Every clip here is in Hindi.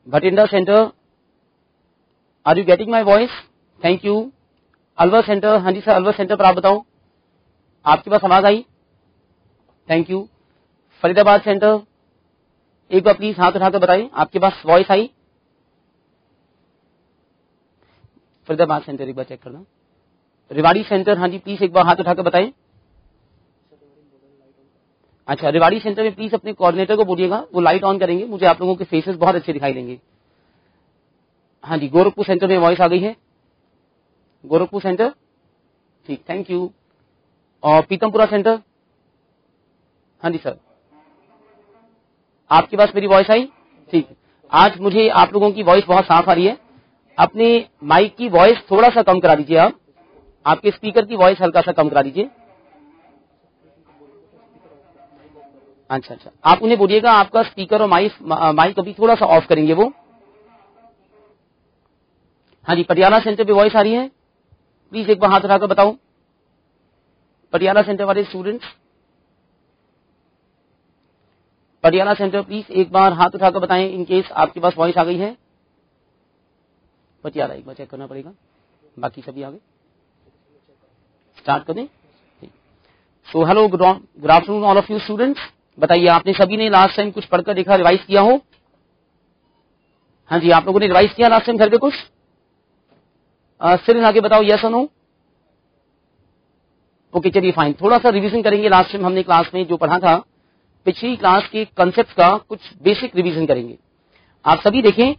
Bhatinda Center, are you getting my voice? Thank you. Alwar centre, हाँ जी सर, अलवर सेंटर पर आप बताओ, आपके पास आवाज आई? Thank you. फरीदाबाद सेंटर, एक बार प्लीज हाथ उठाकर बताइए, आपके पास वॉइस आई? फरीदाबाद सेंटर एक बार चेक करना. रेवाड़ी सेंटर, हाँ जी प्लीज एक बार हाथ उठाकर बताइए. अच्छा, रेवाड़ी सेंटर में प्लीज अपने कोऑर्डिनेटर को बोलिएगा, वो लाइट ऑन करेंगे, मुझे आप लोगों के फेसेस बहुत अच्छे दिखाई देंगे. हाँ जी, गोरखपुर सेंटर में वॉइस आ गई है. गोरखपुर सेंटर, ठीक, थैंक यू. और पीतमपुरा सेंटर, हाँ जी सर, आपके पास मेरी वॉइस आई? ठीक. आज मुझे आप लोगों की वॉइस बहुत साफ आ रही है. अपने माइक की वॉइस थोड़ा सा कम करा दीजिए, आप आपके स्पीकर की वॉइस हल्का सा कम करा दीजिए. अच्छा अच्छा, आप उन्हें बोलिएगा आपका स्पीकर और माइक अभी थोड़ा सा ऑफ करेंगे वो. हाँ जी, पटियाला सेंटर पे वॉइस आ रही है? प्लीज एक बार हाथ उठाकर बताओ, पटियाला सेंटर वाले स्टूडेंट्स. पटियाला सेंटर प्लीज एक बार हाथ उठाकर बताएं इन केस आपके पास वॉइस आ गई है. पटियाला एक बार चेक करना पड़ेगा, बाकी सभी आगे स्टार्ट कर दें. So hello, good afternoon all of you students. बताइए, आपने सभी ने लास्ट टाइम कुछ पढ़कर देखा, रिवाइज किया हो? हाँ जी, आप लोगों ने रिवाइज किया लास्ट टाइम घर पे कुछ? सिर आगे बताओ, यस और नो. ओके, चलिए फाइन. थोड़ा सा रिवीजन करेंगे. लास्ट टाइम हमने क्लास में जो पढ़ा था, पिछली क्लास के कंसेप्ट का कुछ बेसिक रिवीजन करेंगे. आप सभी देखें,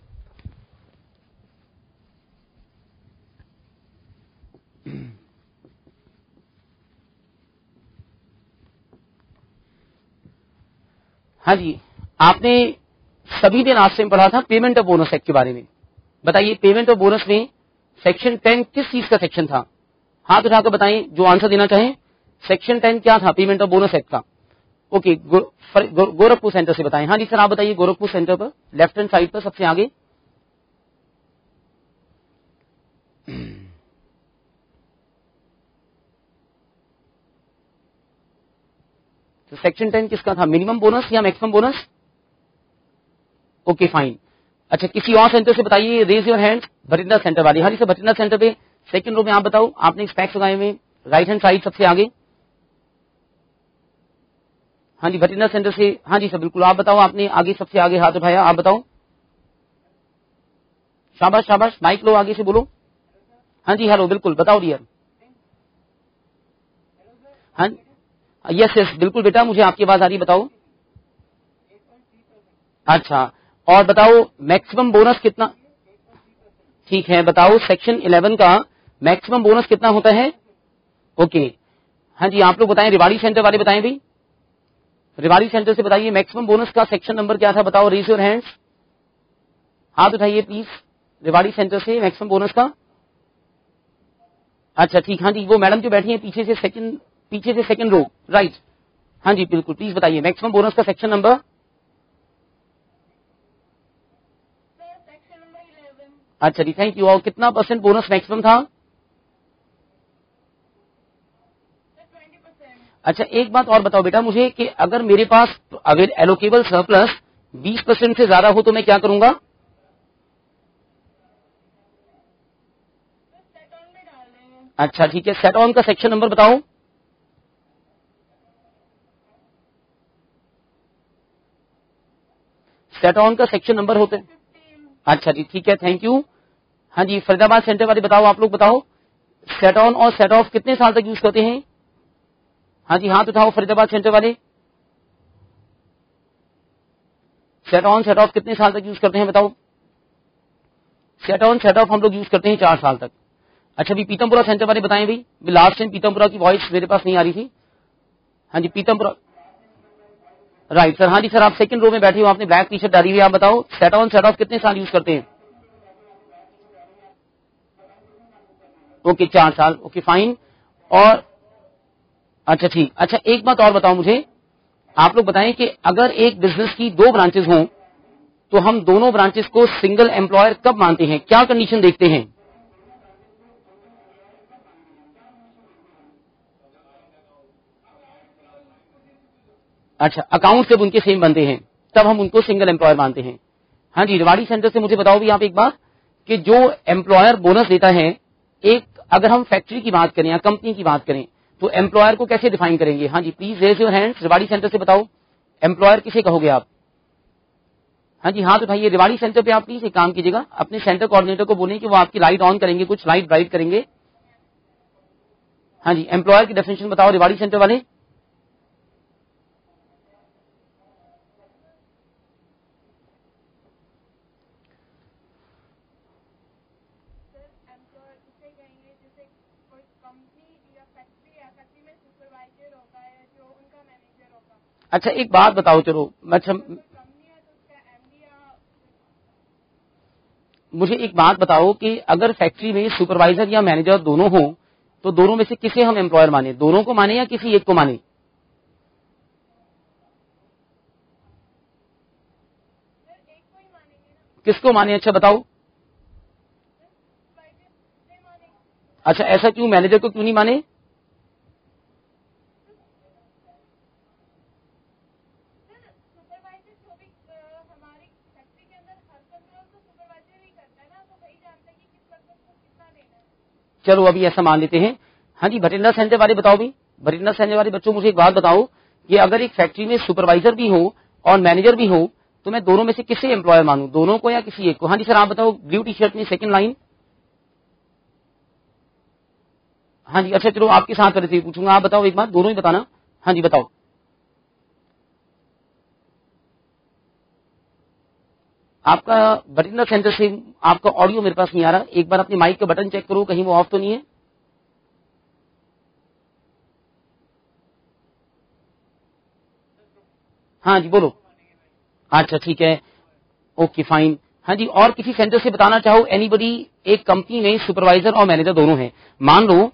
हाँ जी, आपने सभी ने लास्ट टाइम पढ़ा था पेमेंट ऑफ बोनस एक्ट के बारे में. बताइए, पेमेंट ऑफ बोनस में सेक्शन 10 किस चीज का सेक्शन था? हाथ उठाकर बताएं जो आंसर देना चाहें. सेक्शन 10 क्या था पेमेंट ऑफ बोनस एक्ट का? ओके, गोरखपुर सेंटर से बताएं. हाँ जी सर, आप बताइए. गोरखपुर सेंटर पर लेफ्ट हैंड साइड पर सबसे आगे. तो सेक्शन 10 किसका था? मिनिमम बोनस या मैक्सिमम बोनस? Okay fine. अच्छा, किसी और सेंटर से बताइए. Raise your hand. Bathinda centre वाली. हाँ जी सर, भटिंडा सेंटर पे सेकंड रो में आप बताओ. आपने स्पेक्स लगाए हुए, राइट हैंड साइड सबसे आगे. हाँ जी, भटिंडा सेंटर से. हाँ जी सर, बिल्कुल. आप बताओ, आपने आगे सबसे आगे हाथ उठाया, आप बताओ. शाबाश शाबाश, माइक लो, आगे से बोलो. हाँ जी, हेलो, बिल्कुल, बताओ डियर. हाँ, यस यस, बिल्कुल बेटा, मुझे आपकी आवाज आ रही, बताओ. अच्छा, और बताओ मैक्सिमम बोनस कितना? ठीक है, बताओ सेक्शन 11 का मैक्सिमम बोनस कितना होता है? ओके, हाँ जी, आप लोग बताएं. रेवाड़ी सेंटर वाले बताएं भाई. रेवाड़ी सेंटर से बताइए, मैक्सिमम बोनस का सेक्शन नंबर क्या था? बताओ, रेज योर हैंड्स. हाथ उठाइए प्लीज. रेवाड़ी सेंटर से मैक्सिमम बोनस का. अच्छा ठीक, हाँ जी, वो मैडम जो बैठी है पीछे से सेकंड रो, राइट. हाँ जी, बिल्कुल, प्लीज बताइए मैक्सिमम बोनस का सेक्शन नंबर. अच्छा जी, थैंक यू. और कितना परसेंट बोनस मैक्सिमम था? अच्छा, एक बात और बताओ बेटा मुझे कि अगर मेरे पास एलोकेबल सरप्लस 20% से ज्यादा हो तो मैं क्या करूंगा? अच्छा ठीक है, सेट ऑन का सेक्शन नंबर बताओ. सेट ऑन का सेक्शन नंबर होते हैं. अच्छा जी, ठीक है, थैंक यू. हाँ जी, फरीदाबाद सेंटर वाले बताओ, आप लोग बताओ, सेट ऑन और सेट ऑफ कितने साल तक यूज करते हैं? हाँ जी, हाथ उठाओ फरीदाबाद सेंटर वाले. सेट ऑन सेट ऑफ कितने साल तक यूज करते हैं बताओ? सेट ऑन सेट ऑफ हम लोग यूज करते हैं 4 साल तक. अच्छा, अभी पीतमपुरा सेंटर वाले बताएं भाई. लास्ट टाइम पीतमपुरा की वॉइस मेरे पास नहीं आ रही थी. हाँ जी, पीतमपुरा, राइट सर. हाँ जी सर, आप सेकंड रो में बैठे हो, आपने ब्लैक टी शर्ट डाली हुई, आप बताओ सेट ऑन सेट ऑफ कितने साल यूज करते हैं? ओके, 4 साल. Okay fine. और अच्छा ठीक. अच्छा, एक बात और बताओ मुझे, आप लोग बताएं कि अगर एक बिजनेस की 2 ब्रांचेस हों तो हम दोनों ब्रांचेस को सिंगल एम्प्लॉयर कब मानते हैं? क्या कंडीशन देखते हैं? अच्छा, अकाउंट जब उनके सेम बनते हैं तब हम उनको सिंगल एम्प्लॉयर मानते हैं. हाँ जी, रिवाड़ी सेंटर से मुझे बताओ भी आप एक बार कि जो एम्प्लॉयर बोनस देता है, एक अगर हम फैक्ट्री की बात करें या कंपनी की बात करें तो एम्प्लॉयर को कैसे डिफाइन करेंगे? हाँ जी, please raise your hands. Rewari centre से बताओ एम्प्लॉयर किसे कहोगे आप? हाँ जी, हाथ उठाइए। रिवाड़ी सेंटर पे आप प्लीज एक काम कीजिएगा, अपने सेंटर कोऑर्डिनेटर को बोलें कि वो आपकी लाइट ऑन करेंगे, कुछ लाइट ब्राइट करेंगे। हाँ जी, एम्प्लॉयर की डेफिनेशन बताओ रिवाड़ी सेंटर वाले। अच्छा एक बात बताओ, चलो अच्छा मुझे एक बात बताओ कि अगर फैक्ट्री में सुपरवाइजर या मैनेजर दोनों हो तो दोनों में से किसे हम एम्प्लॉयर माने? दोनों को माने या किसी एक को माने? किसको माने? अच्छा बताओ। अच्छा ऐसा क्यों, मैनेजर को क्यों नहीं माने? चलो अभी ऐसा मान लेते हैं। हाँ जी, भटिंडा सेंटर वाले बताओ भी। भटिंडा सेंटर वाले बच्चों मुझे एक बात बताओ कि अगर एक फैक्ट्री में सुपरवाइजर भी हो और मैनेजर भी हो तो मैं दोनों में से किसे एम्प्लॉयर मानूं? दोनों को या किसी एक को? हाँ जी सर आप बताओ, ब्लू टी शर्ट में सेकंड लाइन। हाँ जी अच्छा चलो आपके साथ पहले से पूछूंगा, आप बताओ एक बार, दोनों ही बताना। हाँ जी बताओ। आपका भटिंडा सेंटर से आपका ऑडियो मेरे पास नहीं आ रहा, एक बार अपने माइक का बटन चेक करो कहीं वो ऑफ तो नहीं है। हाँ जी बोलो। अच्छा ठीक है, ओके फाइन। हाँ जी, और किसी सेंटर से बताना चाहो एनीबडी? एक कंपनी में सुपरवाइजर और मैनेजर दोनों हैं, मान लो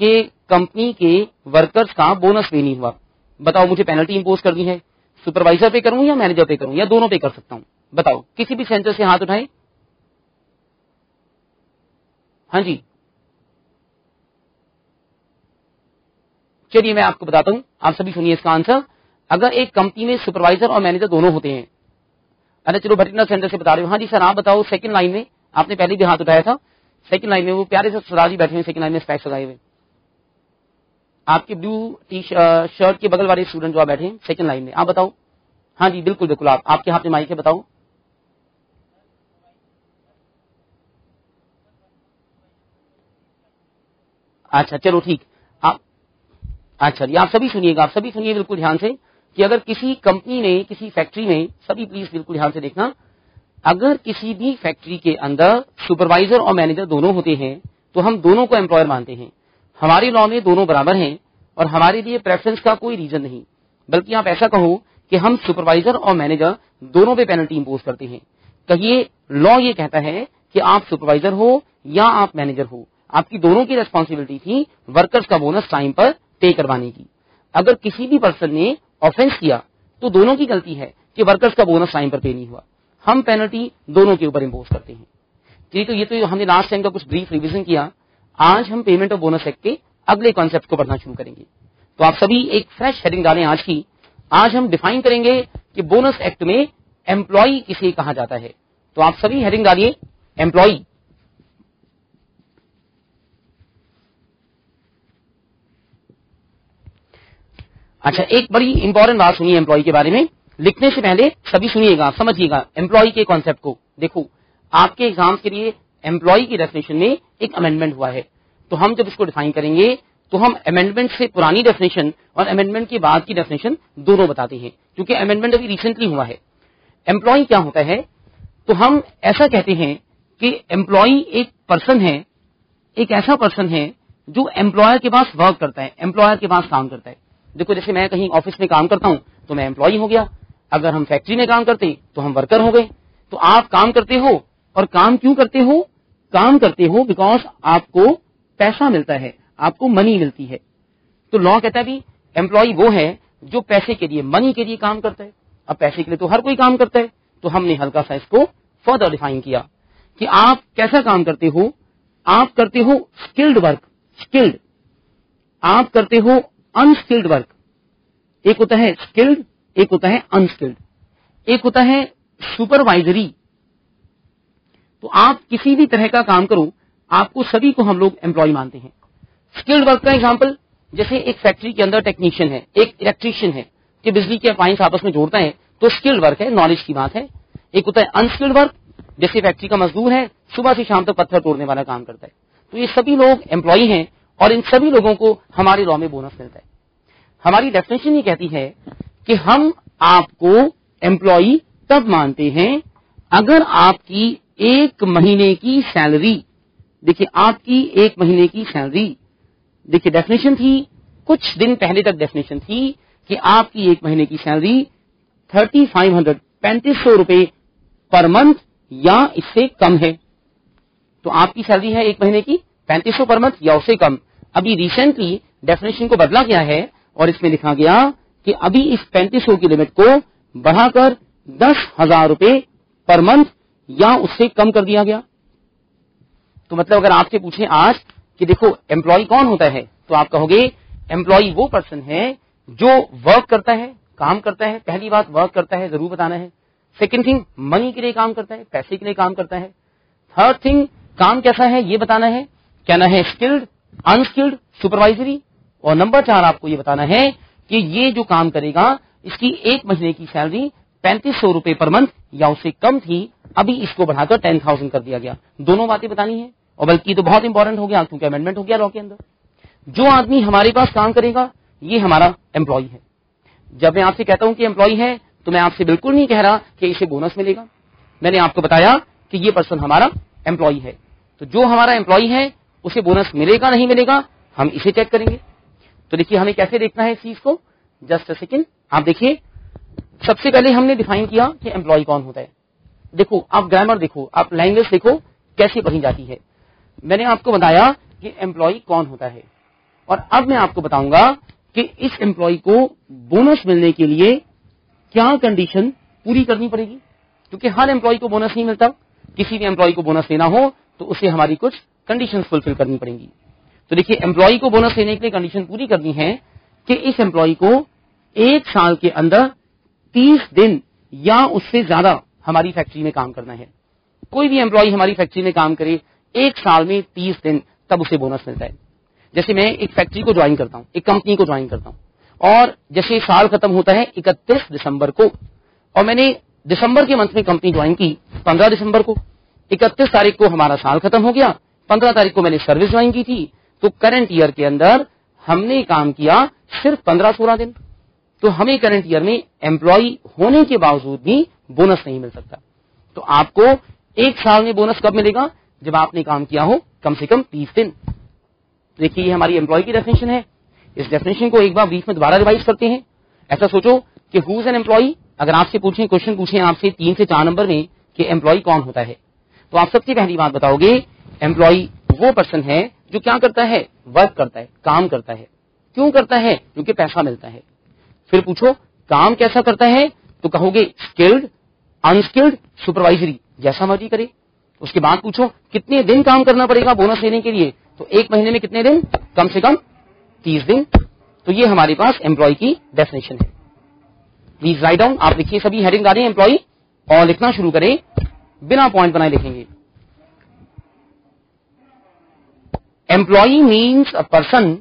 कि कंपनी के वर्कर्स का बोनस पे नहीं हुआ, बताओ मुझे पेनल्टी इंपोज करनी है, सुपरवाइजर पे करूं या मैनेजर पे करूं या दोनों पे कर सकता हूं? बताओ, किसी भी सेंटर से हाथ उठाएं। हाँ जी चलिए मैं आपको बताता हूं, आप सभी सुनिए इसका आंसर। अगर एक कंपनी में सुपरवाइजर और मैनेजर दोनों होते हैं, अरे चलो भटिंडा सेंटर से बता रहे हो। हाँ जी सर आप बताओ, सेकंड लाइन में आपने पहले भी हाथ उठाया था, सेकंड लाइन में वो प्यारे से सरदार जी बैठे हुए सेकंड लाइन में स्पेक्स लगाए हुए, आपके ब्लू टी शर्ट के बगल वाले स्टूडेंट जो आप बैठे हैं सेकंड लाइन में, आप बताओ। हाँ जी बिल्कुल बिल्कुल, आप आपके हाथ में माइक है, बताओ। अच्छा चलो ठीक, आप अच्छा जी आप सभी सुनिएगा, आप सभी सुनिए बिल्कुल ध्यान से कि अगर किसी कंपनी में, किसी फैक्ट्री में, सभी प्लीज बिल्कुल ध्यान से देखना, अगर किसी भी फैक्ट्री के अंदर सुपरवाइजर और मैनेजर दोनों होते हैं तो हम दोनों को एम्प्लॉयर मानते हैं। हमारी लॉ में दोनों बराबर हैं और हमारे लिए प्रेफरेंस का कोई रीजन नहीं, बल्कि आप ऐसा कहो कि हम सुपरवाइजर और मैनेजर दोनों पे पेनल्टी इंपोज करते हैं। कहिए लॉ ये कहता है कि आप सुपरवाइजर हो या आप मैनेजर हो, आपकी दोनों की रेस्पॉन्सिबिलिटी थी वर्कर्स का बोनस टाइम पर पे करवाने की। अगर किसी भी पर्सन ने ऑफेंस किया तो दोनों की गलती है कि वर्कर्स का बोनस टाइम पर पे नहीं हुआ, हम पेनल्टी दोनों के ऊपर इंपोज करते हैं। तो ये तो हमने लास्ट टाइम का कुछ ब्रीफ रिवीजन किया, आज हम पेमेंट ऑफ बोनस एक्ट के अगले कॉन्सेप्ट को पढ़ना शुरू करेंगे। तो आप सभी एक फ्रेश हेडिंग डालें आज की। आज हम डिफाइन करेंगे कि बोनस एक्ट में एम्प्लॉय किसे कहा जाता है। तो आप सभी हेडिंग डालिए एम्प्लॉय। अच्छा एक बड़ी इंपॉर्टेंट बात सुनिए एम्प्लॉय के बारे में, लिखने से पहले सभी सुनिएगा, समझिएगा एम्प्लॉय के कॉन्सेप्ट को। देखो आपके एग्जाम्स के लिए एम्प्लॉय की डेफिनेशन में एक अमेंडमेंट हुआ है, तो हम जब इसको डिफाइन करेंगे तो हम अमेंडमेंट से पुरानी डेफिनेशन और अमेंडमेंट के बाद की डेफिनेशन दोनों बताते हैं, क्योंकि अमेंडमेंट अभी रिसेंटली हुआ है। एम्प्लॉय क्या होता है? तो हम ऐसा कहते हैं कि एम्प्लॉय एक पर्सन है, एक ऐसा पर्सन है जो एम्प्लॉयर के पास वर्क करता है, एम्प्लॉयर के पास काम करता है। देखो जैसे मैं कहीं ऑफिस में काम करता हूं तो मैं एम्प्लॉय हो गया, अगर हम फैक्ट्री में काम करते तो हम वर्कर हो गए। तो आप काम करते हो, और काम क्यों करते हो? काम करते हो बिकॉज आपको पैसा मिलता है, आपको मनी मिलती है। तो लॉ कहता है भी एम्प्लॉय वो है जो पैसे के लिए, मनी के लिए काम करता है। अब पैसे के लिए तो हर कोई काम करता है, तो हमने हल्का सा इसको फर्दर डिफाइन किया कि आप कैसा काम करते हो। आप करते हो स्किल्ड वर्क, स्किल्ड, आप करते हो अनस्किल्ड वर्क। एक होता है स्किल्ड, एक होता है अनस्किल्ड, एक होता है सुपरवाइजरी, तो आप किसी भी तरह का काम करो, आपको सभी को हम लोग एम्प्लॉय मानते हैं। स्किल्ड वर्क का एग्जांपल, जैसे एक फैक्ट्री के अंदर टेक्नीशियन है, एक इलेक्ट्रीशियन है कि बिजली के अप्लायंस आपस में जोड़ता है, तो स्किल्ड वर्क है, नॉलेज की बात है। एक होता है अनस्किल्ड वर्क, जैसे फैक्ट्री का मजदूर है, सुबह से शाम तक पत्थर तोड़ने वाला काम करता है। तो ये सभी लोग एम्प्लॉय हैं और इन सभी लोगों को हमारे लॉ में बोनस मिलता है। हमारी डेफिनेशन ये कहती है कि हम आपको एम्प्लॉय तब मानते हैं अगर आपकी एक महीने की सैलरी, देखिए आपकी एक महीने की सैलरी, देखिए डेफिनेशन थी कुछ दिन पहले तक, डेफिनेशन थी कि आपकी एक महीने की सैलरी 3500 3500 रुपए पर मंथ या इससे कम है। तो आपकी सैलरी है एक महीने की 3500 पर मंथ या उससे कम। अभी रिसेंटली डेफिनेशन को बदला गया है और इसमें लिखा गया कि अभी इस 3500 की लिमिट को बढ़ाकर 10,000 रुपए पर मंथ या उससे कम कर दिया गया। तो मतलब अगर आपसे पूछे आज कि देखो एम्प्लॉय कौन होता है, तो आप कहोगे एम्प्लॉय वो पर्सन है जो वर्क करता है, काम करता है। पहली बात वर्क करता है जरूर बताना है। सेकंड थिंग मनी के लिए काम करता है, पैसे के लिए काम करता है। थर्ड थिंग काम कैसा है ये बताना है, कहना है स्किल्ड, अनस्किल्ड, सुपरवाइजरी। और नंबर 4 आपको ये बताना है कि ये जो काम करेगा इसकी एक महीने की सैलरी 3500 रुपए पर मंथ या उससे कम थी, अभी इसको बढ़ाकर 10,000 कर दिया गया। दोनों बातें बतानी है और बल्कि तो बहुत इंपॉर्टेंट हो गया क्योंकि अमेंडमेंट हो गया लॉ के अंदर। जो आदमी हमारे पास काम करेगा ये हमारा एम्प्लॉय है। जब मैं आपसे कहता हूं कि एम्प्लॉय है तो मैं आपसे बिल्कुल नहीं कह रहा कि इसे बोनस मिलेगा। मैंने आपको बताया कि ये पर्सन हमारा एम्प्लॉय है। तो जो हमारा एम्प्लॉय है उसे बोनस मिलेगा नहीं मिलेगा हम इसे चेक करेंगे। तो देखिए हमें कैसे देखना है इस चीज को, जस्ट अ सेकेंड। आप देखिए सबसे पहले हमने डिफाइन किया कि एम्प्लॉय कौन होता है। देखो आप ग्रामर देखो, आप लैंग्वेज देखो कैसे पढ़ी जाती है। मैंने आपको बताया कि एम्प्लॉय कौन होता है और अब मैं आपको बताऊंगा कि इस एम्प्लॉय को बोनस मिलने के लिए क्या कंडीशन पूरी करनी पड़ेगी, क्योंकि हर एम्प्लॉय को बोनस नहीं मिलता। किसी भी एम्प्लॉय को बोनस लेना हो तो उसे हमारी कुछ कंडीशंस फुलफिल करनी पड़ेंगी। तो देखिए एम्प्लॉय को बोनस लेने के लिए कंडीशन पूरी करनी है कि इस एम्प्लॉय को एक साल के अंदर 30 दिन या उससे ज्यादा हमारी फैक्ट्री में काम करना है। कोई भी एम्प्लॉय हमारी फैक्ट्री में काम करे एक साल में 30 दिन, तब उसे बोनस मिलता है। जैसे मैं एक फैक्ट्री को ज्वाइन करता हूं, एक कंपनी को ज्वाइन करता हूं और जैसे साल खत्म होता है 31 दिसंबर को और मैंने दिसंबर के मंथ में कंपनी ज्वाइन की 15 दिसंबर को, 31 तारीख को हमारा साल खत्म हो गया, 15 तारीख को मैंने सर्विस ज्वाइन की थी। तो करंट ईयर के अंदर हमने काम किया सिर्फ 15-16 दिन। तो हमें करंट ईयर में एम्प्लॉय होने के बावजूद भी बोनस नहीं मिल सकता। तो आपको एक साल में बोनस कब मिलेगा, जब आपने काम किया हो कम से कम 30 दिन। देखिए ये हमारी एम्प्लॉय की डेफिनेशन है। इस डेफिनेशन को एक बार ब्रीफ में दोबारा रिवाइज करते हैं। ऐसा सोचो कि हु इज एन एम्प्लॉय। अगर आपसे पूछें, क्वेश्चन पूछें आपसे 3 से 4 नंबर में कि एम्प्लॉय कौन होता है, तो आप सबसे पहली बात बताओगे एम्प्लॉय वो पर्सन है जो क्या करता है, वर्क करता है, काम करता है। क्यों करता है, क्योंकि पैसा मिलता है। फिर पूछो काम कैसा करता है, तो कहोगे स्किल्ड, अनस्किल्ड, सुपरवाइजरी, जैसा मर्जी करे। उसके बाद पूछो कितने दिन काम करना पड़ेगा बोनस लेने के लिए, तो एक महीने में कितने दिन, कम से कम 30 दिन। तो ये हमारे पास एम्प्लॉय की डेफिनेशन है। Please write down. आप लिखिए, सभी हेडिंग डालें एम्प्लॉय और लिखना शुरू करें, बिना पॉइंट बनाए लिखेंगे। Employee means a person,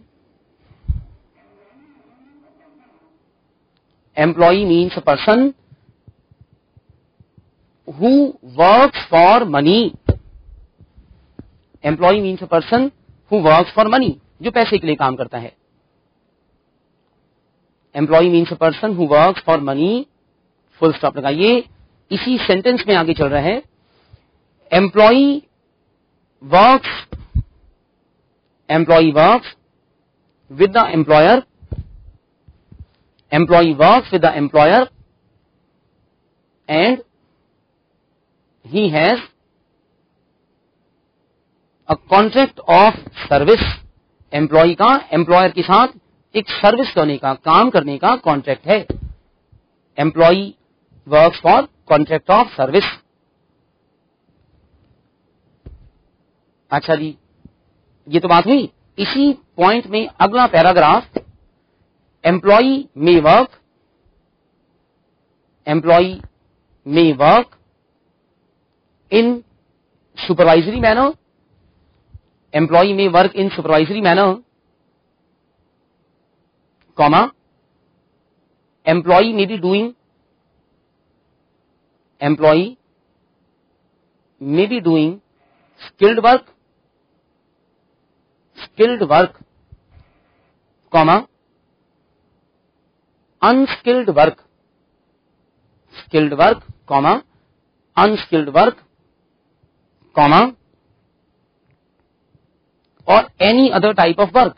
employee means a person who works for money. Employee means a person who works for money, जो पैसे के लिए काम करता है। Employee means a person who works for money, full stop लगाइए। इसी सेंटेंस में आगे चल रहा है, Employee works with the employer, employee works with the employer and he has a contract of service. Employee का एम्प्लॉयर के साथ एक सर्विस करने का, काम करने का कॉन्ट्रैक्ट है। Employee works for contract of service. अच्छा जी, ये तो बात हुई। इसी पॉइंट में अगला paragraph, employee may work in supervisory manner, employee may work in supervisory manner, comma, employee may be doing skilled work, comma, unskilled work, comma, unskilled work, comma, or any other type of work.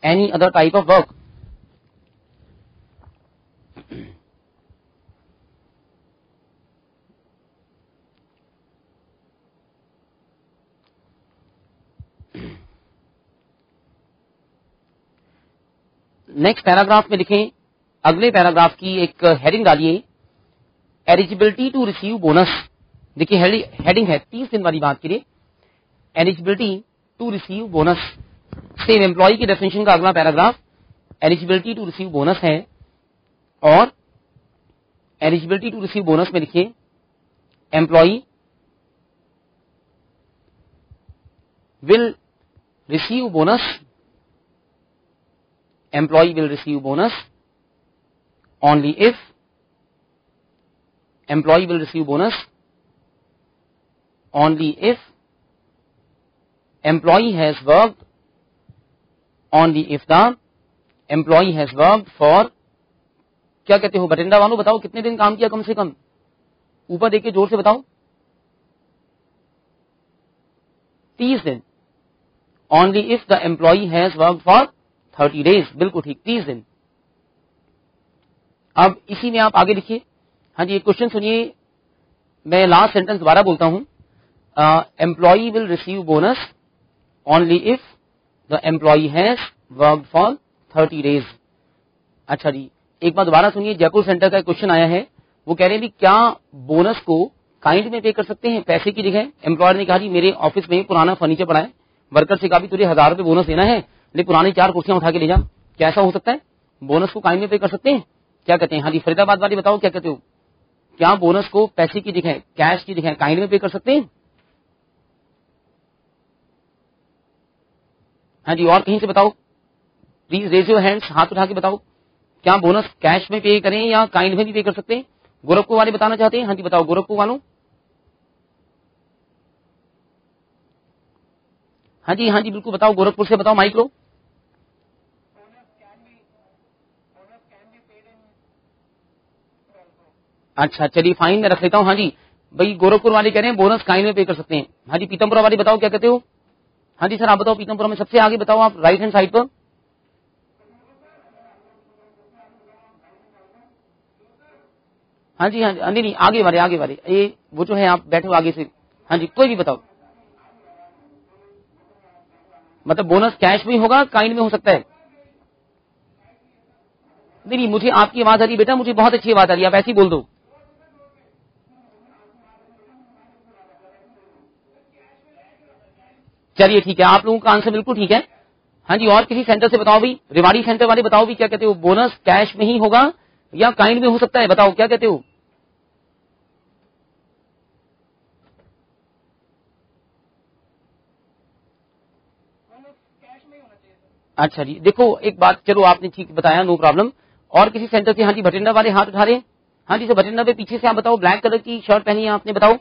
Any other type of work. Next paragraph में लिखें, अगले पैराग्राफ की एक हेडिंग डालिए, एलिजिबिलिटी टू रिसीव बोनस। देखिए हेडिंग है 30 दिन वाली बात के लिए, eligibility to receive bonus. Same employee की डेफिनेशन का अगला paragraph eligibility to receive bonus है, और एलिजिबिलिटी टू रिसीव बोनस में लिखिए employee will receive bonus, employee will receive bonus only if employee will receive bonus only if employee has worked only if the employee has worked for, क्या कहते हो बठिंडा वालों, बताओ कितने दिन काम किया कम से कम, ऊपर देखिए जोर से बताओ, 30 दिन, only if the employee has worked for 30 days, बिल्कुल ठीक, 30 दिन। अब इसी में आप आगे लिखिए, हाँ जी एक क्वेश्चन सुनिए, मैं लास्ट सेंटेंस दोबारा बोलता हूं, employee will receive bonus only if the employee has worked for 30 days. अच्छा जी, एक बार दोबारा सुनिए, जयपुर सेंटर का क्वेश्चन आया है, वो कह रहे हैं भी क्या बोनस को काइंड में पे कर सकते हैं, पैसे की जगह। एम्प्लॉयर ने कहा जी मेरे ऑफिस में पुराना फर्नीचर पड़ा है, वर्कर से कहा भी तुझे 1000 रुपए बोनस देना है, ले पुरानी 4 कुर्सियां उठा के ले जा, क्या ऐसा हो सकता है, बोनस को काइंड में पे कर सकते हैं, क्या कहते हैं। हाँ जी फरीदाबाद वाली बताओ क्या कहते हो, क्या बोनस को पैसे की जगह, कैश की जगह काइंड में पे कर सकते हैं। हाँ जी और कहीं से बताओ, प्लीज रेज योर हैंड्स, हाथ उठा के बताओ, क्या बोनस कैश में पे करें या काइंड में भी पे कर सकते हैं। गोरखपुर वाले बताना चाहते हैं, हाँ जी बताओ गोरखपुर वालों। हाँ जी बिल्कुल बताओ, गोरखपुर से बताओ, माइक लो। अच्छा चलिए फाइन, मैं रख लेता हूँ। हाँ जी भाई गोरखपुर वाले कह रहे हैं बोनस काइंड में पे कर सकते हैं। हाँ जी पीतमपुरा वाले बताओ क्या कहते हो। हाँ जी सर आप बताओ, पीतमपुरा में सबसे आगे बताओ आप, राइट हैंड साइड पर। हाँ जी नहीं आगे वाले ये वो जो है आप बैठे हो आगे से। हाँ जी कोई भी बताओ, मतलब बोनस कैश में होगा काइंड में हो सकता है। नहीं मुझे आपकी आवाज आ रही है बेटा, मुझे बहुत अच्छी आवाज आ रही है, आप ऐसे ही बोल दो। चलिए ठीक है, आप लोगों का आंसर बिल्कुल ठीक है। हाँ जी और किसी सेंटर से बताओ भाई, रेवाड़ी सेंटर वाले बताओ भी क्या कहते हो, बोनस कैश में ही होगा या काइंड में हो सकता है, बताओ क्या कहते हो। अच्छा जी देखो एक बात, चलो आपने ठीक बताया, नो प्रॉब्लम। और किसी सेंटर से, हाँ जी भटिंडा वाले हाथ उठा रहे। हाँ जी सर भटिंडा पे पीछे से आप बताओ, ब्लैक कलर की शर्ट पहनी है आपने, बताओ।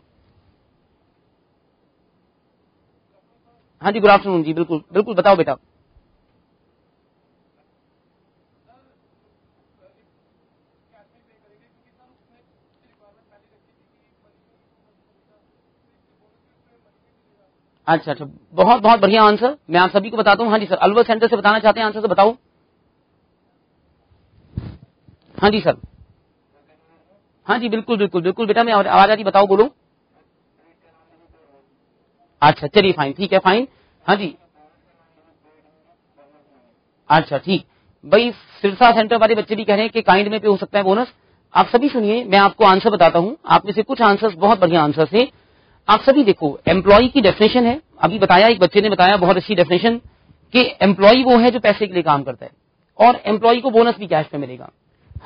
हाँ जी गुड आफ्टरनून जी, बिल्कुल बिल्कुल बताओ बेटा। अच्छा बहुत बहुत बढ़िया आंसर, मैं आप सभी को बताता हूँ। हाँ जी सर अलवर सेंटर से बताना चाहते हैं आंसर, तो बताओ। हाँ जी सर, हाँ जी बिल्कुल बेटा, मैं आवाज आ रही, बताओ बोलो। अच्छा चलिए फाइन, ठीक है फाइन। हाँ जी अच्छा ठीक भाई, सिरसा सेंटर वाले बच्चे भी कह रहे हैं कि काइंड में पे हो सकता है बोनस। आप सभी सुनिए, मैं आपको आंसर बताता हूँ, आप में से कुछ आंसर्स बहुत बढ़िया आंसर थे। आप सभी देखो, एम्प्लॉय की डेफिनेशन है, अभी बताया एक बच्चे ने बताया बहुत अच्छी डेफिनेशन, कि एम्प्लॉय वो है जो पैसे के लिए काम करता है, और एम्प्लॉय को बोनस भी कैश में मिलेगा।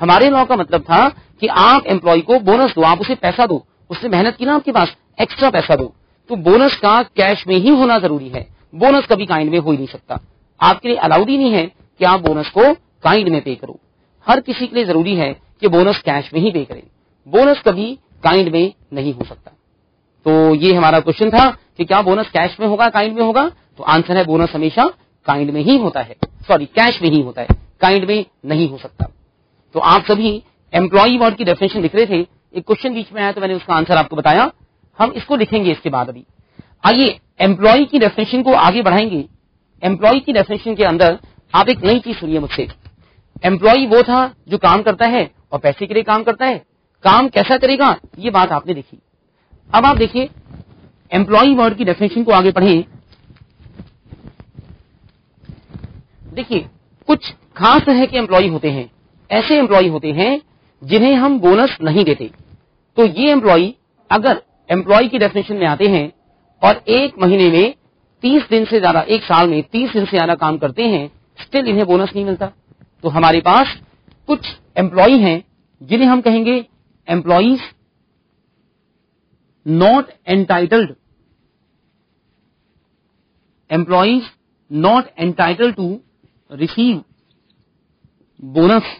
हमारे लॉ का मतलब था कि आप एम्प्लॉय को बोनस दो, आप उसे पैसा दो, उसने मेहनत की ना आपके पास, एक्स्ट्रा पैसा दो, तो बोनस का कैश में ही होना जरूरी है। बोनस कभी काइंड में हो ही नहीं सकता, आपके लिए अलाउड ही नहीं है कि आप बोनस को काइंड में पे करो। हर किसी के लिए जरूरी है कि बोनस कैश में ही पे करें, बोनस कभी काइंड में नहीं हो सकता। तो ये हमारा क्वेश्चन था कि क्या बोनस कैश में होगा काइंड में होगा, तो आंसर है बोनस हमेशा काइंड में ही होता है, सॉरी कैश में ही होता है, काइंड में नहीं हो सकता। तो आप सभी एम्प्लॉई वर्ड की डेफिनेशन लिख रहे थे, एक क्वेश्चन बीच में आया तो मैंने उसका आंसर आपको बताया, हम इसको लिखेंगे इसके बाद। अभी आइए एम्प्लॉय की डेफिनेशन को आगे बढ़ाएंगे। एम्प्लॉय की डेफिनेशन के अंदर आप एक नई चीज सुनिए मुझसे। एम्प्लॉय वो था जो काम करता है और पैसे के लिए काम करता है, काम कैसा करेगा ये बात आपने देखी। अब आप देखिए एम्प्लॉय वर्ड की डेफिनेशन को आगे पढ़ें। देखिए कुछ खास तरह के एम्प्लॉय होते हैं, ऐसे एम्प्लॉय होते हैं जिन्हें हम बोनस नहीं देते। तो ये एम्प्लॉय अगर एम्प्लॉय की डेफिनेशन में आते हैं और एक महीने में 30 दिन से ज्यादा, एक साल में 30 दिन से ज्यादा काम करते हैं, स्टिल इन्हें बोनस नहीं मिलता। तो हमारे पास कुछ एम्प्लॉय हैं जिन्हें हम कहेंगे employees not entitled, employees not entitled to receive bonus.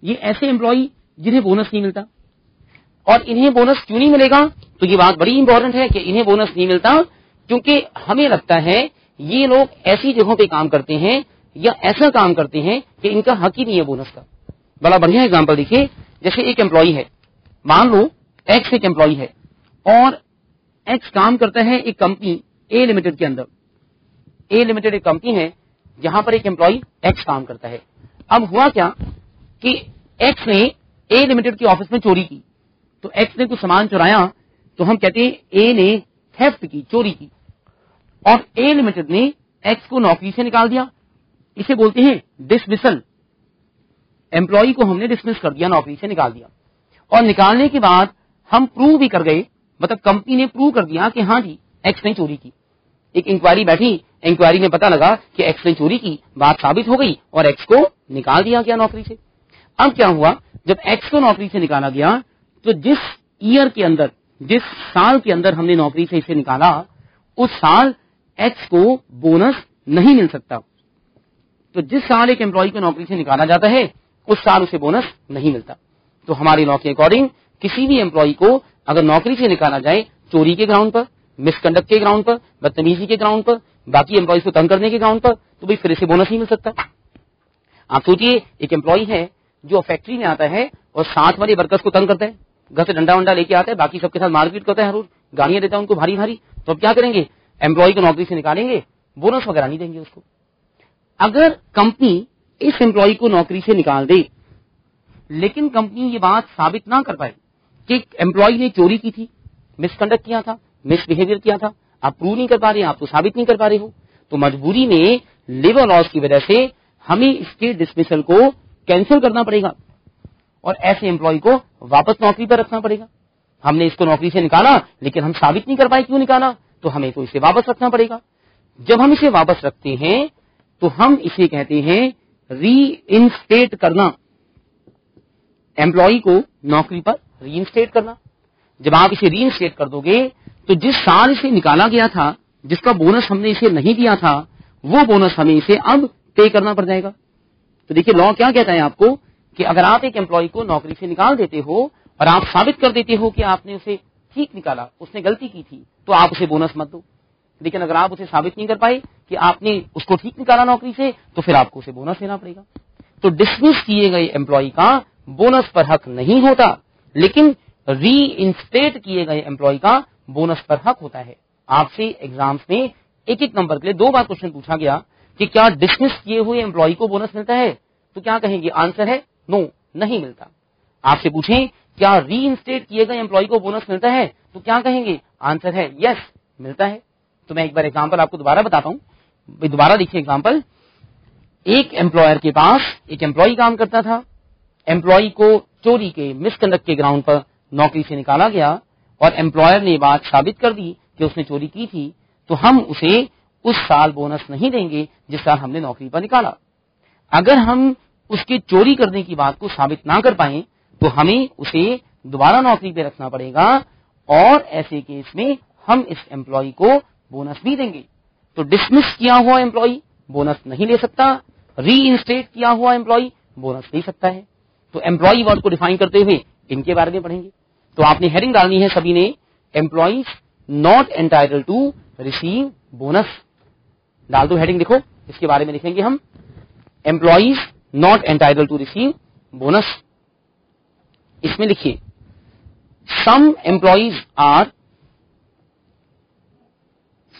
ये ऐसे एम्प्लॉय जिन्हें बोनस नहीं मिलता। और इन्हें बोनस क्यों नहीं मिलेगा, तो ये बात बड़ी इंपॉर्टेंट है कि इन्हें बोनस नहीं मिलता क्योंकि हमें लगता है ये लोग ऐसी जगहों पे काम करते हैं या ऐसा काम करते हैं कि इनका हक ही नहीं है बोनस का। बड़ा बढ़िया एग्जांपल देखिए, जैसे एक एम्प्लॉय है, मान लो एक्स एक एम्प्लॉय है और एक्स काम करता है एक कंपनी ए लिमिटेड के अंदर। ए लिमिटेड एक कंपनी है जहां पर एक एम्प्लॉय एक्स काम करता है। अब हुआ क्या कि एक्स ने ए लिमिटेड की ऑफिस में चोरी की, तो एक्स ने कुछ सामान चुराया, तो हम कहते हैं ए ने थेफ्ट की, चोरी की, और ए लिमिटेड ने एक्स को नौकरी से निकाल दिया। इसे बोलते हैं डिसमिसल। एम्प्लॉय को हमने डिसमिस कर दिया, नौकरी से निकाल दिया, और निकालने के बाद हम प्रूव भी कर गए, मतलब कंपनी ने प्रूव कर दिया कि हाँ जी एक्स ने चोरी की। एक इंक्वायरी बैठी, इंक्वायरी में पता लगा कि एक्स ने चोरी की, बात साबित हो गई और एक्स को निकाल दिया गया नौकरी से। अब क्या हुआ, जब एक्स को नौकरी से निकाला गया तो जिस ईयर के अंदर, जिस साल के अंदर हमने नौकरी से इसे निकाला, उस साल एक्स को बोनस नहीं मिल सकता। तो जिस साल एक एम्प्लॉय को नौकरी से निकाला जाता है उस साल उसे बोनस नहीं मिलता। तो हमारी लॉ के अकॉर्डिंग किसी भी एम्प्लॉय को अगर नौकरी से निकाला जाए चोरी के ग्राउंड पर, मिसकंडक्ट के ग्राउंड पर, बदतमीजी के ग्राउंड पर, बाकी एम्प्लॉयज को तंग करने के ग्राउंड पर, तो भाई फिर से बोनस नहीं मिल सकता। आप सोचिए एक एम्प्लॉय है जो फैक्ट्री में आता है और साथ वाले वर्कर्स को तंग करता है, घर से डंडा वंडा लेके आता है, बाकी सबके साथ मारपीट करता है, हर रोज गालियां देता है उनको भारी भारी। तो अब क्या करेंगे, एम्प्लॉय को नौकरी से निकालेंगे, बोनस वगैरह नहीं देंगे उसको। अगर कंपनी इस एम्प्लॉय को नौकरी से निकाल दे लेकिन कंपनी ये बात साबित ना कर पाए कि एम्प्लॉय ने चोरी की थी, मिसकंडक्ट किया था, मिसबिहेवियर किया था, आप प्रूव नहीं कर पा रहे, आप तो साबित नहीं कर पा रहे हो, तो मजबूरी में लेबर लॉज की वजह से हमें इसके डिसमिसल को कैंसिल करना पड़ेगा और ऐसे एम्प्लॉय को वापस नौकरी पर रखना पड़ेगा। हमने इसको नौकरी से निकाला लेकिन हम साबित नहीं कर पाए क्यों निकाला, तो हमें तो इसे वापस रखना पड़ेगा। जब हम इसे वापस रखते हैं तो हम इसे कहते हैं रीइंस्टेट करना, एम्प्लॉय को नौकरी पर रीइंस्टेट करना। जब आप इसे रीइंस्टेट कर दोगे तो जिस साल इसे निकाला गया था, जिसका बोनस हमने इसे नहीं दिया था, वो बोनस हमें इसे अब पे करना पड़ जाएगा। तो देखिए लॉ क्या कहता है आपको कि अगर आप एक एम्प्लॉय को नौकरी से निकाल देते हो और आप साबित कर देते हो कि आपने उसे ठीक निकाला, उसने गलती की थी, तो आप उसे बोनस मत दो। लेकिन अगर आप उसे साबित नहीं कर पाए कि आपने उसको ठीक निकाला नौकरी से, तो फिर आपको उसे बोनस देना पड़ेगा। तो डिसमिस किए गए एम्प्लॉय का बोनस पर हक नहीं होता, लेकिन रीइंस्टेट किए गए एम्प्लॉय का बोनस पर हक होता है। आपसे एग्जाम्स में एक एक नंबर के लिए 2 बार क्वेश्चन पूछा गया कि क्या डिसमिस किए हुए एम्प्लॉय को बोनस मिलता है, तो क्या कहेंगे, आंसर है नो, नहीं मिलता। आपसे पूछें क्या रीइंस्टेट किए गए एम्प्लॉय को बोनस मिलता है, तो क्या कहेंगे, आंसर है यस, मिलता है। तो मैं एक बार एग्जांपल आपको दोबारा बताता हूं, दोबारा देखिए एग्जांपल। एक एम्प्लॉयर के पास एक एम्प्लॉय काम करता था, एम्प्लॉय को चोरी के, मिसकंडक्ट के ग्राउंड पर नौकरी से निकाला गया और एम्प्लॉयर ने बात साबित कर दी कि उसने चोरी की थी, तो हम उसे उस साल बोनस नहीं देंगे जिस साल हमने नौकरी पर निकाला। अगर हम उसके चोरी करने की बात को साबित ना कर पाए तो हमें उसे दोबारा नौकरी पे रखना पड़ेगा और ऐसे केस में हम इस एम्प्लॉय को बोनस भी देंगे। तो डिसमिस किया हुआ एम्प्लॉय बोनस नहीं ले सकता, रीइंस्टेट किया हुआ एम्प्लॉय बोनस ले सकता है। तो एम्प्लॉय वर्ड को डिफाइन करते हुए इनके बारे में पढ़ेंगे। तो आपने हेडिंग डालनी है सभी ने, employees not entitled to receive bonus. डाल दो हेडिंग, देखो इसके बारे में लिखेंगे हम, employees not entitled to receive bonus. इसमें लिखिए some employees are,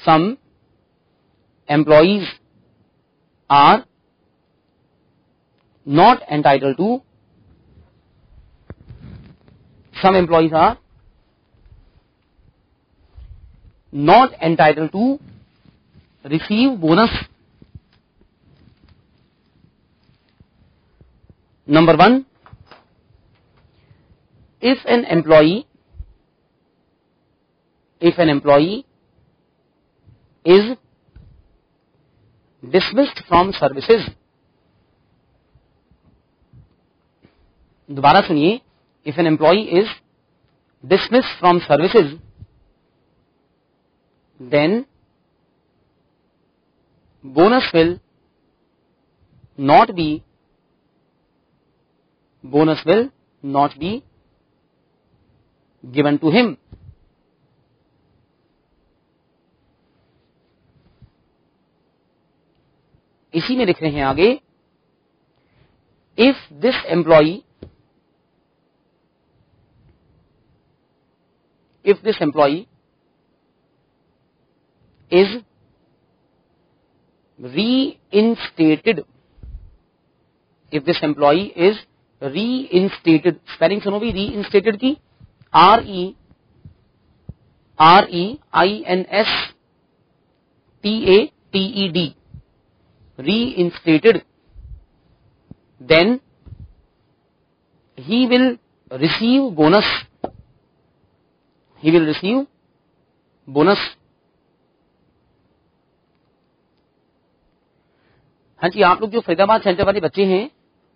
some employees are not entitled to, some employees are not entitled to receive bonus. Number 1, if an employee is dismissed from services, दोबारा सुनिए, if an employee is dismissed from services, then bonus will not be given to him. इसी में लिख रहे हैं आगे, if this employee is reinstated, spelling सुनो भी reinstated की, REINSTATED, reinstated, then he will receive bonus. हाँ जी, आप लोग जो फरीदाबाद सेंटर वाले बच्चे हैं,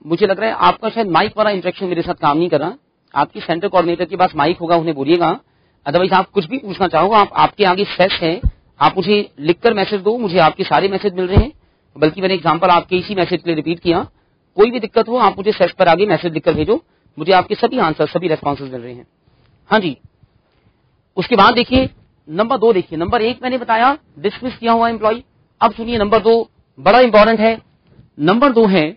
मुझे लग रहा है आपका शायद माइक वाला इंटरेक्शन मेरे साथ काम नहीं कर रहा। आपकी सेंटर कोऑर्डिनेटर के पास माइक होगा, उन्हें बोलिएगा। अदरवाइज आप कुछ भी पूछना चाहो, आपके आगे सेस है, आप मुझे लिखकर मैसेज दो, मुझे आपके सारे मैसेज मिल रहे हैं, बल्कि मैंने एग्जाम्पल आपके इसी मैसेज के लिए रिपीट किया। कोई भी दिक्कत हो आप मुझे सेस पर आगे मैसेज लिखकर भेजो, मुझे आपके सभी आंसर, सभी रेस्पॉन्सेज मिल रहे हैं। हाँ जी, उसके बाद देखिए नंबर 2, देखिए नंबर 1 मैंने बताया डिसमिस किया हुआ एम्प्लॉय। अब सुनिए नंबर 2 बड़ा इंपॉर्टेंट है। नंबर 2 है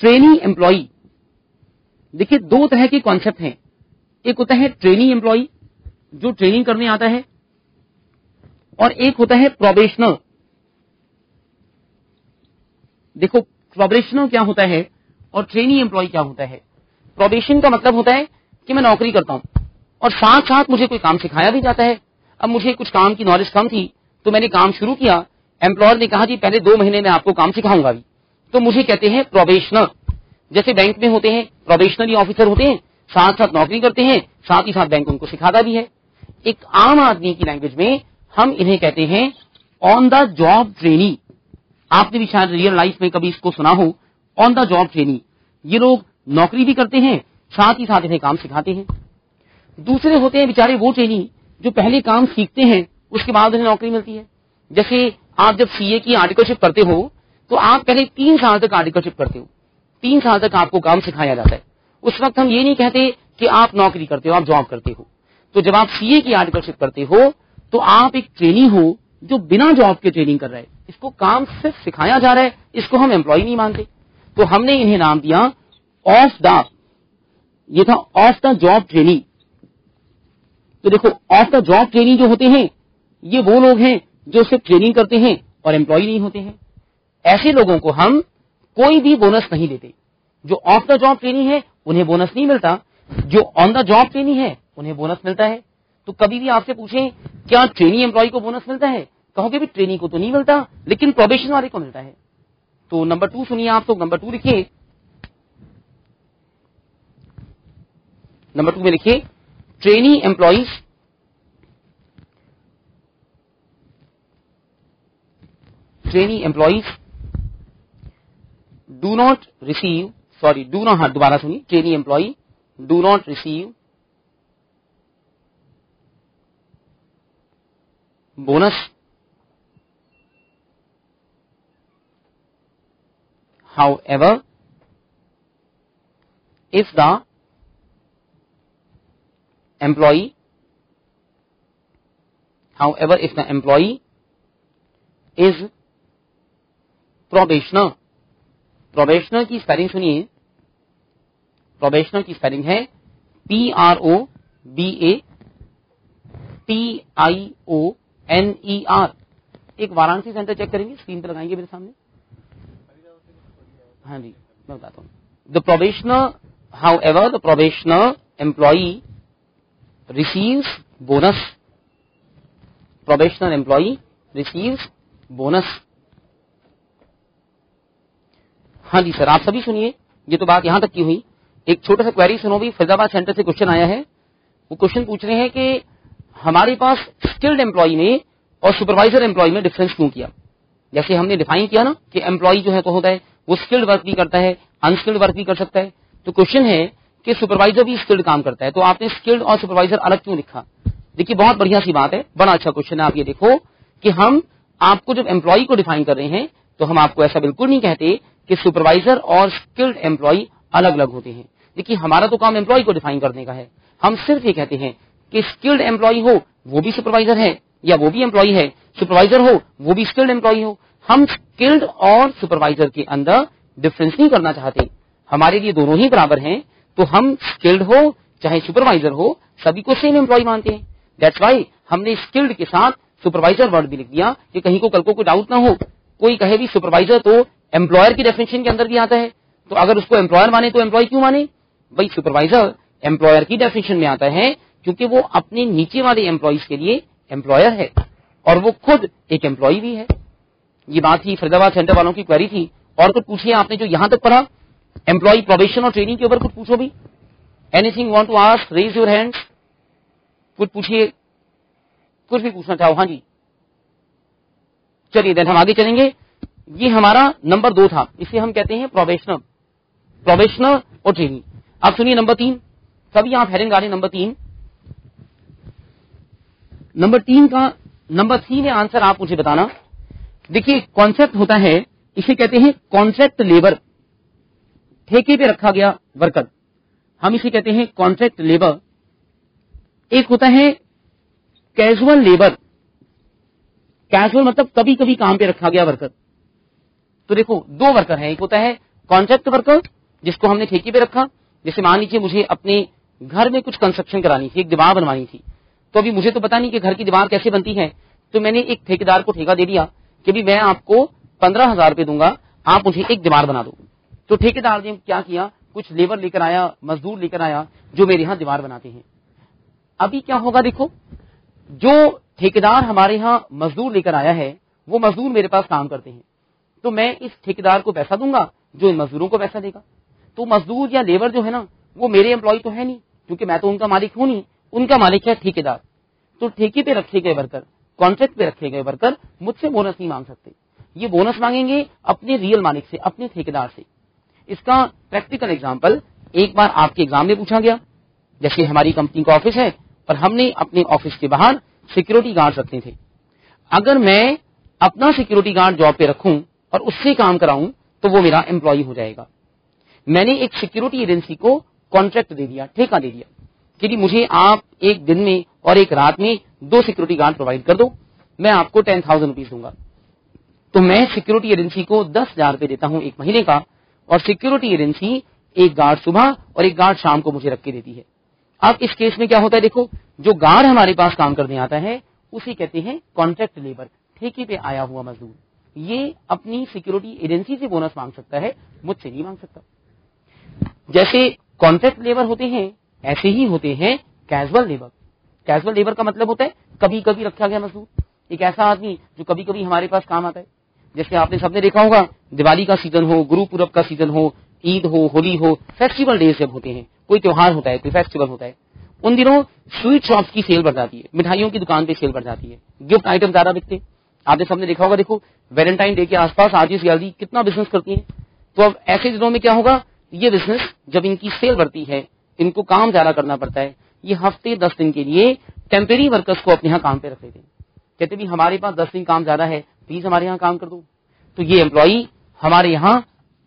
ट्रेनी एम्प्लॉय। देखिए 2 तरह के कॉन्सेप्ट हैं, एक होता है ट्रेनी एम्प्लॉय जो ट्रेनिंग करने आता है, और एक होता है प्रोबेशनर। देखो प्रोबेशनर क्या होता है और ट्रेनी एम्प्लॉय क्या होता है। प्रोबेशन का मतलब होता है कि मैं नौकरी करता हूं और साथ साथ मुझे कोई काम सिखाया भी जाता है। अब मुझे कुछ काम की नॉलेज कम थी तो मैंने काम शुरू किया, एम्प्लॉयर ने कहा जी पहले 2 महीने में आपको काम सिखाऊंगा भी, तो मुझे कहते हैं प्रोबेशनर। जैसे बैंक में होते हैं प्रोबेशनरी ऑफिसर होते हैं, साथ साथ नौकरी करते हैं, साथ ही साथ बैंक उनको सिखाता भी है। एक आम आदमी की लैंग्वेज में हम इन्हें कहते हैं ऑन द जॉब ट्रेनी। आपने भी शायद रियल लाइफ में कभी इसको सुना हो, ऑन द जॉब ट्रेनी। ये लोग नौकरी भी करते हैं, साथ ही साथ इन्हें काम सिखाते हैं। दूसरे होते हैं बेचारे वो ट्रेनी जो पहले काम सीखते हैं, उसके बाद उन्हें नौकरी मिलती है। जैसे आप जब सीए की आर्टिकलशिप करते हो तो आप पहले 3 साल तक आर्टिकलशिप करते हो, 3 साल तक आपको काम सिखाया जाता है। उस वक्त हम ये नहीं कहते कि आप नौकरी करते हो, आप जॉब करते हो। तो जब आप सीए की आर्टिकलशिप करते हो तो आप एक ट्रेनी हो जो बिना जॉब के ट्रेनिंग कर रहा है, इसको काम सिर्फ सिखाया जा रहा है, इसको हम एम्प्लॉय नहीं मानते। तो हमने इन्हें नाम दिया ऑफ द, ये था ऑफ द जॉब ट्रेनी। तो देखो ऑफ द जॉब ट्रेनी जो होते हैं ये वो लोग हैं जो सिर्फ ट्रेनिंग करते हैं और एम्प्लॉय नहीं होते हैं। ऐसे लोगों को हम कोई भी बोनस नहीं देते। जो ऑफ द जॉब ट्रेनी है उन्हें बोनस नहीं मिलता, जो ऑन द जॉब ट्रेनी है उन्हें बोनस मिलता है। तो कभी भी आपसे पूछें क्या ट्रेनी एम्प्लॉय को बोनस मिलता है, कहोगे भी ट्रेनी को तो नहीं मिलता, लेकिन प्रोबेशन वाले को मिलता है। तो नंबर 2 सुनिए आप, तो नंबर 2 लिखिए, नंबर 2 में लिखिए trainee employees do not receive sorry do not, हाँ दोबारा सुनिए, trainee employee do not receive bonus however if the employee is probationer, probationer की स्पेलिंग सुनिए, प्रोबेशनर की स्पेलिंग है PROBATIONER। एक वाराणसी सेंटर चेक करेंगे, स्क्रीन पर लगाएंगे मेरे सामने। हाँ जी मैं बताता हूँ। The probationer however the probationer employee receives bonus, probationer employee receives bonus. हाँ जी सर, आप सभी सुनिए, ये तो बात यहां तक की हुई। एक छोटा सा क्वेरी सुनो भी, फरीदाबाद सेंटर से क्वेश्चन आया है। वो क्वेश्चन पूछ रहे हैं कि हमारे पास स्किल्ड एम्प्लॉई में और सुपरवाइजर एम्प्लॉई में डिफरेंस क्यों किया। जैसे हमने डिफाइन किया ना कि एम्प्लॉई जो है तो होता है वो स्किल्ड वर्क भी करता है, अनस्किल्ड वर्क भी कर सकता है। तो क्वेश्चन है कि सुपरवाइजर भी स्किल्ड काम करता है, तो आपने स्किल्ड और सुपरवाइजर अलग क्यों लिखा। देखिए बहुत बढ़िया सी बात है, बड़ा अच्छा क्वेश्चन है। आप ये देखो कि हम आपको जब एम्प्लॉई को डिफाइन कर रहे हैं तो हम आपको ऐसा बिल्कुल नहीं कहते कि सुपरवाइजर और स्किल्ड एम्प्लॉई अलग अलग होते हैं। देखिए हमारा तो काम एम्प्लॉय को डिफाइन करने का है, हम सिर्फ ये कहते हैं कि स्किल्ड एम्प्लॉय हो वो भी सुपरवाइजर है या वो भी एम्प्लॉय है, सुपरवाइजर हो वो भी स्किल्ड एम्प्लॉय हो। हम स्किल्ड और सुपरवाइजर के अंदर डिफरेंस नहीं करना चाहते, हमारे लिए दोनों ही बराबर हैं। तो हम स्किल्ड हो चाहे सुपरवाइजर हो सभी को सेम एम्प्लॉय मानते हैं। दैट्स वाई हमने स्किल्ड के साथ सुपरवाइजर वर्ड भी लिख दिया कि कहीं को कल को कोई डाउट ना हो, कोई कहे भी सुपरवाइजर तो एम्प्लॉयर की डेफिनेशन के अंदर भी आता है, तो अगर उसको एम्प्लॉयर माने तो एम्प्लॉय क्यों माने। भाई सुपरवाइजर एम्प्लॉयर की डेफिनेशन में आता है क्योंकि वो अपने नीचे वाले एम्प्लॉइज के लिए एम्प्लॉयर है और वो खुद एक एम्प्लॉय भी है। ये बात ही फरीदाबाद सेंटर वालों की क्वेरी थी। और कुछ पूछिए आपने जो यहां तक पढ़ा, एम्प्लॉय प्रोबेशन और ट्रेनिंग के ऊपर कुछ पूछो भी। Anything want to ask, raise your hands. कुछ पूछिए, कुछ भी पूछना चाहो। हाँ जी चलिए देन हम आगे चलेंगे। ये हमारा नंबर 2 था, इसे हम कहते हैं प्रोबेशनर, प्रोबेशनर और ट्रेनिंग। अब सुनिए नंबर 3, सभी आप हैरन गाड़ी। नंबर 3 का नंबर 3 में आंसर आप मुझे बताना। देखिए कॉन्सेप्ट होता है, इसे कहते हैं कॉन्ट्रैक्ट लेबर, ठेके पे रखा गया वर्कर, हम इसे कहते हैं कॉन्ट्रैक्ट लेबर। एक होता है कैजुअल लेबर, कैजुअल मतलब कभी कभी काम पे रखा गया वर्कर। तो देखो 2 वर्कर हैं, एक होता है कॉन्ट्रैक्ट वर्कर जिसको हमने ठेके पे रखा। जैसे मान लीजिए मुझे अपने घर में कुछ कंस्ट्रक्शन करानी थी, एक दीवार बनवानी थी, तो अभी मुझे तो पता नहीं कि घर की दीवार कैसे बनती है, तो मैंने एक ठेकेदार को ठेका दे दिया कि भी मैं आपको 15,000 रुपए दूंगा, आप मुझे एक दीवार बना दो। तो ठेकेदार ने क्या किया, कुछ लेबर लेकर आया, मजदूर लेकर आया जो मेरे यहाँ दीवार बनाते हैं। अभी क्या होगा, देखो जो ठेकेदार हमारे यहाँ मजदूर लेकर आया है वो मजदूर मेरे पास काम करते हैं, तो मैं इस ठेकेदार को पैसा दूंगा जो इन मजदूरों को पैसा देगा। तो मजदूर या लेबर जो है ना वो मेरे एम्प्लॉय तो है नहीं, क्योंकि मैं तो उनका मालिक हूं नहीं, उनका मालिक है ठेकेदार। तो ठेके पे रखे गए वर्कर, कॉन्ट्रैक्ट पे रखे गए वर्कर मुझसे बोनस नहीं मांग सकते, ये बोनस मांगेंगे अपने रियल मालिक से, अपने ठेकेदार से। इसका प्रैक्टिकल एग्जाम्पल एक बार आपके एग्जाम में पूछा गया। जैसे हमारी कंपनी का ऑफिस है और हमने अपने ऑफिस के बाहर सिक्योरिटी गार्ड रखते थे। अगर मैं अपना सिक्योरिटी गार्ड जॉब पे रखूं और उससे काम कराऊं तो वो मेरा एम्प्लॉय हो जाएगा। मैंने एक सिक्योरिटी एजेंसी को कॉन्ट्रैक्ट दे दिया, ठेका दे दिया कि मुझे आप एक दिन में और एक रात में 2 सिक्योरिटी गार्ड प्रोवाइड कर दो, मैं आपको 10,000 रुपीज दूंगा। तो मैं सिक्योरिटी एजेंसी को 10,000 रुपए देता हूं एक महीने का, और सिक्योरिटी एजेंसी एक गार्ड सुबह और एक गार्ड शाम को मुझे रख के देती है। अब इस केस में क्या होता है, देखो जो गार्ड हमारे पास काम करने आता है उसे कहते हैं कॉन्ट्रैक्ट लेबर, ठेके पे आया हुआ मजदूर। ये अपनी सिक्योरिटी एजेंसी से बोनस मांग सकता है, मुझसे नहीं मांग सकता। जैसे कॉन्ट्रैक्ट लेबर होते हैं ऐसे ही होते हैं कैजुअल लेबर। कैजुअल लेबर का मतलब होता है कभी कभी रखा गया मजदूर, एक ऐसा आदमी जो कभी कभी हमारे पास काम आता है। जैसे आपने सबने देखा होगा, दिवाली का सीजन हो, गुरु पूरब का सीजन हो, ईद हो, होली हो, फेस्टिवल डेज जब होते हैं, कोई त्योहार होता है, कोई फेस्टिवल होता है, उन दिनों स्वीट शॉप्स की सेल बढ़ जाती है, मिठाइयों की दुकान पे सेल बढ़ जाती है, गिफ्ट आइटम ज्यादा बिकते। आपने सबने देखा होगा, देखो वैलेंटाइन डे के आसपास आरजी सीआरजी कितना बिजनेस करती है। तो अब ऐसे दिनों में क्या होगा, ये बिजनेस जब इनकी सेल बढ़ती है, इनको काम ज्यादा करना पड़ता है, ये हफ्ते 10 दिन के लिए टेम्परेरी वर्कर्स को अपने यहाँ काम पे रख लेते हैं। कहते भी हमारे पास 10 दिन काम ज्यादा है, प्लीज हमारे यहाँ काम कर दो। तो ये एम्प्लॉई हमारे यहाँ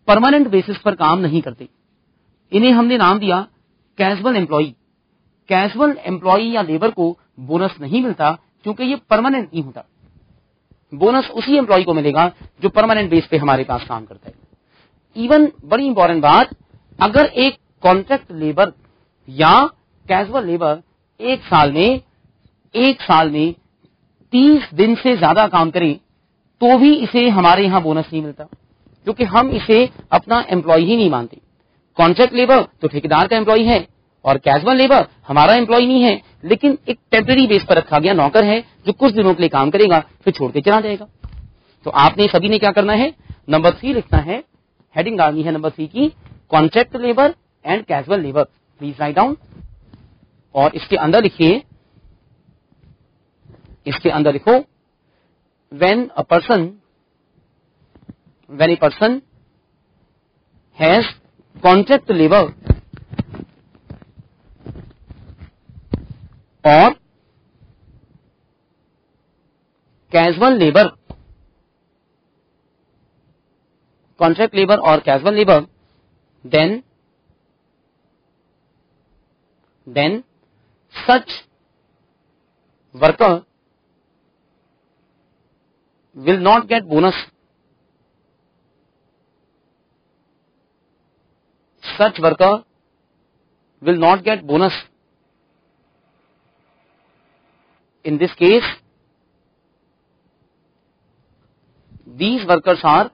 परमानेंट बेसिस पर काम नहीं करते। इन्हें हमने नाम दिया कैजुअल एम्प्लॉई। कैजुअल एम्प्लॉई या लेबर को बोनस नहीं मिलता क्योंकि ये परमानेंट नहीं होता। बोनस उसी एम्प्लॉई को मिलेगा जो परमानेंट बेस पे हमारे पास काम करता है। इवन बड़ी इंपॉर्टेंट बात, अगर एक कॉन्ट्रैक्ट लेबर या कैजुअल लेबर एक साल में 30 दिन से ज्यादा काम करे तो भी इसे हमारे यहाँ बोनस नहीं मिलता, क्योंकि हम इसे अपना एम्प्लॉय ही नहीं मानते। कॉन्ट्रैक्ट लेबर तो ठेकेदार का एम्प्लॉय है और कैजुअल लेबर हमारा एम्प्लॉय नहीं है, लेकिन एक टेम्परेरी बेस पर रखा गया नौकर है जो कुछ दिनों के लिए काम करेगा फिर छोड़ के चला जाएगा। तो आपने सभी ने क्या करना है, नंबर 3 लिखना है, हेडिंग डालनी है नंबर 3 की, contract labour and casual labour. Please write down. और इसके अंदर लिखिए, when a person has contract labor or casual labor, contract labor or casual labor, then such worker will not get bonus. Such worker will not get bonus. In this case, these workers are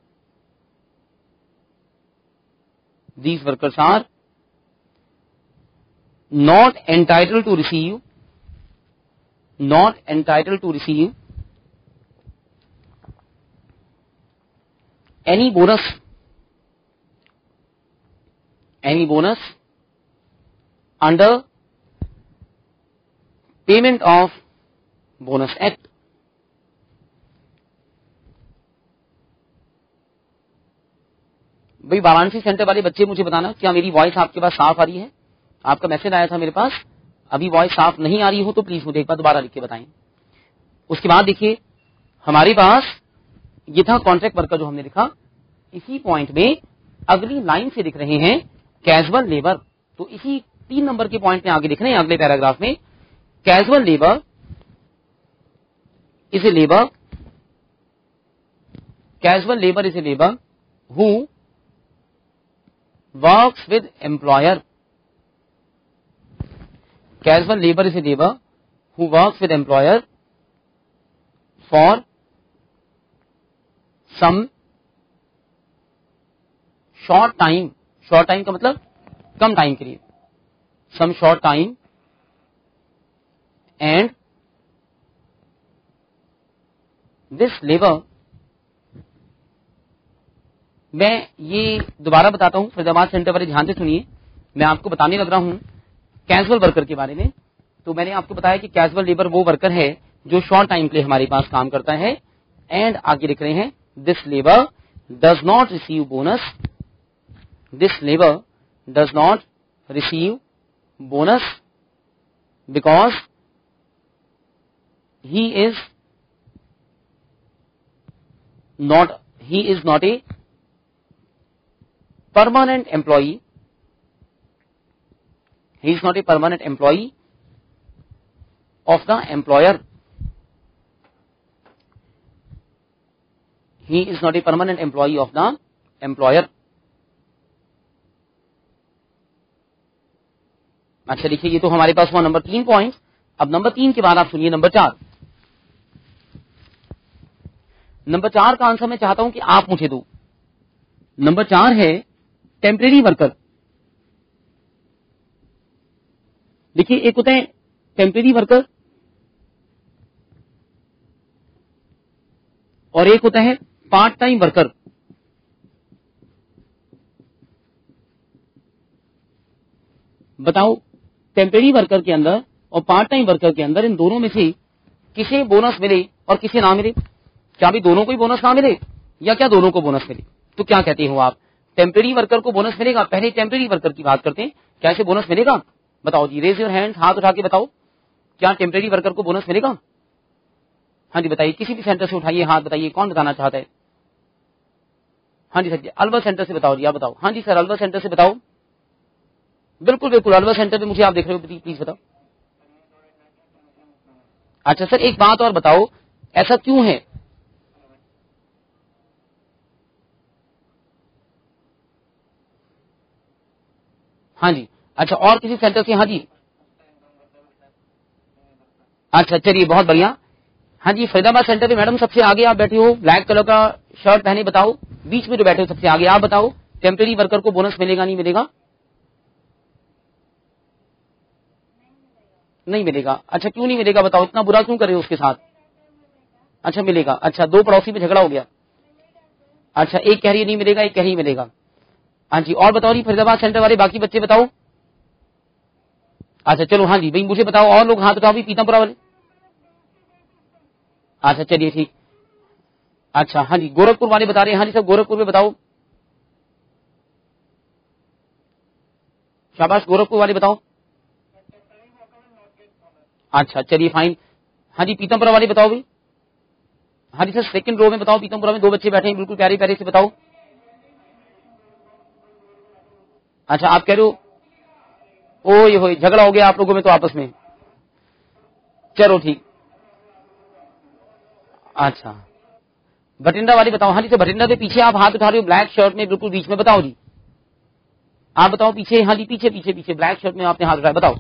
not entitled to receive any bonus under Payment of Bonus Act. भाई वाराणसी सेंटर वाले बच्चे मुझे बताना, क्या मेरी वॉइस आपके पास साफ आ रही है? आपका मैसेज आया था मेरे पास, अभी वॉइस साफ नहीं आ रही हो तो प्लीज मुझे एक बार दोबारा लिख के बताएं। उसके बाद देखिए हमारे पास ये था कॉन्ट्रैक्ट वर्कर जो हमने लिखा, इसी पॉइंट में अगली लाइन से लिख रहे हैं कैजुअल लेबर। तो इसी 3 नंबर के पॉइंट में आगे लिख रहे हैं अगले पैराग्राफ में, casual labour is a labour who works with employer. Casual labor is a labor who works with employer for some short time का मतलब कम टाइम के लिए, some short time, and this labor, मैं ये दोबारा बताता हूं, फरीदाबाद सेंटर वाले ध्यान से सुनिए, मैं आपको बताने लग रहा हूं कैजुअल वर्कर के बारे में। तो मैंने आपको बताया कि कैजुअल लेबर वो वर्कर है जो शॉर्ट टाइम के लिए हमारे पास काम करता है, एंड आगे लिख रहे हैं this labour does not receive bonus, this labour does not receive bonus because he is not a permanent employee. He is not a permanent employee of the employer. He is not a permanent employee of the employer. अच्छा देखिए, ये तो हमारे पास हुआ नंबर 3 पॉइंट। अब नंबर 3 के बाद आप सुनिए नंबर 4। नंबर 4 का आंसर मैं चाहता हूं कि आप मुझे दो। नंबर 4 है टेम्परेरी वर्कर। देखिए, एक होता है टेम्परेरी वर्कर और एक होता है पार्ट टाइम वर्कर। बताओ, टेम्परेरी वर्कर के अंदर और पार्ट टाइम वर्कर के अंदर, इन दोनों में से किसे बोनस मिले और किसे ना मिले? क्या भी दोनों को ही बोनस ना मिले या क्या दोनों को बोनस मिले? तो क्या कहते हो आप? टेम्परेरी वर्कर को बोनस मिलेगा? पहले टेम्परेरी वर्कर की बात करते हैं, क्या इसे बोनस मिलेगा? बताओ जी, रेज योर हैंड, हाथ उठा के बताओ, क्या टेम्परेरी वर्कर को बोनस मिलेगा? हाँ जी बताइए, किसी भी सेंटर से उठाइए हाथ, बताइए कौन बताना चाहता है। हाँ जी सर जी, अलवर सेंटर से बताओ जी, आप बताओ। हाँ जी सर, अलवर सेंटर से बताओ। बिल्कुल बिल्कुल, अलवर सेंटर पे मुझे आप देख रहे हो, प्लीज बताओ। अच्छा सर, एक बात और बताओ, ऐसा क्यों है? हाँ जी, अच्छा, और किसी सेंटर से? हाँ जी, अच्छा चलिए, बहुत बढ़िया। हाँ जी, फरीदाबाद सेंटर पे मैडम सबसे आगे आप बैठे हो, ब्लैक कलर का शर्ट पहने, बताओ बीच में जो बैठे हो सबसे आगे, आप बताओ टेम्परेरी वर्कर को बोनस मिलेगा नहीं मिलेगा? नहीं मिलेगा। अच्छा, क्यों नहीं मिलेगा बताओ, इतना बुरा क्यों कर रहे हो उसके साथ? अच्छा मिलेगा। अच्छा, दो पड़ोसी में झगड़ा हो गया। अच्छा, एक कह रही है नहीं मिलेगा, एक कह रही मिलेगा। हाँ जी, और बताओ जी, फरीदाबाद सेंटर वाले बाकी बच्चे बताओ। अच्छा चलो, हाँ जी भाई मुझे बताओ, और लोग हाथ उठाओ भी, पीतापुरा वाले। अच्छा चलिए ठीक। अच्छा हाँ जी, गोरखपुर वाले बता रहे हैं। हाँ जी सब गोरखपुर में बताओ, शाबाश, गोरखपुर वाले बताओ। अच्छा चलिए फाइन। हाँ जी, पीतमपुरा वाले बताओ भी। हाँ जी सर, सेकंड रो में बताओ, पीतमपुरा में दो बच्चे बैठे हैं, बिल्कुल प्यारे प्यारे से बताओ। अच्छा, आप कह रहे हो ओए होए झगड़ा हो गया आप लोगों में तो आपस में, चलो ठीक। अच्छा, भटिंडा वाले बताओ। हाँ जी सर, भटिंडा के पीछे आप हाथ उठा रहे हो, ब्लैक शर्ट में बिल्कुल बीच में, बताओ जी, आप बताओ पीछे। हाँ जी, पीछे पीछे पीछे ब्लैक शर्ट में आपने हाथ उठाया, बताओ।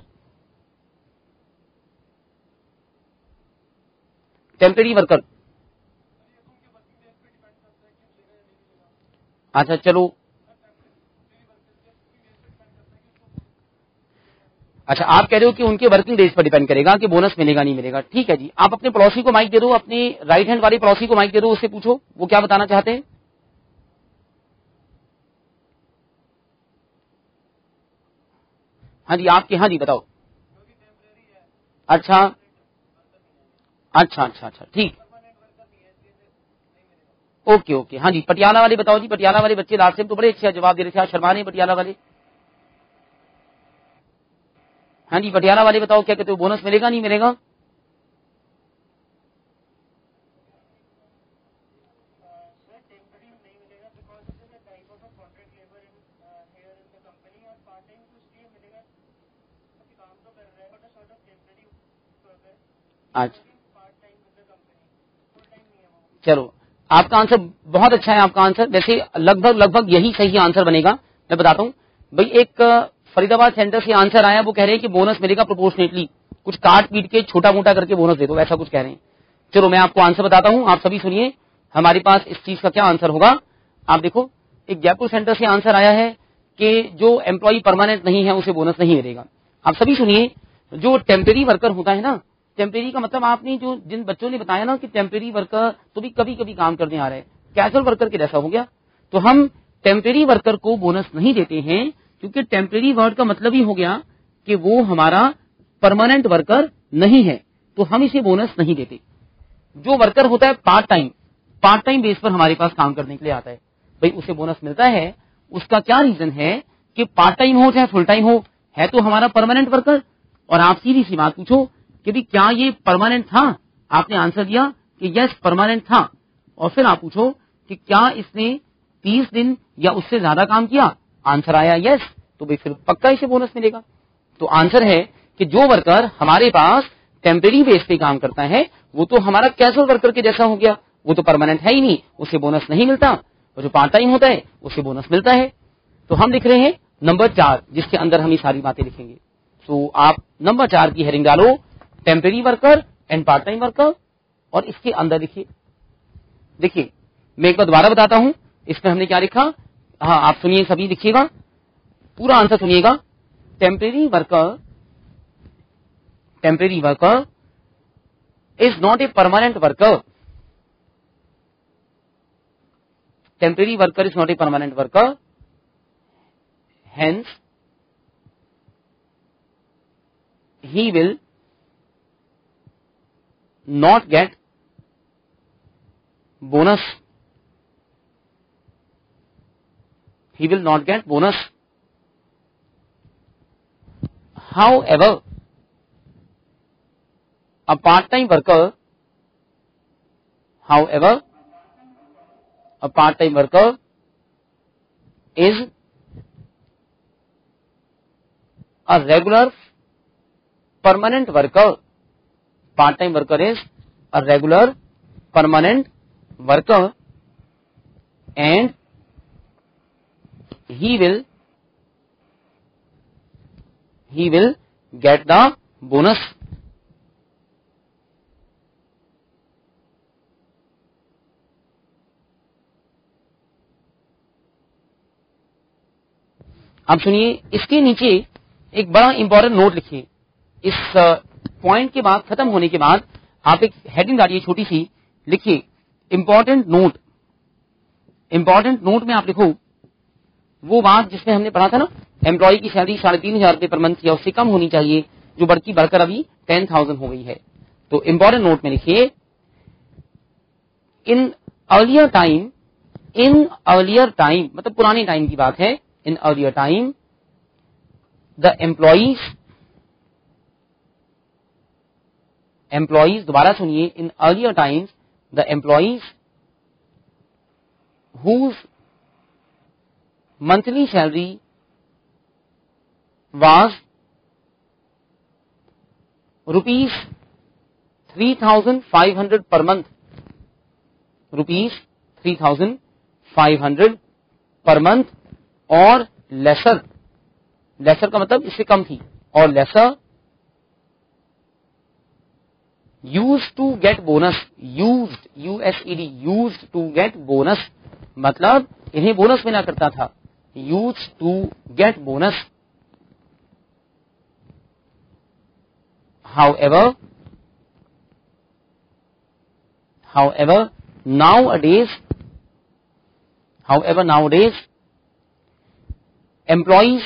Temporary worker. अच्छा चलो, अच्छा आप कह रहे हो कि उनके वर्किंग डेज पर डिपेंड करेगा कि बोनस मिलेगा नहीं मिलेगा। ठीक है जी, आप अपने पड़ोसी को माइक दे दो, अपने राइट हैंड वाले पड़ोसी को माइक दे दो, उससे पूछो वो क्या बताना चाहते हैं। हाँ जी आपके, हाँ जी बताओ। अच्छा अच्छा अच्छा अच्छा ठीक, ओके ओके। हाँ जी, पटियाला वाले बताओ जी, पटियाला वाले बच्चे लास्ट टाइम तो बड़े अच्छे जवाब दे रहे थे, आज शर्मा नहीं पटियाला वाले। हाँ जी, पटियाला वाले बताओ, क्या कहते हो, बोनस मिलेगा नहीं मिलेगा? अच्छा चलो, आपका आंसर बहुत अच्छा है, आपका आंसर वैसे लगभग लगभग यही सही आंसर बनेगा। मैं बताता हूँ भाई, एक फरीदाबाद सेंटर से आंसर आया, वो कह रहे हैं कि बोनस मिलेगा प्रोपोर्शनेटली, कुछ काट पीट के छोटा मोटा करके बोनस दे दो, ऐसा कुछ कह रहे हैं। चलो मैं आपको आंसर बताता हूँ, आप सभी सुनिए हमारे पास इस चीज का क्या आंसर होगा। आप देखो, एक जयपुर सेंटर से आंसर आया है कि जो एम्प्लॉय परमानेंट नहीं है उसे बोनस नहीं मिलेगा। आप सभी सुनिए, जो टेम्परेरी वर्कर होता है ना, टेम्परेरी का मतलब आपने जो जिन बच्चों ने बताया ना कि टेम्परेरी वर्कर तो भी कभी कभी काम करने आ रहे हैं, कैजुअल वर्कर के जैसा हो गया। तो हम टेम्परेरी वर्कर को बोनस नहीं देते हैं, क्योंकि टेम्परेरी वर्ड का मतलब ही हो गया कि वो हमारा परमानेंट वर्कर नहीं है, तो हम इसे बोनस नहीं देते। जो वर्कर होता है पार्ट टाइम बेस पर हमारे पास काम करने के लिए आता है, भाई उसे बोनस मिलता है। उसका क्या रीजन है कि पार्ट टाइम हो चाहे फुल टाइम हो, है तो हमारा परमानेंट वर्कर। और आप सीधी सी बात पूछो कि भी क्या ये परमानेंट था, आपने आंसर दिया कि यस परमानेंट था। और फिर आप पूछो कि क्या इसने 30 दिन या उससे ज्यादा काम किया, आंसर आया यस, तो भाई फिर पक्का इसे बोनस मिलेगा। तो आंसर है कि जो वर्कर हमारे पास टेम्परेरी बेस पे काम करता है वो तो हमारा कैजुअल वर्कर के जैसा हो गया, वो तो परमानेंट है ही नहीं, उसे बोनस नहीं मिलता। और जो पार्ट टाइम होता है उसे बोनस मिलता है। तो हम लिख रहे हैं नंबर 4, जिसके अंदर हम ये सारी बातें लिखेंगे। तो आप नंबर 4 की हेडिंग डालो, temporary worker and part time worker, और इसके अंदर लिखिए। देखिए मैं एक बार दोबारा बताता हूं, इसमें हमने क्या लिखा। हाँ आप सुनिए, सभी लिखिएगा, पूरा आंसर सुनिएगा। Temporary worker is not a permanent worker. Temporary worker is not a permanent worker, hence he will not get bonus, he will not get bonus. However, a part-time worker is a regular permanent worker. Part-time worker is a regular permanent worker, and he will get the bonus. अब सुनिए, इसके नीचे एक बड़ा इंपॉर्टेंट नोट लिखिए। इस पॉइंट के बाद, खत्म होने के बाद आप एक हेडिंग डालिए छोटी सी, लिखिए इंपॉर्टेंट नोट। इंपॉर्टेंट नोट में आप लिखो वो बात जिसमें हमने पढ़ा था ना, एम्प्लॉय की सैलरी 3,500 रुपए पर मंथ या उससे कम होनी चाहिए, जो बढ़कर अभी 10,000 हो गई है। तो इंपॉर्टेंट नोट में लिखिए इन अर्लियर टाइम मतलब पुराने टाइम की बात है। In earlier time the employees, दोबारा सुनिए, in earlier times the employees whose monthly salary was rupees 3,500 per month, rupees 3,500 per month और लेसर का मतलब इससे कम थी, और laser used to get bonus, used to get bonus मतलब इन्हें बोनस मिला करता था, used to get bonus. However, nowadays employees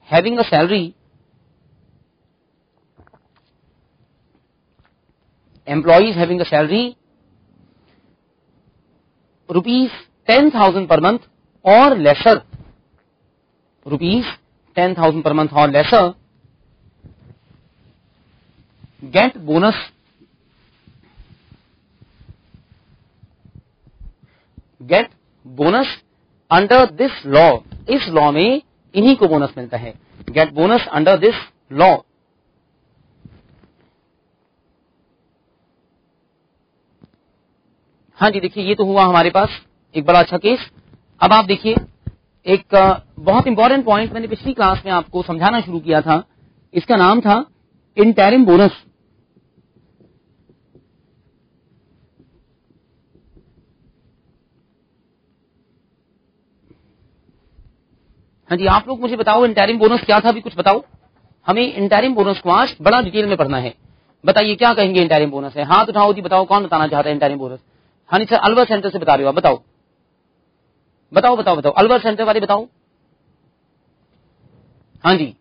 having a salary rupees 10,000 per month or lesser, rupees 10,000 per month or lesser get bonus under this law. इस लॉ में इन्हीं को बोनस मिलता है, get bonus under this law. हाँ जी, देखिए ये तो हुआ हमारे पास एक बड़ा अच्छा केस। अब आप देखिए एक बहुत इंपॉर्टेंट पॉइंट मैंने पिछली क्लास में आपको समझाना शुरू किया था, इसका नाम था इंटरिम बोनस। हाँ जी, आप लोग मुझे बताओ इंटरिम बोनस क्या था, अभी कुछ बताओ हमें। इंटरिम बोनस को आज बड़ा डिटेल में पढ़ना है, बताइए क्या कहेंगे इंटरिम बोनस है। हाथ उठाओ जी, बताओ कौन बताना चाहता है इंटरिम बोनस। हाँ जी सर, अलवर सेंटर से बता रहे हो आप, बताओ बताओ बताओ बताओ, अलवर सेंटर वाले बताओ। हाँ जी,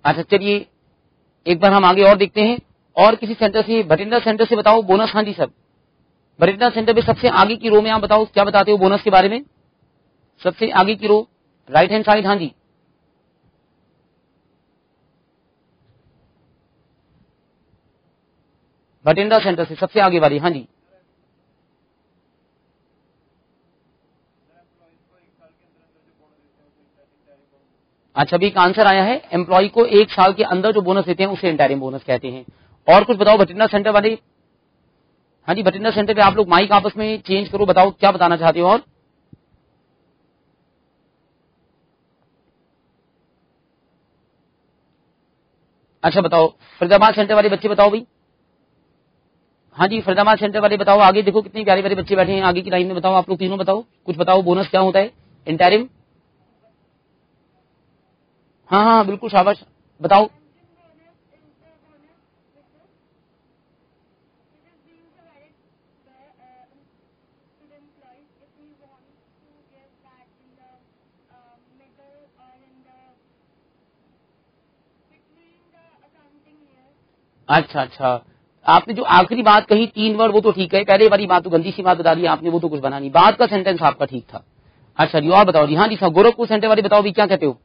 अच्छा चलिए एक बार हम आगे और देखते हैं। और किसी सेंटर से, भटिंडा सेंटर से बताओ बोनस। हाँ जी सर, भटिंडा सेंटर में सबसे आगे की रो में आप बताओ क्या बताते हो बोनस के बारे में, सबसे आगे की रो राइट हैंड साइड। हाँ जी, भटिंडा सेंटर से सबसे आगे वाली। हाँ जी, अच्छा अभी एक आंसर आया है, एम्प्लॉय को 1 साल के अंदर जो बोनस देते हैं उसे इंटरिम बोनस कहते हैं। और कुछ बताओ भटिंडा सेंटर वाले। हाँ जी, भटिंडा सेंटर पे आप लोग माइक आपस में चेंज करो, बताओ क्या बताना चाहते हो। और अच्छा बताओ फरीदाबाद सेंटर वाले बच्चे बताओ भाई। हाँ जी, फरीदाबाद सेंटर वाले बताओ, आगे देखो कितने प्यारे प्यारे बच्चे बैठे हैं आगे की लाइन में, बताओ आप लोग तीनों बताओ, कुछ बताओ बोनस क्या होता है इंटरिम। हाँ हाँ बिल्कुल शाबाश, बताओ। अच्छा अच्छा, आपने जो आखिरी बात कही 3 वर्ड वो तो ठीक है, पहले वाली बात तो गंदी सी बात बता दी आपने, वो तो कुछ बना नहीं, बाद का सेंटेंस आपका ठीक था। अच्छा जी और बताओ जी। हाँ जी साहब, गोरखपुर सेंटर वाले बताओ भी क्या कहते हो।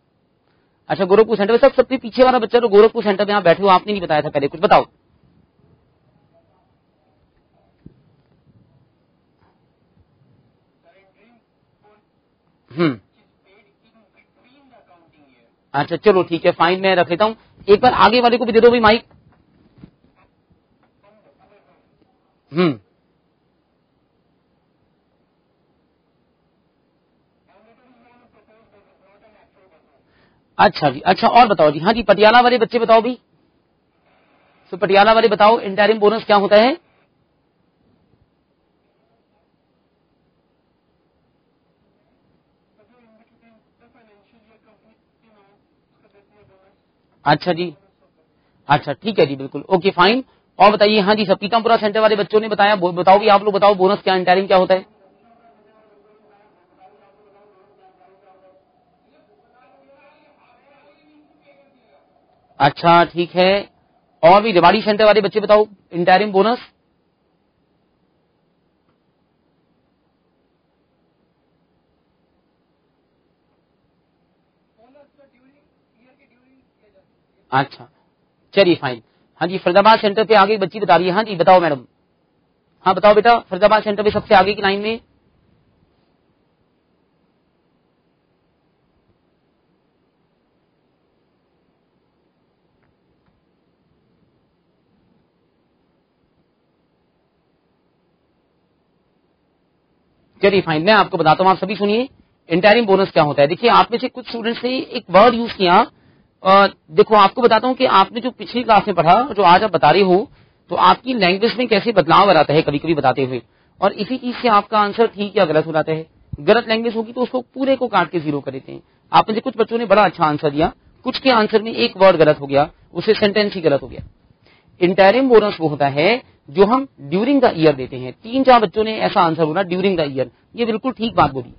अच्छा गोरखपुर सेंटर में सबसे पीछे वाला बच्चा तो गोरखपुर सेंटर में यहाँ बैठे हो, आपने नहीं बताया था पहले, कुछ बताओ। अच्छा चलो ठीक है फाइन, मैं रख लेता हूँ। एक बार आगे वाले को भी दे दो भाई माइक। अच्छा जी, अच्छा और बताओ जी। हाँ जी पटियाला वाले बच्चे बताओ भी, तो पटियाला वाले बताओ इंटरिम बोनस क्या होता है। अच्छा जी, अच्छा ठीक है जी बिल्कुल, ओके फाइन। और बताइए। हाँ जी सब पीतमपुरा सेंटर वाले बच्चों ने बताया, बताओ भी आप लोग बताओ बोनस क्या, इंटरिम क्या होता है। अच्छा ठीक है, और भी रेवाड़ी सेंटर वाले बच्चे बताओ इंटरिम बोनस। अच्छा चलिए फाइन। हाँ जी फरीदाबाद सेंटर पे आगे बच्ची बता रही है। हाँ जी बताओ मैडम। हाँ बताओ बेटा, फरीदाबाद सेंटर पे सबसे आगे की लाइन में। चलिए फाइन, मैं आपको बताता हूँ, आप सभी सुनिए इंटरिम बोनस क्या होता है। देखिए आप में से कुछ स्टूडेंट्स ने एक वर्ड यूज किया, देखो आपको बताता हूँ कि आपने जो पिछली क्लास में पढ़ा, जो आज आप बता रहे हो, तो आपकी लैंग्वेज में कैसे बदलाव आता है कभी कभी बताते हुए, और इसी चीज से आपका आंसर ठीक या गलत हो जाता है। गलत लैंग्वेज होगी तो उसको पूरे को काट के 0 कर देते हैं। आप में से कुछ बच्चों ने बड़ा अच्छा आंसर दिया, कुछ के आंसर में एक वर्ड गलत हो गया, उससे सेंटेंस ही गलत हो गया। इंटरिम बोनस वो होता है जो हम ड्यूरिंग द ईयर देते हैं। 3-4 बच्चों ने ऐसा आंसर बोला ड्यूरिंग द ईयर, ये बिल्कुल ठीक बात बोली।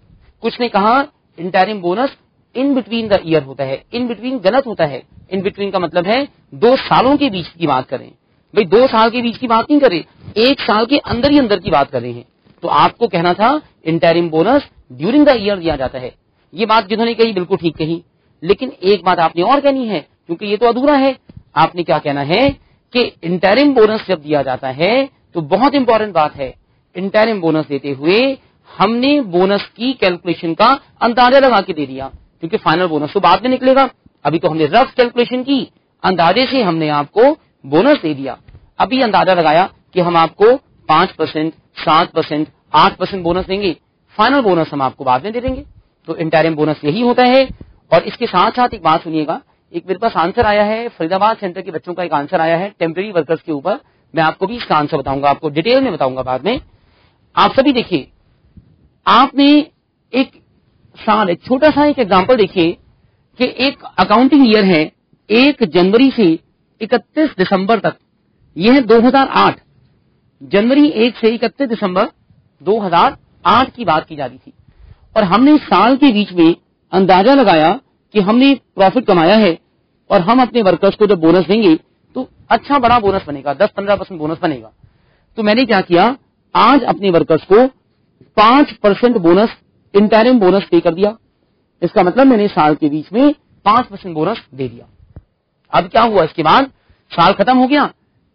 कुछ ने कहा interim bonus in between the year होता है, इन बिटवीन गलत होता है। इन बिटवीन का मतलब है 2 सालों के बीच की बात करें, भाई 2 साल के बीच की बात नहीं करें, 1 साल के अंदर ही अंदर की बात कर रहे हैं। तो आपको कहना था interim bonus during the year दिया जाता है। ये बात जिन्होंने कही बिल्कुल ठीक कही, लेकिन एक बात आपने और कहनी है, क्योंकि ये तो अधूरा है। आपने क्या कहना है कि इंटरिम बोनस जब दिया जाता है तो बहुत इंपॉर्टेंट बात है, इंटरिम बोनस देते हुए हमने बोनस की कैलकुलेशन का अंदाजा लगा के दे दिया, क्योंकि फाइनल बोनस तो बाद में निकलेगा। अभी तो हमने रफ कैलकुलेशन की, अंदाजे से हमने आपको बोनस दे दिया। अभी अंदाजा लगाया कि हम आपको 5%, 7%, 8% बोनस देंगे, फाइनल बोनस हम आपको बाद में दे देंगे। तो इंटरिम बोनस यही होता है। और इसके साथ साथ एक बात सुनिएगा, एक मेरे पास आंसर आया है फरीदाबाद सेंटर के बच्चों का, एक आंसर आया है टेम्परेरी वर्कर्स के ऊपर। मैं आपको भी इसका आंसर बताऊंगा, आपको डिटेल में बताऊंगा बाद में। आप सभी देखिए, आपने एक साल, एक छोटा सा एक एग्जांपल देखिए कि एक अकाउंटिंग ईयर है 1 जनवरी से 31 दिसंबर तक, यह है 2008। जनवरी 1 से 31 दिसंबर 2008 की बात की जा रही थी, और हमने साल के बीच में अंदाजा लगाया कि हमने प्रॉफिट कमाया है और हम अपने वर्कर्स को जब बोनस देंगे तो अच्छा बड़ा बोनस बनेगा, 10-15% बोनस बनेगा। तो मैंने क्या किया, आज अपने वर्कर्स को 5% बोनस, इंटरिम बोनस पे कर दिया। इसका मतलब मैंने साल के बीच में 5% बोनस दे दिया। अब क्या हुआ, इसके बाद साल खत्म हो गया।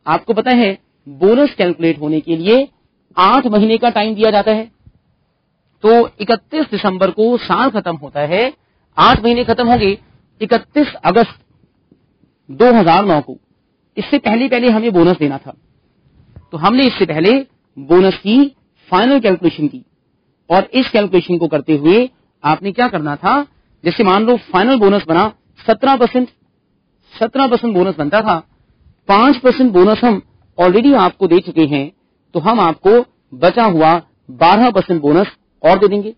आपको पता है बोनस कैलकुलेट होने के लिए 8 महीने का टाइम दिया जाता है। तो 31 दिसंबर को साल खत्म होता है, 8 महीने खत्म हो गए 31 अगस्त 2009 को। इससे पहले हमें बोनस देना था, तो हमने इससे पहले बोनस की फाइनल कैलकुलेशन की, और इस कैलकुलेशन को करते हुए आपने क्या करना था, जैसे मान लो फाइनल बोनस बना 17% बोनस बनता था, 5% बोनस हम ऑलरेडी आपको दे चुके हैं, तो हम आपको बचा हुआ 12% बोनस और दे देंगे।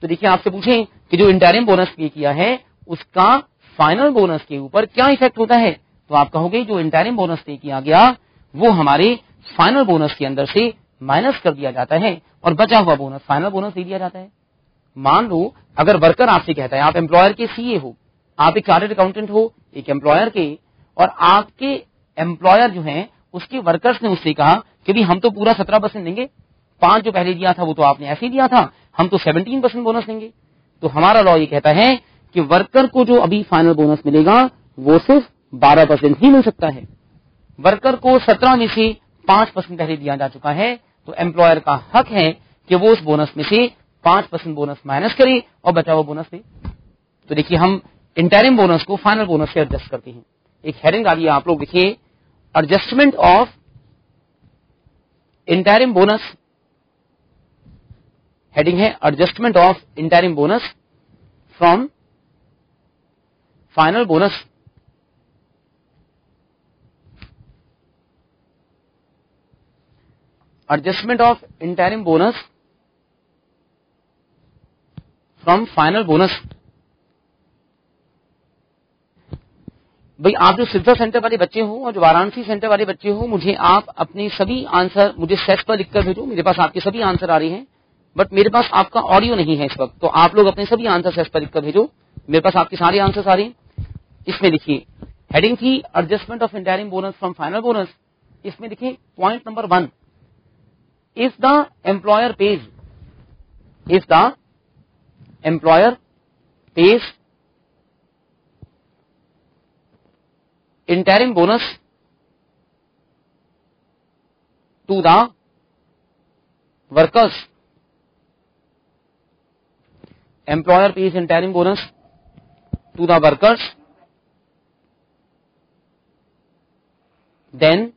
तो देखिए आपसे पूछें कि जो इंटरिम बोनस पे किया है उसका फाइनल बोनस के ऊपर क्या इफेक्ट होता है, तो आप कहोगे जो इंटरिम बोनस पे किया गया वो हमारे फाइनल बोनस के अंदर से माइनस कर दिया जाता है और बचा हुआ बोनस फाइनल बोनस दे दिया जाता है। मान लो अगर वर्कर आपसे कहता है, आप एम्प्लॉयर के सीए हो, आप एक चार्टर्ड अकाउंटेंट हो एक एम्प्लॉयर के, और आपके एम्प्लॉयर जो है उसके वर्कर्स ने उससे कहा कि भी हम तो पूरा 17% देंगे, 5 जो पहले दिया था वो तो आपने ऐसे ही दिया था, हम तो 17% बोनस देंगे। तो हमारा लॉ ये कहता है कि वर्कर को जो अभी फाइनल बोनस मिलेगा वो सिर्फ 12% ही मिल सकता है। वर्कर को 17 में से 5% पहले दिया जा चुका है, तो एम्प्लॉयर का हक है कि वो उस बोनस में से 5% बोनस माइनस करे और बचा हुआ बोनस दे। तो देखिए हम इंटरिम बोनस को फाइनल बोनस से एडजस्ट करते हैं। एक हेडिंग आ रही है, आप लोग देखिए, adjustment of interim bonus. Heading है adjustment of interim bonus from final bonus. Adjustment of interim bonus from final bonus. भाई आप जो सिद्धा सेंटर वाले बच्चे हो और जो वाराणसी सेंटर वाले बच्चे हो, मुझे आप अपने सभी आंसर मुझे सेट पर लिखकर भेजो। मेरे पास आपके सभी आंसर आ रहे हैं, बट मेरे पास आपका ऑडियो नहीं है इस वक्त, तो आप लोग अपने सभी आंसर सेट पर लिखकर भेजो। मेरे पास आपके सारे आंसर आ रहे हैं। इसमें देखिए हेडिंग थी adjustment of interim bonus from final bonus. इसमें देखिए point number 1, if the employer page, if the employer page interim bonus to the workers, employer pays interim bonus to the workers, then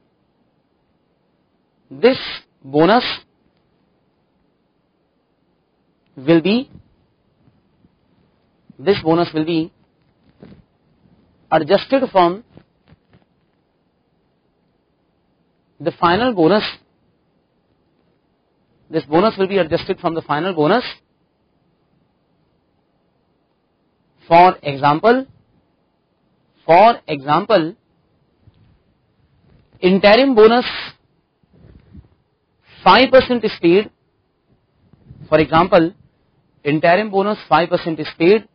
this bonus will be adjusted from the final bonus. This bonus will be adjusted from the final bonus. For example, interim bonus 5% is paid. For example, interim bonus 5% is paid,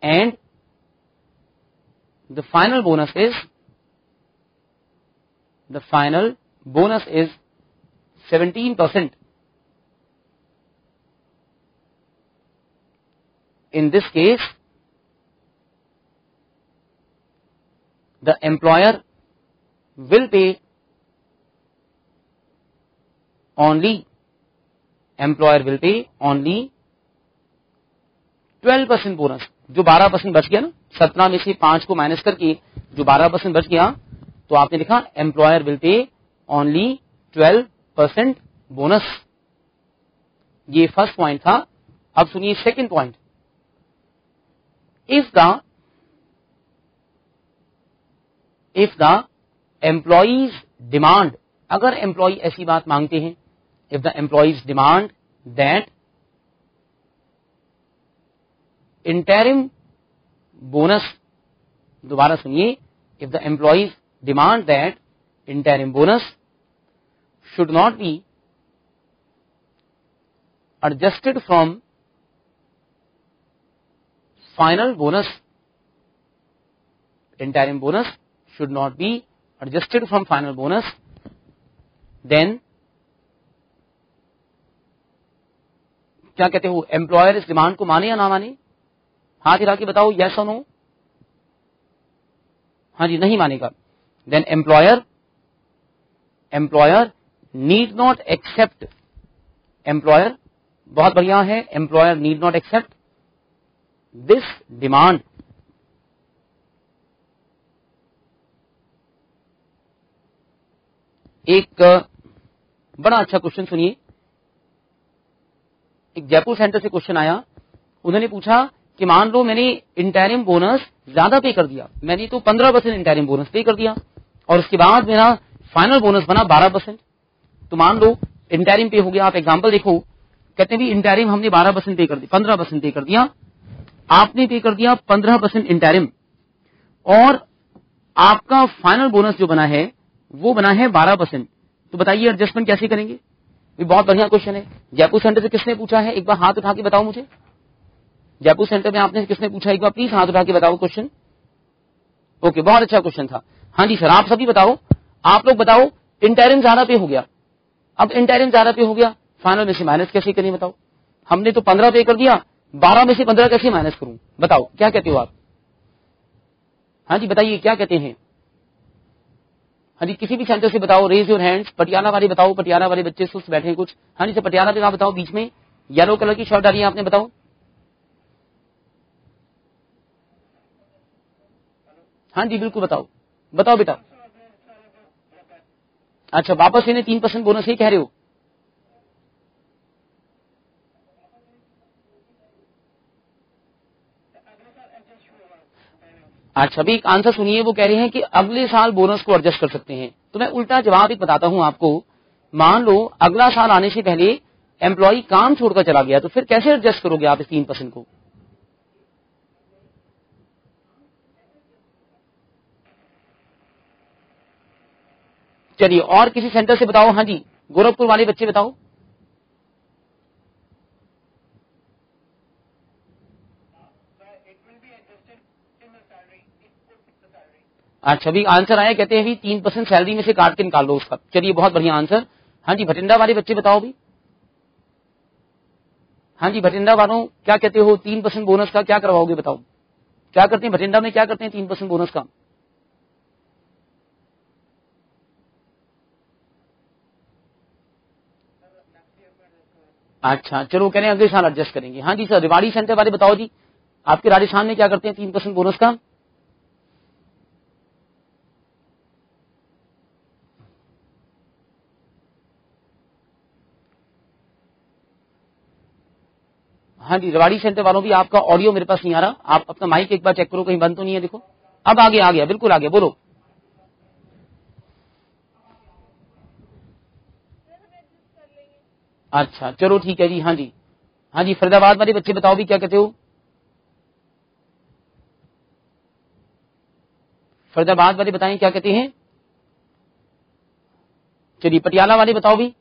and the final bonus is 17%. In this case, the employer will pay only 12% bonus. जो 12% बच गया ना, 17 में से 5 को माइनस करके जो 12% बच गया, तो आपने लिखा employer will pay only 12% bonus. ये फर्स्ट पॉइंट था। अब सुनिए second point, if the employees demand, अगर एम्प्लॉय ऐसी बात मांगते हैं, if the employees demand that interim bonus, दोबारा सुनिए, if the employees demand that interim bonus should not be adjusted from final bonus, interim bonus should not be adjusted from final bonus, then क्या कहते हो, एम्प्लॉयर इस डिमांड को माने या ना माने? हाथ हिला के बताओ, यस और नो। हाँ जी, नहीं मानेगा। Then employer need not accept, employer, बहुत बढ़िया है, employer need not accept this demand. एक बड़ा अच्छा क्वेश्चन सुनिए। एक जयपुर सेंटर से क्वेश्चन आया, उन्होंने पूछा कि मान लो मैंने इंटरिम बोनस ज्यादा पे कर दिया, मैंने तो 15% इंटरिम बोनस पे कर दिया और उसके बाद मेरा फाइनल बोनस बना 12%। तो मान लो इंटरिम पे हो गया, आप एग्जांपल देखो, कहते हैं भी इंटरिम हमने 12% पे कर दिया, 15% पे कर दिया, आपने पे कर दिया 15% इंटरिम, और आपका फाइनल बोनस जो बना है वो बना है 12%। तो बताइए एडजस्टमेंट कैसे करेंगे? ये बहुत बढ़िया क्वेश्चन है। जयपुर सेंटर से किसने पूछा है, एक बार हाथ उठा के बताओ मुझे। जयपुर सेंटर में आपने किसने पूछा, एक बार प्लीज हाथ उठा के बताओ क्वेश्चन। ओके, बहुत अच्छा क्वेश्चन था। हाँ जी सर, आप सभी बताओ, आप लोग बताओ, इंटरिम ज्यादा पे हो गया, अब इंटरिम ज्यादा पे हो गया, फाइनल में से माइनस कैसे करें बताओ। हमने तो 15 पे कर दिया, 12 में से 15 कैसे माइनस करूं बताओ, क्या कहते हो आप? हाँ जी बताइए, क्या कहते हैं? हाँ जी, किसी भी सेंटर से बताओ, रेज योर हैंड्स। पटियाला वाले बताओ, पटियाला वाले बच्चे सुस्त बैठे हैं कुछ। हाँ जी सर, पटियाला पे आप बताओ, बीच में येलो कलर की शर्ट डाली है आपने, बताओ। हाँ जी बिल्कुल बताओ, बताओ बेटा। अच्छा, वापस इन्हें 3% बोनस ही कह रहे हो? अच्छा, अभी एक आंसर सुनिए, वो कह रहे हैं कि अगले साल बोनस को एडजस्ट कर सकते हैं। तो मैं उल्टा जवाब एक बताता हूं आपको। मान लो अगला साल आने से पहले एम्प्लॉय काम छोड़कर चला गया, तो फिर कैसे एडजस्ट करोगे आप इस 3% को? चलिए, और किसी सेंटर से बताओ। हाँ जी, गोरखपुर वाले बच्चे बताओ। अच्छा, अभी आंसर आया, कहते हैं अभी 3% सैलरी में से काट के निकाल लो उसका। चलिए, बहुत बढ़िया आंसर। हाँ जी, भटिंडा वाले बच्चे बताओ भी। हाँ जी, भटिंडा वालों क्या कहते हो, 3% बोनस का क्या करवाओगे बताओ? क्या करते हैं भटिंडा में, क्या करते हैं 3% बोनस का? अच्छा, चलो, कह रहे हैं अगले साल एडजस्ट करेंगे। हाँ जी सर, रिवाड़ी सेंटर वाले बताओ जी, आपके राजस्थान में क्या करते हैं 3% बोनस का? हाँ जी, रिवाड़ी सेंटर वालों भी, आपका ऑडियो मेरे पास नहीं आ रहा, आप अपना माइक एक बार चेक करो, कहीं बंद तो नहीं है। देखो, अब आगे आ गया, बिल्कुल आ गया, बोलो। अच्छा, चलो ठीक है जी। हाँ जी, हाँ जी, फरीदाबाद वाले बच्चे बताओ भी, क्या कहते हो? फरीदाबाद वाले बताएं क्या कहते हैं। चलिए, पटियाला वाले बताओ भी।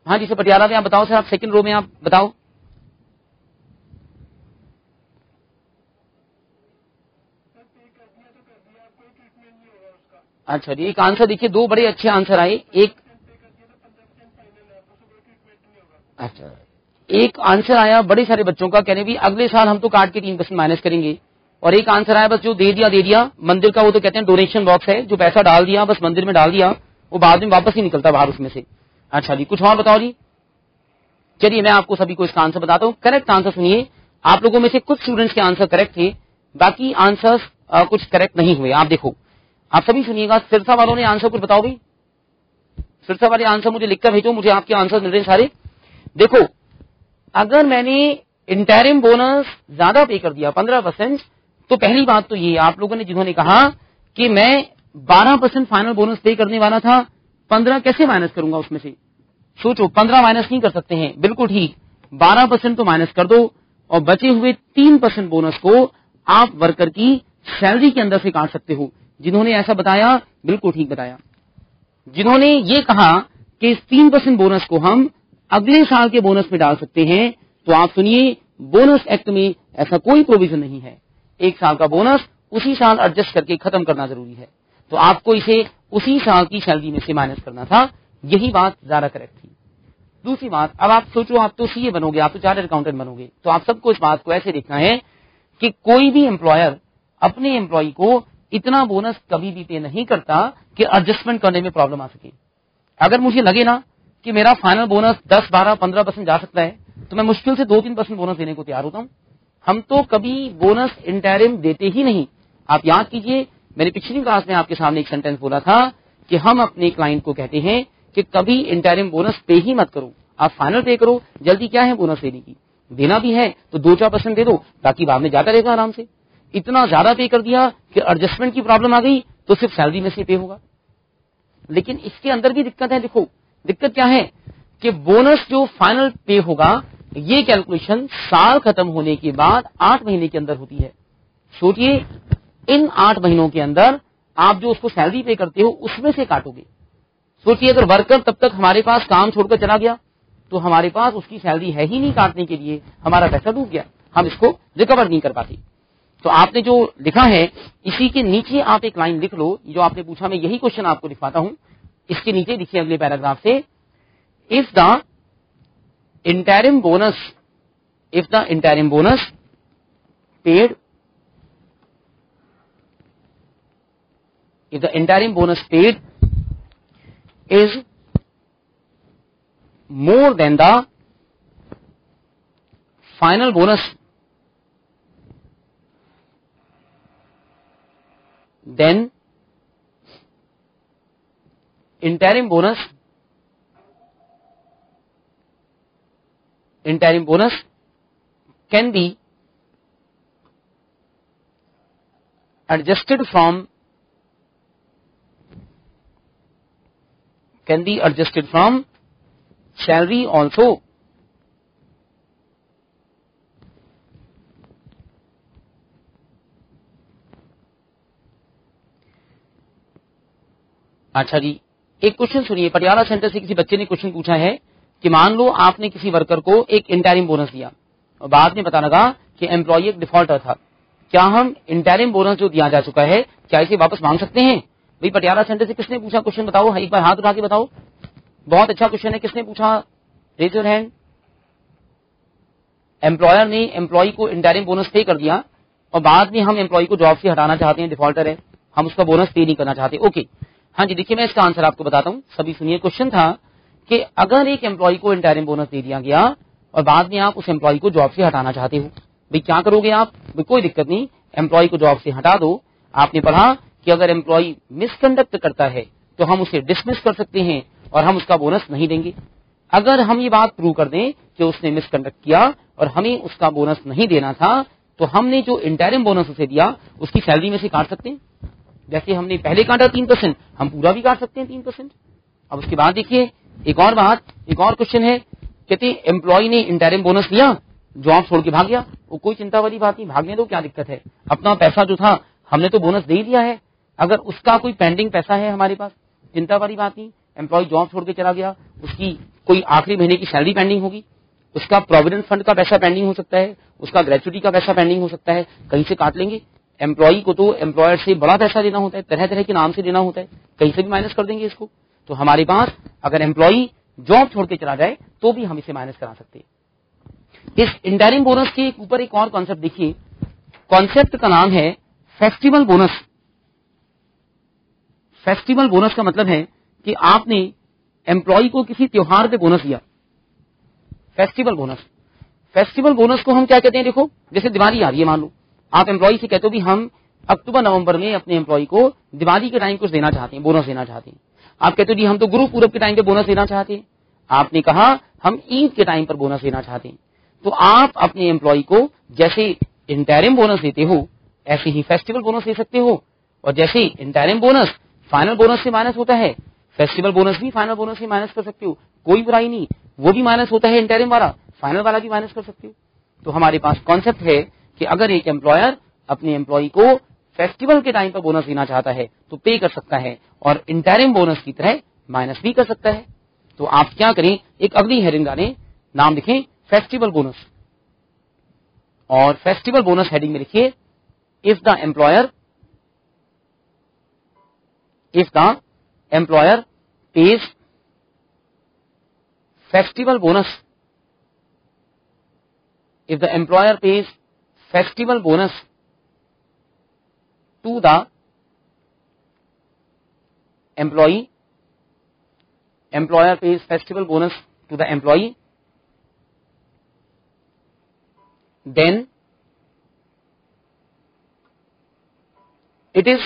हाँ जी सर, पटियाला में आप बताओ सर, आप सेकंड रो में आप बताओ। अच्छा जी, एक आंसर देखिए, दो बड़े अच्छे आंसर आए। एक, अच्छा, एक आंसर आया बड़े सारे बच्चों का, कहने भी अगले साल हम तो काट के 3% माइनस करेंगे। और एक आंसर आया बस जो दे दिया मंदिर का, वो तो कहते हैं डोनेशन बॉक्स है, जो पैसा डाल दिया बस मंदिर में डाल दिया, वो बाद में वापस ही निकलता बाहर उसमें से। अच्छा जी, कुछ और बताओ जी। चलिए, मैं आपको सभी को इसका आंसर बताता हूँ। करेक्ट आंसर सुनिए, आप लोगों में से कुछ स्टूडेंट्स के आंसर करेक्ट थे, बाकी आंसर्स कुछ करेक्ट नहीं हुए। आप देखो, आप सभी सुनिएगा। सिरसा वालों ने आंसर कुछ बताओ भाई, सिरसा वाले आंसर मुझे लिखकर भेजो, मुझे आपके आंसर मिल रहे हैं सारे। देखो, अगर मैंने इंटरिम बोनस ज्यादा पे कर दिया 15%, तो पहली बात तो ये, आप लोगों ने जिन्होंने कहा कि मैं 12% फाइनल बोनस पे करने वाला था, 15 कैसे माइनस करूंगा उसमें से? सोचो, 15 माइनस नहीं कर सकते हैं, बिल्कुल ठीक, 12% तो माइनस कर दो, और बचे हुए 3% बोनस को आप वर्कर की सैलरी के अंदर से काट सकते हो। जिन्होंने ऐसा बताया, बिल्कुल ठीक बताया। जिन्होंने ये कहा कि इस 3% बोनस को हम अगले साल के बोनस में डाल सकते हैं, तो आप सुनिए, बोनस एक्ट में ऐसा कोई प्रोविजन नहीं है। एक साल का बोनस उसी साल एडजस्ट करके खत्म करना जरूरी है, तो आपको इसे उसी साल की सैलरी में से माइनस करना था। यही बात ज्यादा करेक्ट थी। दूसरी बात, अब आप सोचो, आप तो सीए बनोगे, आप तो चार्टर्ड अकाउंटेंट बनोगे, तो आप सबको इस बात को ऐसे देखना है कि कोई भी एम्प्लॉयर अपने एम्प्लॉय को इतना बोनस कभी भी पे नहीं करता कि एडजस्टमेंट करने में प्रॉब्लम आ सके। अगर मुझे लगे ना कि मेरा फाइनल बोनस 10, 12, 15% जा सकता है, तो मैं मुश्किल से 2-3% बोनस देने को तैयार होता हूं। हम तो कभी बोनस इंटरिम देते ही नहीं। आप याद कीजिए, मैंने पिछली क्लास में आपके सामने एक सेंटेंस बोला था कि हम अपने क्लाइंट को कहते हैं कि कभी इंटरिम बोनस पे ही मत करो, आप फाइनल पे करो। जल्दी क्या है बोनस देने की? देना भी है तो 2-4% दे दो, ताकि बाद में जाता रहेगा आराम से। इतना ज्यादा पे कर दिया कि एडजस्टमेंट की प्रॉब्लम आ गई, तो सिर्फ सैलरी में से पे होगा। लेकिन इसके अंदर भी दिक्कत है। देखो, दिक्कत क्या है कि बोनस जो फाइनल पे होगा, ये कैलकुलेशन साल खत्म होने के बाद 8 महीने के अंदर होती है। सोचिए, इन 8 महीनों के अंदर आप जो उसको सैलरी पे करते हो, उसमें से काटोगे। सोचिए, अगर वर्कर तब तक हमारे पास काम छोड़कर चला गया, तो हमारे पास उसकी सैलरी है ही नहीं काटने के लिए, हमारा पैसा डूब गया, हम इसको रिकवर नहीं कर पाते। तो आपने जो लिखा है इसी के नीचे आप एक लाइन लिख लो, जो आपने पूछा, मैं यही क्वेश्चन आपको लिखवाता हूं। इसके नीचे लिखिए अगले पैराग्राफ से, if the interim bonus paid if the interim bonus paid is more than the final bonus, then interim bonus can be adjusted from salary also. अच्छा जी, एक क्वेश्चन सुनिए। पटियाला सेंटर से किसी बच्चे ने क्वेश्चन पूछा है कि मान लो आपने किसी वर्कर को एक इंटरिम बोनस दिया और बाद में पता लगा कि एम्प्लॉय एक डिफॉल्टर था, क्या हम इंटरिम बोनस जो दिया जा चुका है क्या इसे वापस मांग सकते हैं? भाई पटियाला सेंटर से किसने पूछा क्वेश्चन, बताओ, एक बार हाथ उठा के बताओ। बहुत अच्छा क्वेश्चन है, किसने पूछा? Raise your hand. एम्प्लॉयर ने एम्प्लॉय को इंटरिम बोनस पे कर दिया और बाद में हम एम्प्लॉय को जॉब से हटाना चाहते हैं, डिफॉल्टर है, हम उसका बोनस पे नहीं करना चाहते। ओके, हाँ जी, देखिए मैं इसका आंसर आपको बताता हूँ, सभी सुनिए। क्वेश्चन था कि अगर एक एम्प्लॉय को इंटरिम बोनस दे दिया गया और बाद में आप उस एम्प्लॉय को जॉब से हटाना चाहते हो, भाई क्या करोगे आप? भाई कोई दिक्कत नहीं, एम्प्लॉय को जॉब से हटा दो। आपने पढ़ा कि अगर एम्प्लॉय मिसकंडक्ट करता है तो हम उसे डिसमिस कर सकते हैं और हम उसका बोनस नहीं देंगे। अगर हम ये बात प्रूव कर दें कि उसने मिसकंडक्ट किया और हमें उसका बोनस नहीं देना था, तो हमने जो इंटरिम बोनस उसे दिया उसकी सैलरी में से काट सकते हैं। जैसे हमने पहले काटा 3%, हम पूरा भी काट सकते हैं 3%। अब उसके बाद देखिए एक और बात, एक और क्वेश्चन है, कहते एम्प्लॉय ने इंटरिम बोनस लिया, जॉब छोड़ के भाग गया, वो कोई चिंता वाली बात नहीं, भागने दो, क्या दिक्कत है, अपना पैसा जो था हमने तो बोनस दे ही दिया है। अगर उसका कोई पेंडिंग पैसा है हमारे पास, चिंता वाली बात नहीं, एम्प्लॉय जॉब छोड़ के चला गया, उसकी कोई आखिरी महीने की सैलरी पेंडिंग होगी, उसका प्रोविडेंट फंड का पैसा पेंडिंग हो सकता है, उसका ग्रेचुटी का पैसा पेंडिंग हो सकता है, कहीं से काट लेंगे। एम्प्लॉय को तो एम्प्लॉयर से बड़ा पैसा देना होता है, तरह तरह के नाम से देना होता है, कहीं से भी माइनस कर देंगे इसको। तो हमारे पास अगर एम्प्लॉय जॉब छोड़ के चला जाए तो भी हम इसे माइनस करा सकते हैं। इस इंटरिम बोनस के ऊपर एक और कॉन्सेप्ट देखिए, कॉन्सेप्ट का नाम है फेस्टिवल बोनस। फेस्टिवल बोनस का मतलब है कि आपने एम्प्लॉय को किसी त्योहार पे बोनस दिया, फेस्टिवल बोनस। फेस्टिवल बोनस को हम क्या कहते हैं? देखो, जैसे दिवाली आ रही है, मान लो आप एम्प्लॉय से कहते हो भी हम अक्टूबर नवंबर में अपने एम्प्लॉय को दिवाली के टाइम कुछ देना चाहते हैं, बोनस देना चाहते हैं। आप कहते हो जी हम तो गुरु पूरब के टाइम पे बोनस देना चाहते हैं, आपने कहा हम ईद के टाइम पर बोनस देना चाहते हैं। तो आप अपने एम्प्लॉय को जैसे इंटरिम बोनस देते हो ऐसे ही फेस्टिवल बोनस दे सकते हो, और जैसे इंटरिम बोनस फाइनल बोनस से माइनस होता है, फेस्टिवल बोनस भी फाइनल बोनस से माइनस कर सकते हो, कोई बुराई नहीं, वो भी माइनस होता है इंटरिम वाला, फाइनल वाला भी माइनस कर सकते हो। तो हमारे पास कॉन्सेप्ट है कि अगर एक एम्प्लॉयर अपने एम्प्लॉय को फेस्टिवल के टाइम पर बोनस देना चाहता है तो पे कर सकता है और इंटरिम बोनस की तरह माइनस भी कर सकता है। तो आप क्या करें, एक अगली हेडिंग डालें, नाम लिखें फेस्टिवल बोनस, और फेस्टिवल बोनस हेडिंग में लिखिए if the employer page festival bonus, if the employer pays festival bonus to the employee, employer pays festival bonus to the employee, then it is,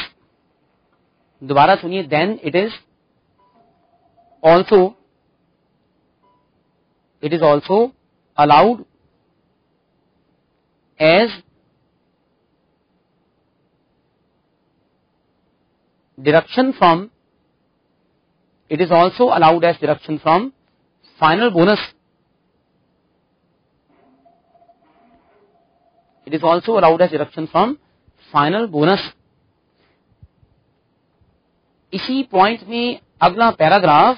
दोबारा सुनिए, then it is also allowed as deduction from, it is also allowed as deduction from final bonus, it is also allowed as deduction from final bonus। इसी पॉइंट में अगला पैराग्राफ,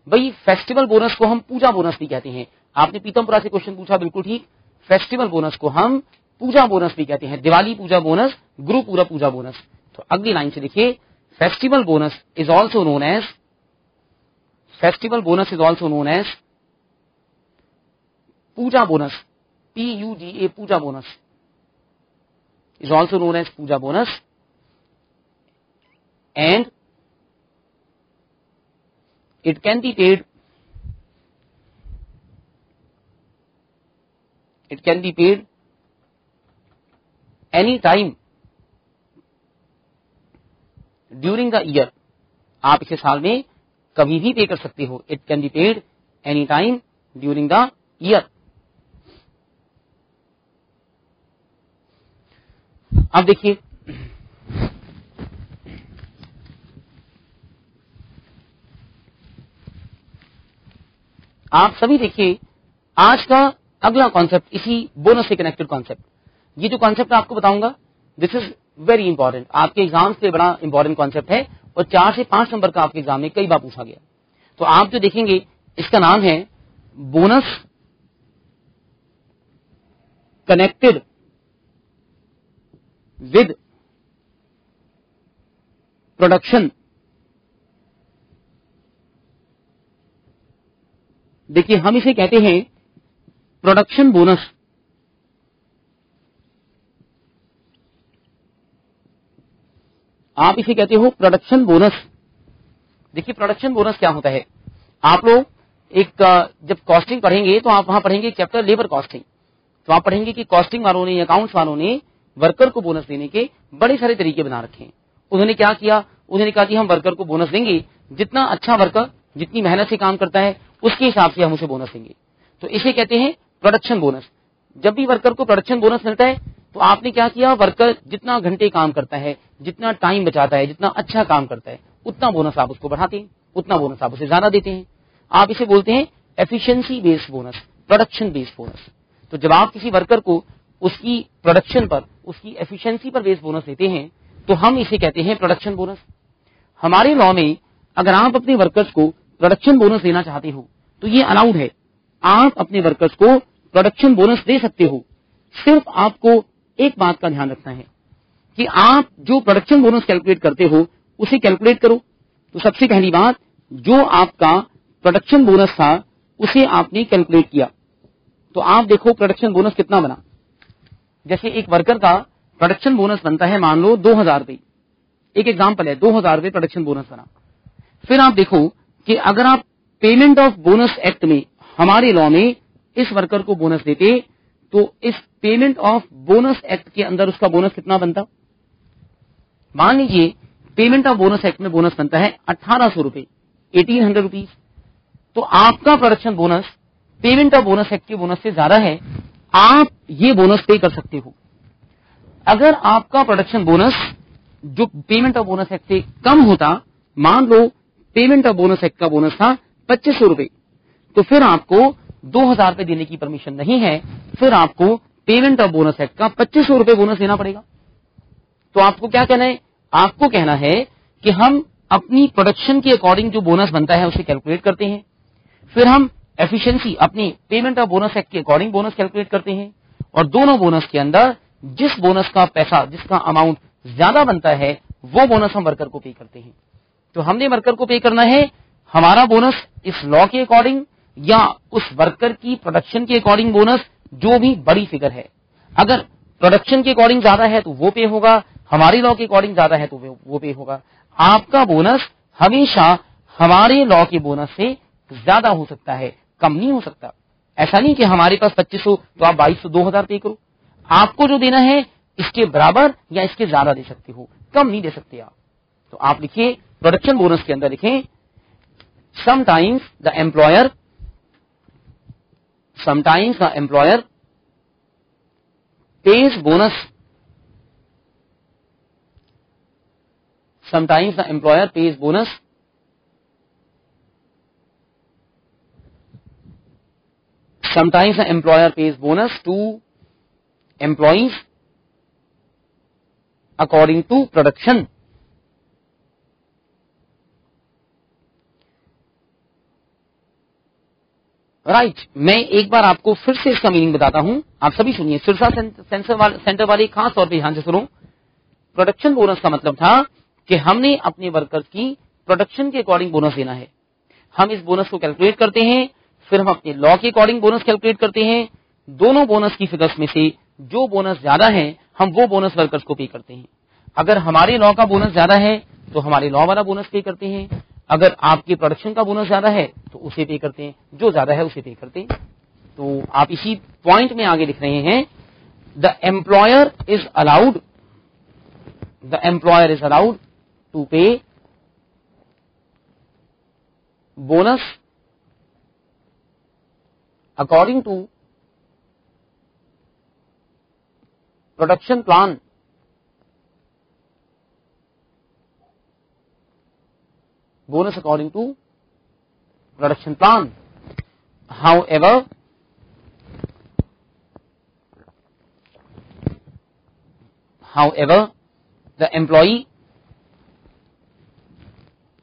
भाई फेस्टिवल बोनस को हम पूजा बोनस भी कहते हैं। आपने पीतमपुरा से क्वेश्चन पूछा, बिल्कुल ठीक, फेस्टिवल बोनस को हम पूजा बोनस भी कहते हैं, दिवाली पूजा बोनस, गुरु पूरा पूजा बोनस। तो अगली लाइन से देखिए, festival bonus is also known as, festival bonus is also known as puja bonus, PUJA, puja bonus is also known as puja bonus, and it can be paid any time during the year। आप इसे साल में कभी भी पे कर सकते हो। It can be paid any time during the year। अब देखिए, आप सभी देखिए, आज का अगला कॉन्सेप्ट इसी बोनस से कनेक्टेड कॉन्सेप्ट। ये जो कॉन्सेप्ट आपको बताऊंगा, दिस इज वेरी इंपॉर्टेंट, आपके एग्जाम्स के बड़ा इंपॉर्टेंट कॉन्सेप्ट है और 4 से 5 नंबर का आपके एग्जाम में कई बार पूछा गया। तो आप जो देखेंगे, इसका नाम है बोनस कनेक्टेड विद प्रोडक्शन। देखिए, हम इसे कहते हैं प्रोडक्शन बोनस। आप इसे कहते हो प्रोडक्शन बोनस। देखिए, प्रोडक्शन बोनस क्या होता है, आप लोग एक जब कॉस्टिंग पढ़ेंगे तो आप वहां पढ़ेंगे चैप्टर लेबर कॉस्टिंग। तो आप पढ़ेंगे कि कॉस्टिंग वालों ने, अकाउंट्स वालों ने वर्कर को बोनस देने के बड़े सारे तरीके बना रखे हैं। उन्होंने क्या किया, उन्होंने कहा कि हम वर्कर को बोनस देंगे, जितना अच्छा वर्कर जितनी मेहनत से काम करता है उसके हिसाब से हम उसे बोनस देंगे। तो इसे कहते हैं प्रोडक्शन बोनस। जब भी वर्कर को प्रोडक्शन बोनस मिलता है तो आपने क्या किया, वर्कर जितना घंटे काम करता है, जितना टाइम बचाता है, जितना अच्छा काम करता है, उतना बोनस आप उसको बढ़ाते हैं, उतना बोनस आप उसे ज्यादा देते हैं। आप इसे बोलते हैं efficiency based bonus, production based bonus. तो जब आप किसी वर्कर को उसकी प्रोडक्शन पर, उसकी एफिशिएंसी पर बेस्ड बोनस देते हैं तो हम इसे कहते हैं प्रोडक्शन बोनस। हमारे लॉ में अगर आप अपने वर्कर्स को प्रोडक्शन बोनस देना चाहते हो तो ये अलाउड है, आप अपने वर्कर्स को प्रोडक्शन बोनस दे सकते हो। सिर्फ आपको एक बात का ध्यान रखना है कि आप जो प्रोडक्शन बोनस कैलकुलेट करते हो उसे कैलकुलेट करो। तो सबसे पहली बात, जो आपका प्रोडक्शन बोनस था उसे आपने कैलकुलेट किया। तो आप देखो प्रोडक्शन बोनस कितना बना। जैसे एक वर्कर का प्रोडक्शन बोनस बनता है, मान लो 2000 रुपए, एक एग्जाम्पल है, 2000 रुपए प्रोडक्शन बोनस बना। फिर आप देखो कि अगर आप पेमेंट ऑफ बोनस एक्ट में, हमारे लॉ में इस वर्कर को बोनस देते तो इस पेमेंट ऑफ बोनस एक्ट के अंदर उसका बोनस कितना बनता। मान लीजिए पेमेंट ऑफ बोनस एक्ट में बोनस बनता है 1800 रुपए, 1800 रुपीज। तो आपका production bonus payment of bonus act के बोनस से ज्यादा है, आप ये बोनस पे कर सकते हो। अगर आपका प्रोडक्शन बोनस जो पेमेंट ऑफ बोनस एक्ट से कम होता, मान लो पेमेंट ऑफ बोनस एक्ट का बोनस था 2500 रुपए, तो फिर आपको 2000 रुपए देने की परमिशन नहीं है, फिर आपको पेमेंट ऑफ बोनस एक्ट का 2500 रुपए बोनस देना पड़ेगा। तो आपको क्या कहना है, आपको कहना है कि हम अपनी प्रोडक्शन के अकॉर्डिंग जो बोनस बनता है उसे कैलकुलेट करते हैं, फिर हम एफिशिएंसी अपनी पेमेंट ऑफ बोनस एक्ट के अकॉर्डिंग बोनस कैलकुलेट करते हैं, और दोनों बोनस के अंदर जिस बोनस का पैसा, जिसका अमाउंट ज्यादा बनता है वो बोनस हम वर्कर को पे करते हैं। तो हमने वर्कर को पे करना है हमारा बोनस इस लॉ के अकॉर्डिंग या उस वर्कर की प्रोडक्शन के अकॉर्डिंग बोनस, जो भी बड़ी फिगर है। अगर प्रोडक्शन के अकॉर्डिंग ज्यादा है तो वो पे होगा, हमारी लॉ के अकॉर्डिंग ज्यादा है तो वो पे होगा। आपका बोनस हमेशा हमारे लॉ के बोनस से ज्यादा हो सकता है, कम नहीं हो सकता। ऐसा नहीं कि हमारे पास 2500 तो आप 2200, 2000 पे करो। आपको जो देना है इसके बराबर या इसके ज्यादा दे सकते हो, कम नहीं दे सकते आप। तो आप लिखिए प्रोडक्शन बोनस के अंदर लिखें sometimes the employer pays bonus, sometimes the employer pays bonus, sometimes the employer pays bonus to employees according to production. Right मैं एक बार आपको फिर से इसका मीनिंग बताता हूं, आप सभी सुनिए, सिरसा सेंटर वाले खास तौर पे ध्यान से सुनो। प्रोडक्शन बोनस का मतलब था कि हमने अपने वर्कर्स की प्रोडक्शन के अकॉर्डिंग बोनस देना है। हम इस बोनस को कैलकुलेट करते हैं, फिर हम अपने लॉ के अकॉर्डिंग बोनस कैलकुलेट करते हैं। दोनों बोनस की फिगर्स में से जो बोनस ज्यादा है हम वो बोनस वर्कर्स को पे करते हैं। अगर हमारे लॉ का बोनस ज्यादा है तो हमारे लॉ वाला बोनस पे करते हैं, अगर आपके प्रोडक्शन का बोनस ज्यादा है तो उसे पे करते हैं, जो ज्यादा है उसे पे करते हैं। तो आप इसी पॉइंट में आगे लिख रहे हैं, the employer is allowed to pay bonus according to production plan bonus according to production plan. However, the employee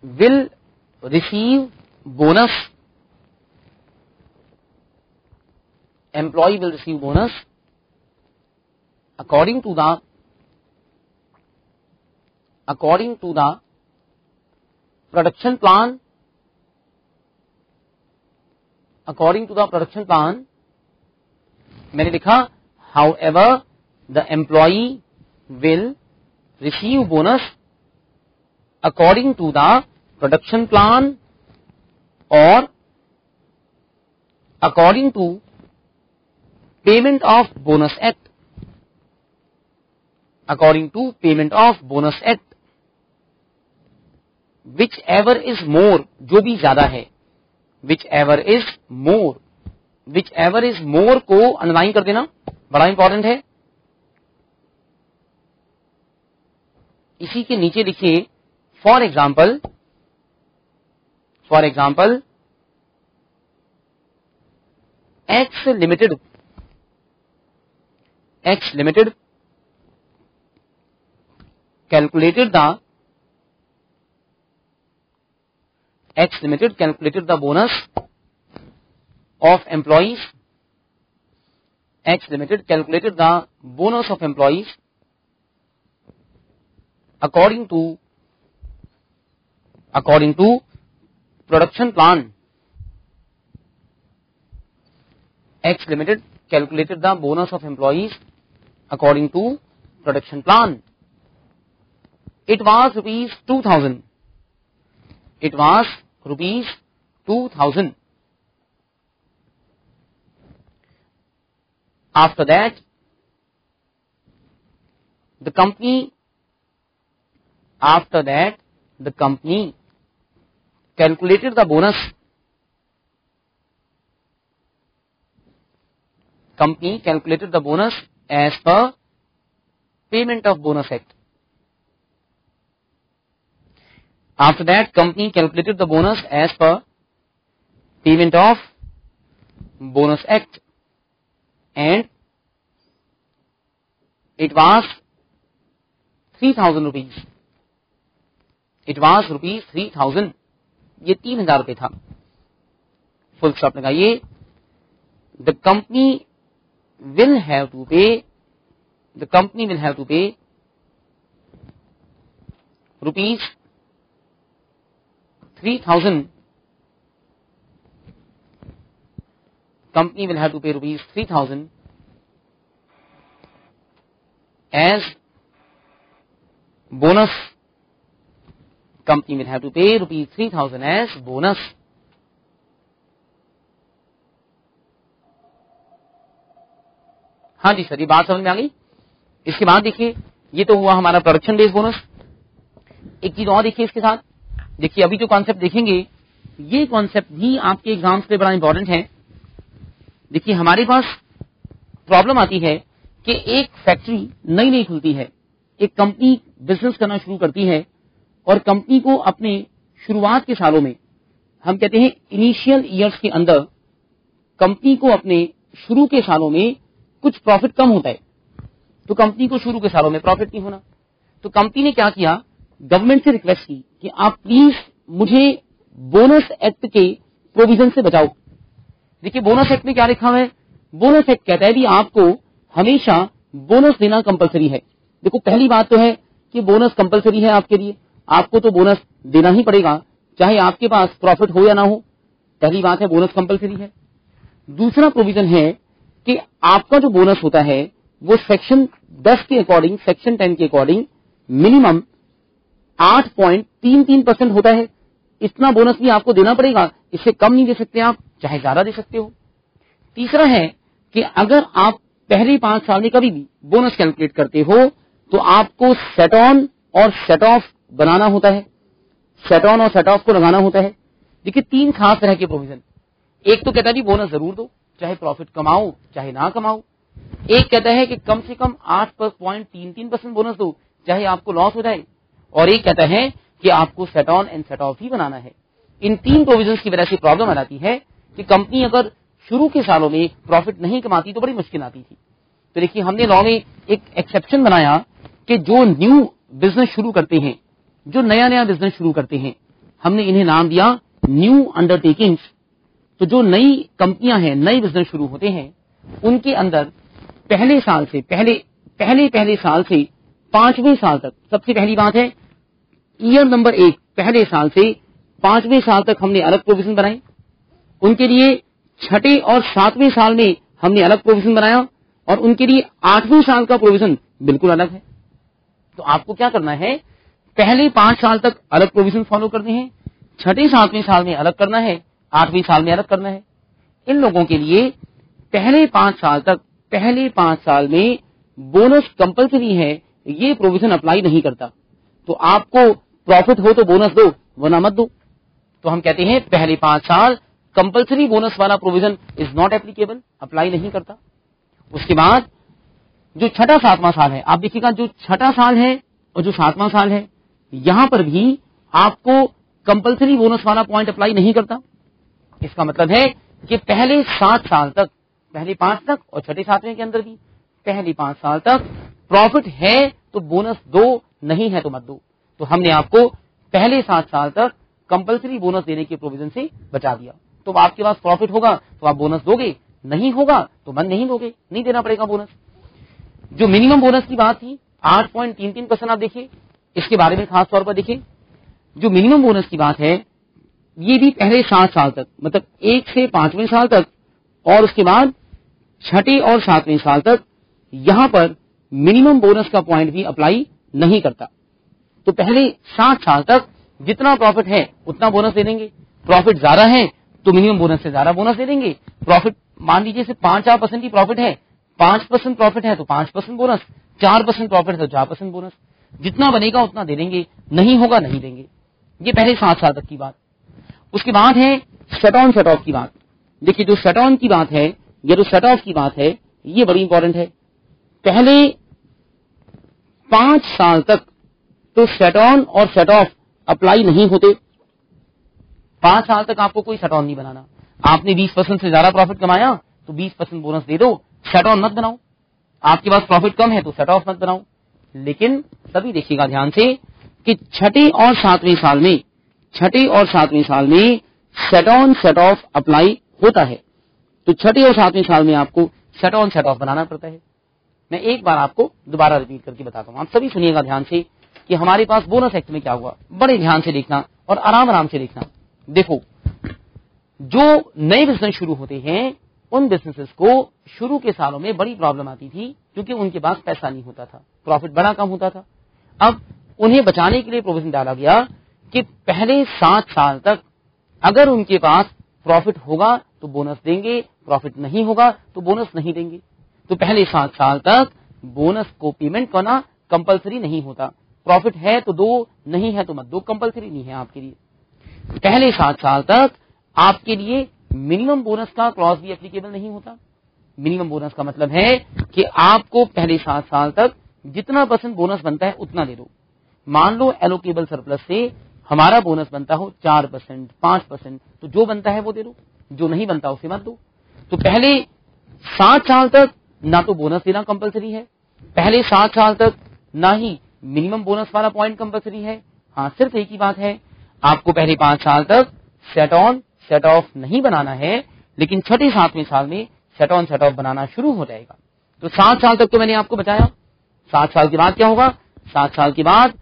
will receive bonus. Employee will receive bonus according to the production plan, according to the production plan. मैंने लिखा however the employee will receive bonus according to the production plan or according to payment of bonus act. According to payment of bonus act. Which ever is more, जो भी ज्यादा है, विच एवर इज मोर को अंडरलाइन कर देना, बड़ा इंपॉर्टेंट है। इसी के नीचे लिखिए for example x limited calculated the bonus of employees. X Limited calculated the bonus of employees according to production plan. X Limited calculated the bonus of employees according to production plan. It was rupees 2000. It was rupees 2000. After that, the company calculated the bonus. Company calculated the bonus as per Payment of Bonus Act. After that, company calculated the bonus as per Payment of Bonus Act, and it was 3000 rupees. It was rupees 3000. ये 3000 रुपए था. फुल स्टॉप लगाइए. The company will have to pay rupees 3000. Company will have to pay rupees 3000 as bonus. Company will have to pay rupees 3000 as bonus. हाँ जी सर, ये बात समझ में आ गई. इसके बाद देखिए, ये तो हुआ हमारा प्रोडक्शन बेस्ड बोनस. एक चीज और देखिए इसके साथ. देखिए अभी जो कॉन्सेप्ट देखेंगे, ये कॉन्सेप्ट भी आपके एग्जाम्स पे बड़ा इंपॉर्टेंट है. देखिए हमारे पास प्रॉब्लम आती है कि एक फैक्ट्री नई नई खुलती है, एक कंपनी बिजनेस करना शुरू करती है, और कंपनी को अपने शुरुआत के सालों में, हम कहते हैं इनिशियल ईयर्स के अंदर, कंपनी को अपने शुरू के सालों में कुछ प्रॉफिट कम होता है. तो कंपनी को शुरू के सालों में प्रॉफिट नहीं होना, तो कंपनी ने क्या किया, गवर्नमेंट से रिक्वेस्ट की कि आप प्लीज मुझे बोनस एक्ट के प्रोविजन से बचाओ. देखिए बोनस एक्ट में क्या लिखा हुआ है, बोनस एक्ट कहता है भी आपको हमेशा बोनस देना कंपलसरी है। देखो पहली बात तो है कि बोनस कंपलसरी है आपके लिए, आपको तो बोनस देना ही पड़ेगा चाहे आपके पास प्रॉफिट हो या ना हो। पहली बात है बोनस कंपलसरी है। दूसरा प्रोविजन है कि आपका जो बोनस होता है वो सेक्शन 10 के अकॉर्डिंग, सेक्शन 10 के अकॉर्डिंग मिनिमम 8.33% होता है। इतना बोनस भी आपको देना पड़ेगा, इससे कम नहीं दे सकते आप, चाहे ज्यादा दे सकते हो। तीसरा है कि अगर आप पहले 5 साल में कभी भी बोनस कैलकुलेट करते हो तो आपको सेट ऑन और सेट ऑफ बनाना होता है, सेट ऑन और सेट ऑफ को लगाना होता है। देखिए 3 खास तरह के प्रोविजन, एक तो कहता है बोनस जरूर दो चाहे प्रॉफिट कमाओ चाहे ना कमाओ। एक कहता है कि कम से कम 8.33% बोनस दो चाहे आपको लॉस हो जाए, और एक कहता है कि आपको set on and set off ही बनाना है। इन 3 प्रोविजन की वजह से प्रॉब्लम आ जाती है कि कंपनी अगर शुरू के सालों में प्रॉफिट नहीं कमाती तो बड़ी मुश्किल आती थी। तो देखिए हमने लॉ में एक एक्सेप्शन बनाया कि जो न्यू बिजनेस शुरू करते हैं, जो नया नया बिजनेस शुरू करते हैं, हमने इन्हें नाम दिया न्यू अंडरटेकिंग्स। तो जो नई कंपनियां हैं, नए बिजनेस शुरू होते हैं, उनके अंदर पहले साल से पहले साल से 5वें साल तक, सबसे पहली बात है ईयर नंबर 1 पहले साल से 5वें साल तक हमने अलग प्रोविजन बनाए। उनके लिए 6ठे और 7वें साल में हमने अलग प्रोविजन बनाया, और उनके लिए 8वें साल का प्रोविजन बिल्कुल अलग है। तो आपको क्या करना है, पहले 5 साल तक अलग प्रोविजन फॉलो करने हैं, 6ठे 7वें साल में अलग करना है, 8वें साल में अलग करना है। इन लोगों के लिए पहले 5 साल तक, पहले 5 साल में बोनस कंपलसरी है, ये प्रोविजन अप्लाई नहीं करता। तो आपको प्रॉफिट हो तो बोनस दो वरना मत दो। तो हम कहते हैं पहले 5 साल कंपलसरी बोनस वाला provision is not applicable, apply नहीं करता। उसके बाद जो 6ठा 7वां साल है, आप देखिएगा जो 6ठा साल है और जो 7वां साल है, यहां पर भी आपको कंपलसरी बोनस वाला पॉइंट अप्लाई नहीं करता। इसका मतलब है कि पहले 7 साल तक, पहले 5 तक और 6ठे 7वें के अंदर भी पहले 5 साल तक प्रॉफिट है तो बोनस दो, नहीं है तो मत दो। तो हमने आपको पहले 7 साल तक कंपलसरी बोनस देने के प्रोविजन से बचा दिया। तो आपके पास प्रॉफिट होगा तो आप बोनस दोगे, नहीं होगा तो मन नहीं दोगे, नहीं देना पड़ेगा बोनस। जो मिनिमम बोनस की बात थी 8.33%, आप देखिए इसके बारे में खास तौर पर देखिए। जो मिनिमम बोनस की बात है ये भी पहले 7 साल तक, मतलब 1 से 5वें साल तक, और उसके बाद 6ठे और 7वें साल तक यहां पर मिनिमम बोनस का पॉइंट भी अप्लाई नहीं करता। तो पहले 7 साल तक जितना प्रॉफिट है उतना बोनस दे देंगे, प्रॉफिट ज्यादा है तो मिनिमम बोनस से ज्यादा बोनस दे देंगे। प्रॉफिट मान लीजिए सिर्फ 5% की प्रॉफिट है, 5% प्रॉफिट है तो 5% बोनस, 4% प्रॉफिट है तो 4% बोनस, जितना बनेगा उतना दे देंगे, नहीं होगा नहीं देंगे। ये पहले 7 साल तक की बात। उसके बाद है सेट ऑन सेट ऑफ की बात। देखिए जो सेट ऑन की बात है या जो सेट ऑफ की बात है ये बड़ी इंपॉर्टेंट है। पहले 5 साल तक तो सेट ऑन और सेट ऑफ अप्लाई नहीं होते। 5 साल तक आपको कोई सेट ऑन नहीं बनाना। आपने 20% से ज्यादा प्रॉफिट कमाया तो 20% बोनस दे दो, सेट ऑन मत बनाओ। आपके पास प्रॉफिट कम है तो सेट ऑफ मत बनाओ। लेकिन तभी देखिएगा ध्यान से कि 6ठे और 7वें साल में, 6ठे और 7वें साल में set on set of apply होता है। तो 6ठे और 7वें साल में आपको सेट ऑन सेट ऑफ बनाना पड़ता है। मैं एक बार आपको दोबारा रिपीट करके बताता हूं, आप सभी सुनिएगा ध्यान से कि हमारे पास बोनस एक्ट में क्या हुआ। बड़े ध्यान से देखना और आराम आराम से देखना। देखो जो नए बिजनेस शुरू होते हैं उन बिजनेसेस को शुरू के सालों में बड़ी प्रॉब्लम आती थी क्योंकि उनके पास पैसा नहीं होता था, प्रॉफिट बड़ा कम होता था। अब उन्हें बचाने के लिए प्रोविजन डाला गया कि पहले 7 साल तक अगर उनके पास प्रॉफिट होगा तो बोनस देंगे, प्रॉफिट नहीं होगा तो बोनस नहीं देंगे। तो पहले 7 साल तक बोनस को पेमेंट करना कंपलसरी नहीं होता। प्रॉफिट है तो दो, नहीं है तो मत दो, कंपलसरी नहीं है आपके लिए। पहले 7 साल तक आपके लिए मिनिमम बोनस का क्लॉज भी एप्लीकेबल नहीं होता। मिनिमम बोनस का मतलब है कि आपको पहले 7 साल तक जितना % बोनस बनता है उतना दे दो। मान लो एलोकेबल सरप्लस से हमारा बोनस बनता हो 4%, 5%, तो जो बनता है वो दे दो, जो नहीं बनता उसे मत दो। तो पहले 7 साल तक ना तो बोनस देना कंपलसरी है, पहले 7 साल तक ना ही मिनिमम बोनस वाला पॉइंट कंपलसरी है। हाँ, सिर्फ एक ही बात है, आपको पहले 5 साल तक सेट ऑन सेट ऑफ नहीं बनाना है, लेकिन छठे सातवें साल में शट ऑन शट ऑफ बनाना शुरू हो जाएगा। तो 7 साल तक तो मैंने आपको बताया। 7 साल के बाद क्या होगा? 7 साल के बाद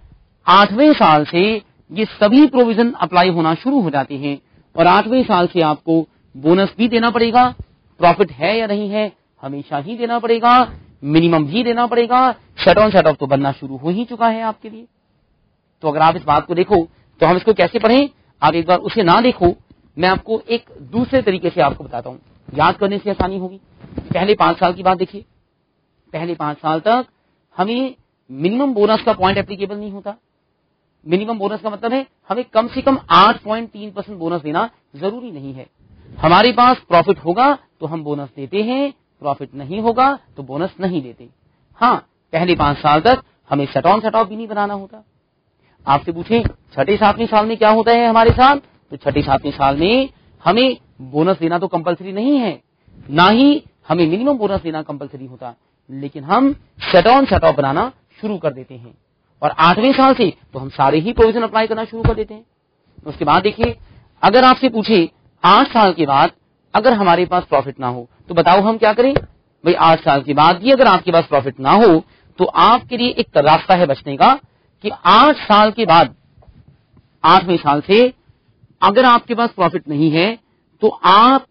8वें साल से ये सभी प्रोविजन अप्लाई होना शुरू हो जाते हैं और 8वें साल से आपको बोनस भी देना पड़ेगा। प्रॉफिट है या नहीं है, हमेशा ही देना पड़ेगा, मिनिमम भी देना पड़ेगा। शट ऑन शट ऑफ तो बनना शुरू हो ही चुका है आपके लिए। तो अगर आप इस बात को देखो तो हम इसको कैसे पढ़ें, आप एक बार उसे ना देखो, मैं आपको एक दूसरे तरीके से आपको बताता हूं, याद करने से आसानी होगी। पहले 5 साल की बात देखिए। पहले 5 साल तक हमें मिनिमम बोनस का पॉइंट एप्लीकेबल नहीं होता। मिनिमम बोनस का मतलब है हमें कम से कम 8.3% बोनस देना जरूरी नहीं है। हमारे पास प्रॉफिट होगा तो हम बोनस देते हैं, प्रॉफिट नहीं होगा तो बोनस नहीं देते। हाँ, पहले 5 साल तक हमें शट ऑन शट ऑफ भी नहीं बनाना होता। आपसे पूछें छठे सातवें साल में क्या होता है हमारे साथ, तो छठे सातवें साल में हमें बोनस देना तो कंपलसरी नहीं है, ना ही हमें मिनिमम बोनस देना कंपलसरी होता, लेकिन हम शट ऑन शट ऑफ बनाना शुरू कर देते हैं और 8वें साल से तो हम सारे ही प्रोविजन अप्लाई करना शुरू कर देते हैं। उसके बाद देखिए, अगर आपसे पूछे 8 साल के बाद अगर हमारे पास प्रॉफिट ना हो तो बताओ हम क्या करें? भाई 8 साल के बाद भी अगर आपके पास प्रॉफिट ना हो तो आपके लिए एक रास्ता है बचने का कि 8 साल के बाद 8वें साल से अगर आपके पास प्रॉफिट नहीं है तो आप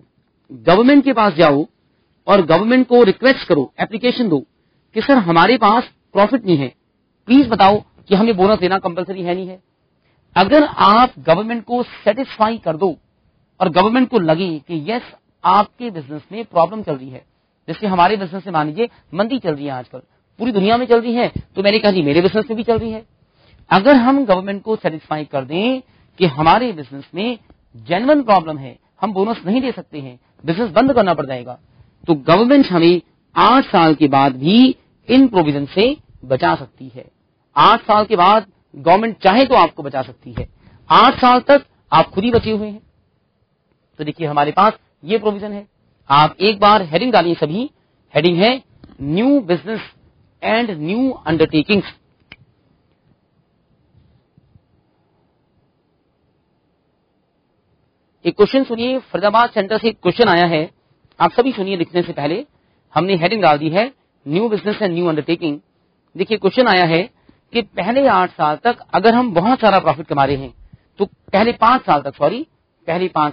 गवर्नमेंट के पास जाओ और गवर्नमेंट को रिक्वेस्ट करो, एप्लीकेशन दो कि सर हमारे पास प्रॉफिट नहीं है, प्लीज बताओ कि हमें बोनस देना कंपलसरी है नहीं है। अगर आप गवर्नमेंट को सेटिस्फाई कर दो और गवर्नमेंट को लगे कि यस आपके बिजनेस में प्रॉब्लम चल रही है, जैसे हमारे बिजनेस में मान लीजिए मंदी चल रही है आजकल, पूरी दुनिया में चल रही है, तो मैंने कहा जी मेरे बिजनेस में भी चल रही है। अगर हम गवर्नमेंट को सेटिस्फाई कर दें कि हमारे बिजनेस में जेन्युइन प्रॉब्लम है, हम बोनस नहीं दे सकते हैं, बिजनेस बंद करना पड़ जाएगा, तो गवर्नमेंट हमें 8 साल के बाद भी इन प्रोविजन से बचा सकती है। 8 साल के बाद गवर्नमेंट चाहे तो आपको बचा सकती है, 8 साल तक आप खुद ही बचे हुए हैं। तो देखिए हमारे पास ये प्रोविजन है। आप एक बार हेडिंग डालिए, सभी हेडिंग है new business and new undertakings. एक क्वेश्चन सुनिए, फरीदाबाद सेंटर से एक क्वेश्चन आया है, आप सभी सुनिए। लिखने से पहले हमने हेडिंग डाल दी है new business and new undertaking. देखिए क्वेश्चन आया है कि पहले 8 साल तक अगर हम बहुत सारा प्रॉफिट कमा रहे हैं तो पहले 5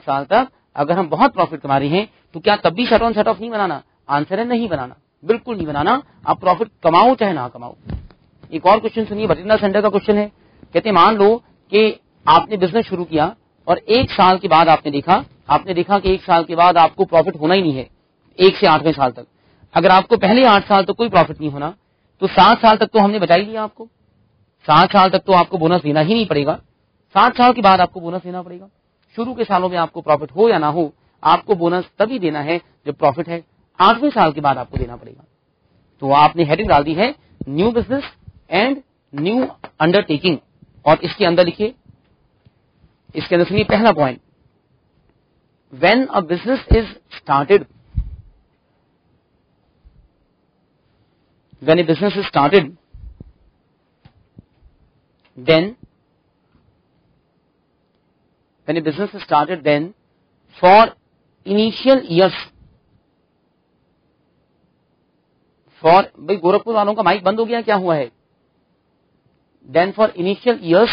साल तक अगर हम बहुत प्रॉफिट कमा रहे हैं तो क्या तब भी शट ऑन शट ऑफ नहीं बनाना? आंसर है नहीं बनाना, बिल्कुल नहीं बनाना। आप प्रॉफिट कमाओ चाहे ना कमाओ। एक और क्वेश्चन सुनिए, बठिंडा सेंटर का क्वेश्चन है। कहते मान लो कि आपने बिजनेस शुरू किया और 1 साल के बाद आपने देखा कि 1 साल के बाद आपको प्रॉफिट होना ही नहीं है, 1 से 8वें साल तक। अगर आपको पहले 8 साल तक कोई प्रॉफिट नहीं होना तो 7 साल तक तो हमने बचा ही लिया आपको। 7 साल तक तो आपको बोनस देना ही नहीं पड़ेगा, 7 साल के बाद आपको बोनस देना पड़ेगा। शुरू के सालों में आपको प्रॉफिट हो या ना हो, आपको बोनस तभी देना है जब प्रॉफिट है, 8वें साल के बाद आपको देना पड़ेगा। तो आपने हेडिंग डाल दी है new business and new undertaking और इसके अंदर लिखिए, इसके अंदर सुनिए पहला point, when a business is started, when a business is started, then for initial years, भाई गोरखपुर वालों का माइक बंद हो गया, क्या हुआ है? then for initial years,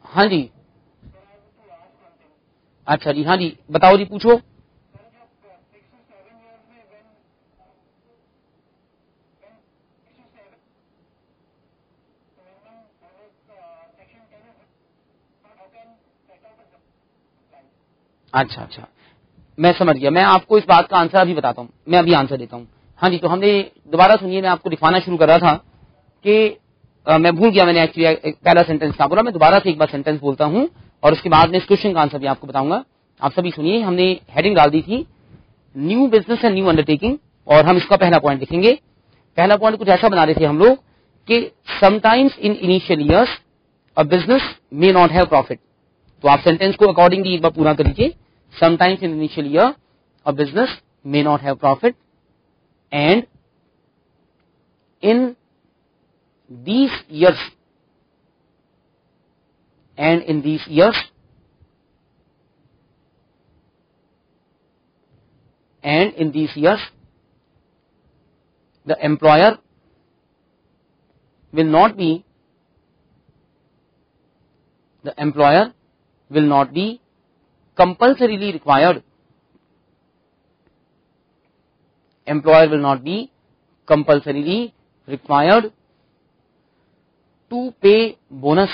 हाँ जी, अच्छा जी, हाँ जी बताओ जी, पूछो। अच्छा, मैं समझ गया। मैं आपको इस बात का आंसर अभी बताता हूँ, मैं अभी आंसर देता हूँ। हाँ जी, तो हमने दोबारा सुनिए, मैं आपको दिखाना शुरू कर रहा था कि मैं भूल गया, मैंने एक्चुअली पहला सेंटेंस क्या बोला। मैं दोबारा से एक बार सेंटेंस बोलता हूँ और उसके बाद में इस क्वेश्चन का आंसर भी आपको बताऊंगा। आप सभी सुनिए, हमने हेडिंग डाल दी थी new business and new undertaking और हम इसका पहला पॉइंट लिखेंगे। पहला पॉइंट कुछ ऐसा बना रहे थे हम लोग कि sometimes in initial years a business may not have profit. तो आप सेंटेंस को अकॉर्डिंगली एक बार पूरा करिए। Sometimes in initial year a business may not have profit and in these years and in these years the employer will not be compulsorily required to pay bonus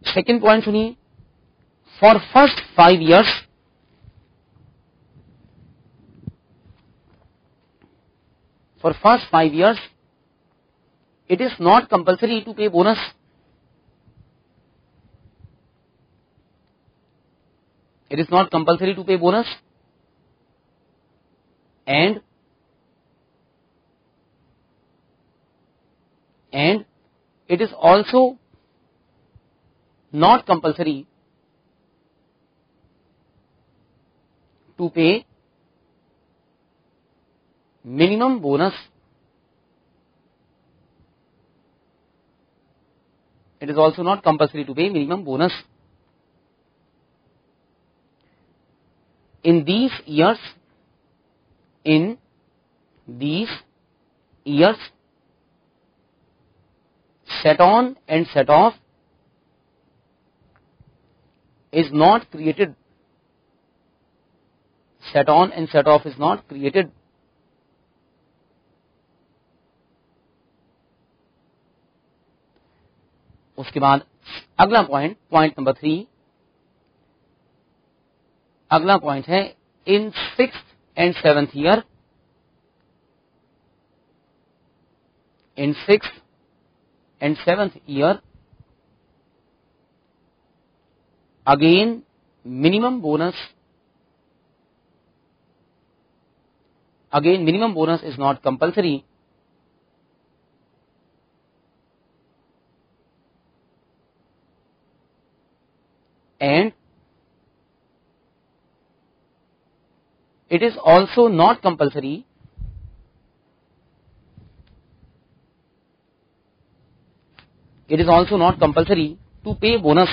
second point सुनिए, for first 5 years it is not compulsory to pay bonus. And it is also not compulsory to pay minimum bonus. In these years set on and set off is not created. उसके बाद अगला पॉइंट नंबर 3, अगला पॉइंट है इन 6th and 7th year, again minimum bonus is not compulsory, and it is also not compulsory to pay bonus.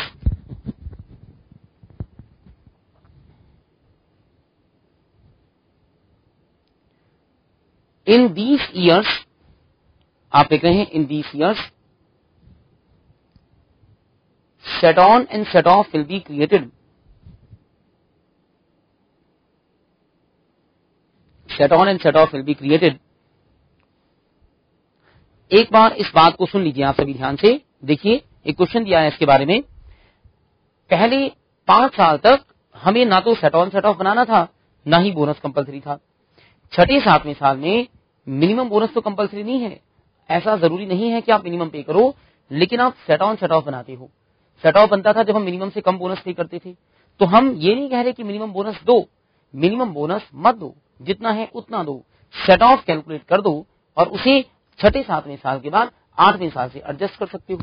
In these years, आप लिख रहे हैं in these years set on and set off will be created. एक बार इस बात को सुन लीजिए आप सभी ध्यान से। देखिए एक क्वेश्चन दिया है इसके बारे में। पहले 5 साल तक हमें ना तो सेट ऑन सेट ऑफ बनाना था, ना ही बोनस कंपलसरी था। 6-7वें साल में मिनिमम बोनस तो कंपलसरी नहीं है। ऐसा जरूरी नहीं है कि आप मिनिमम पे करो, लेकिन आप सेट ऑन सेट ऑफ बनाते हो। सेट ऑफ बनता था जब हम मिनिमम से कम बोनस पे करते थे। तो हम ये नहीं कह रहे कि मिनिमम बोनस दो, मिनिमम बोनस मत दो, जितना है उतना दो, सेट ऑफ कैलकुलेट कर दो और उसे 6-7वें साल के बाद 8वें साल से एडजस्ट कर सकते हो।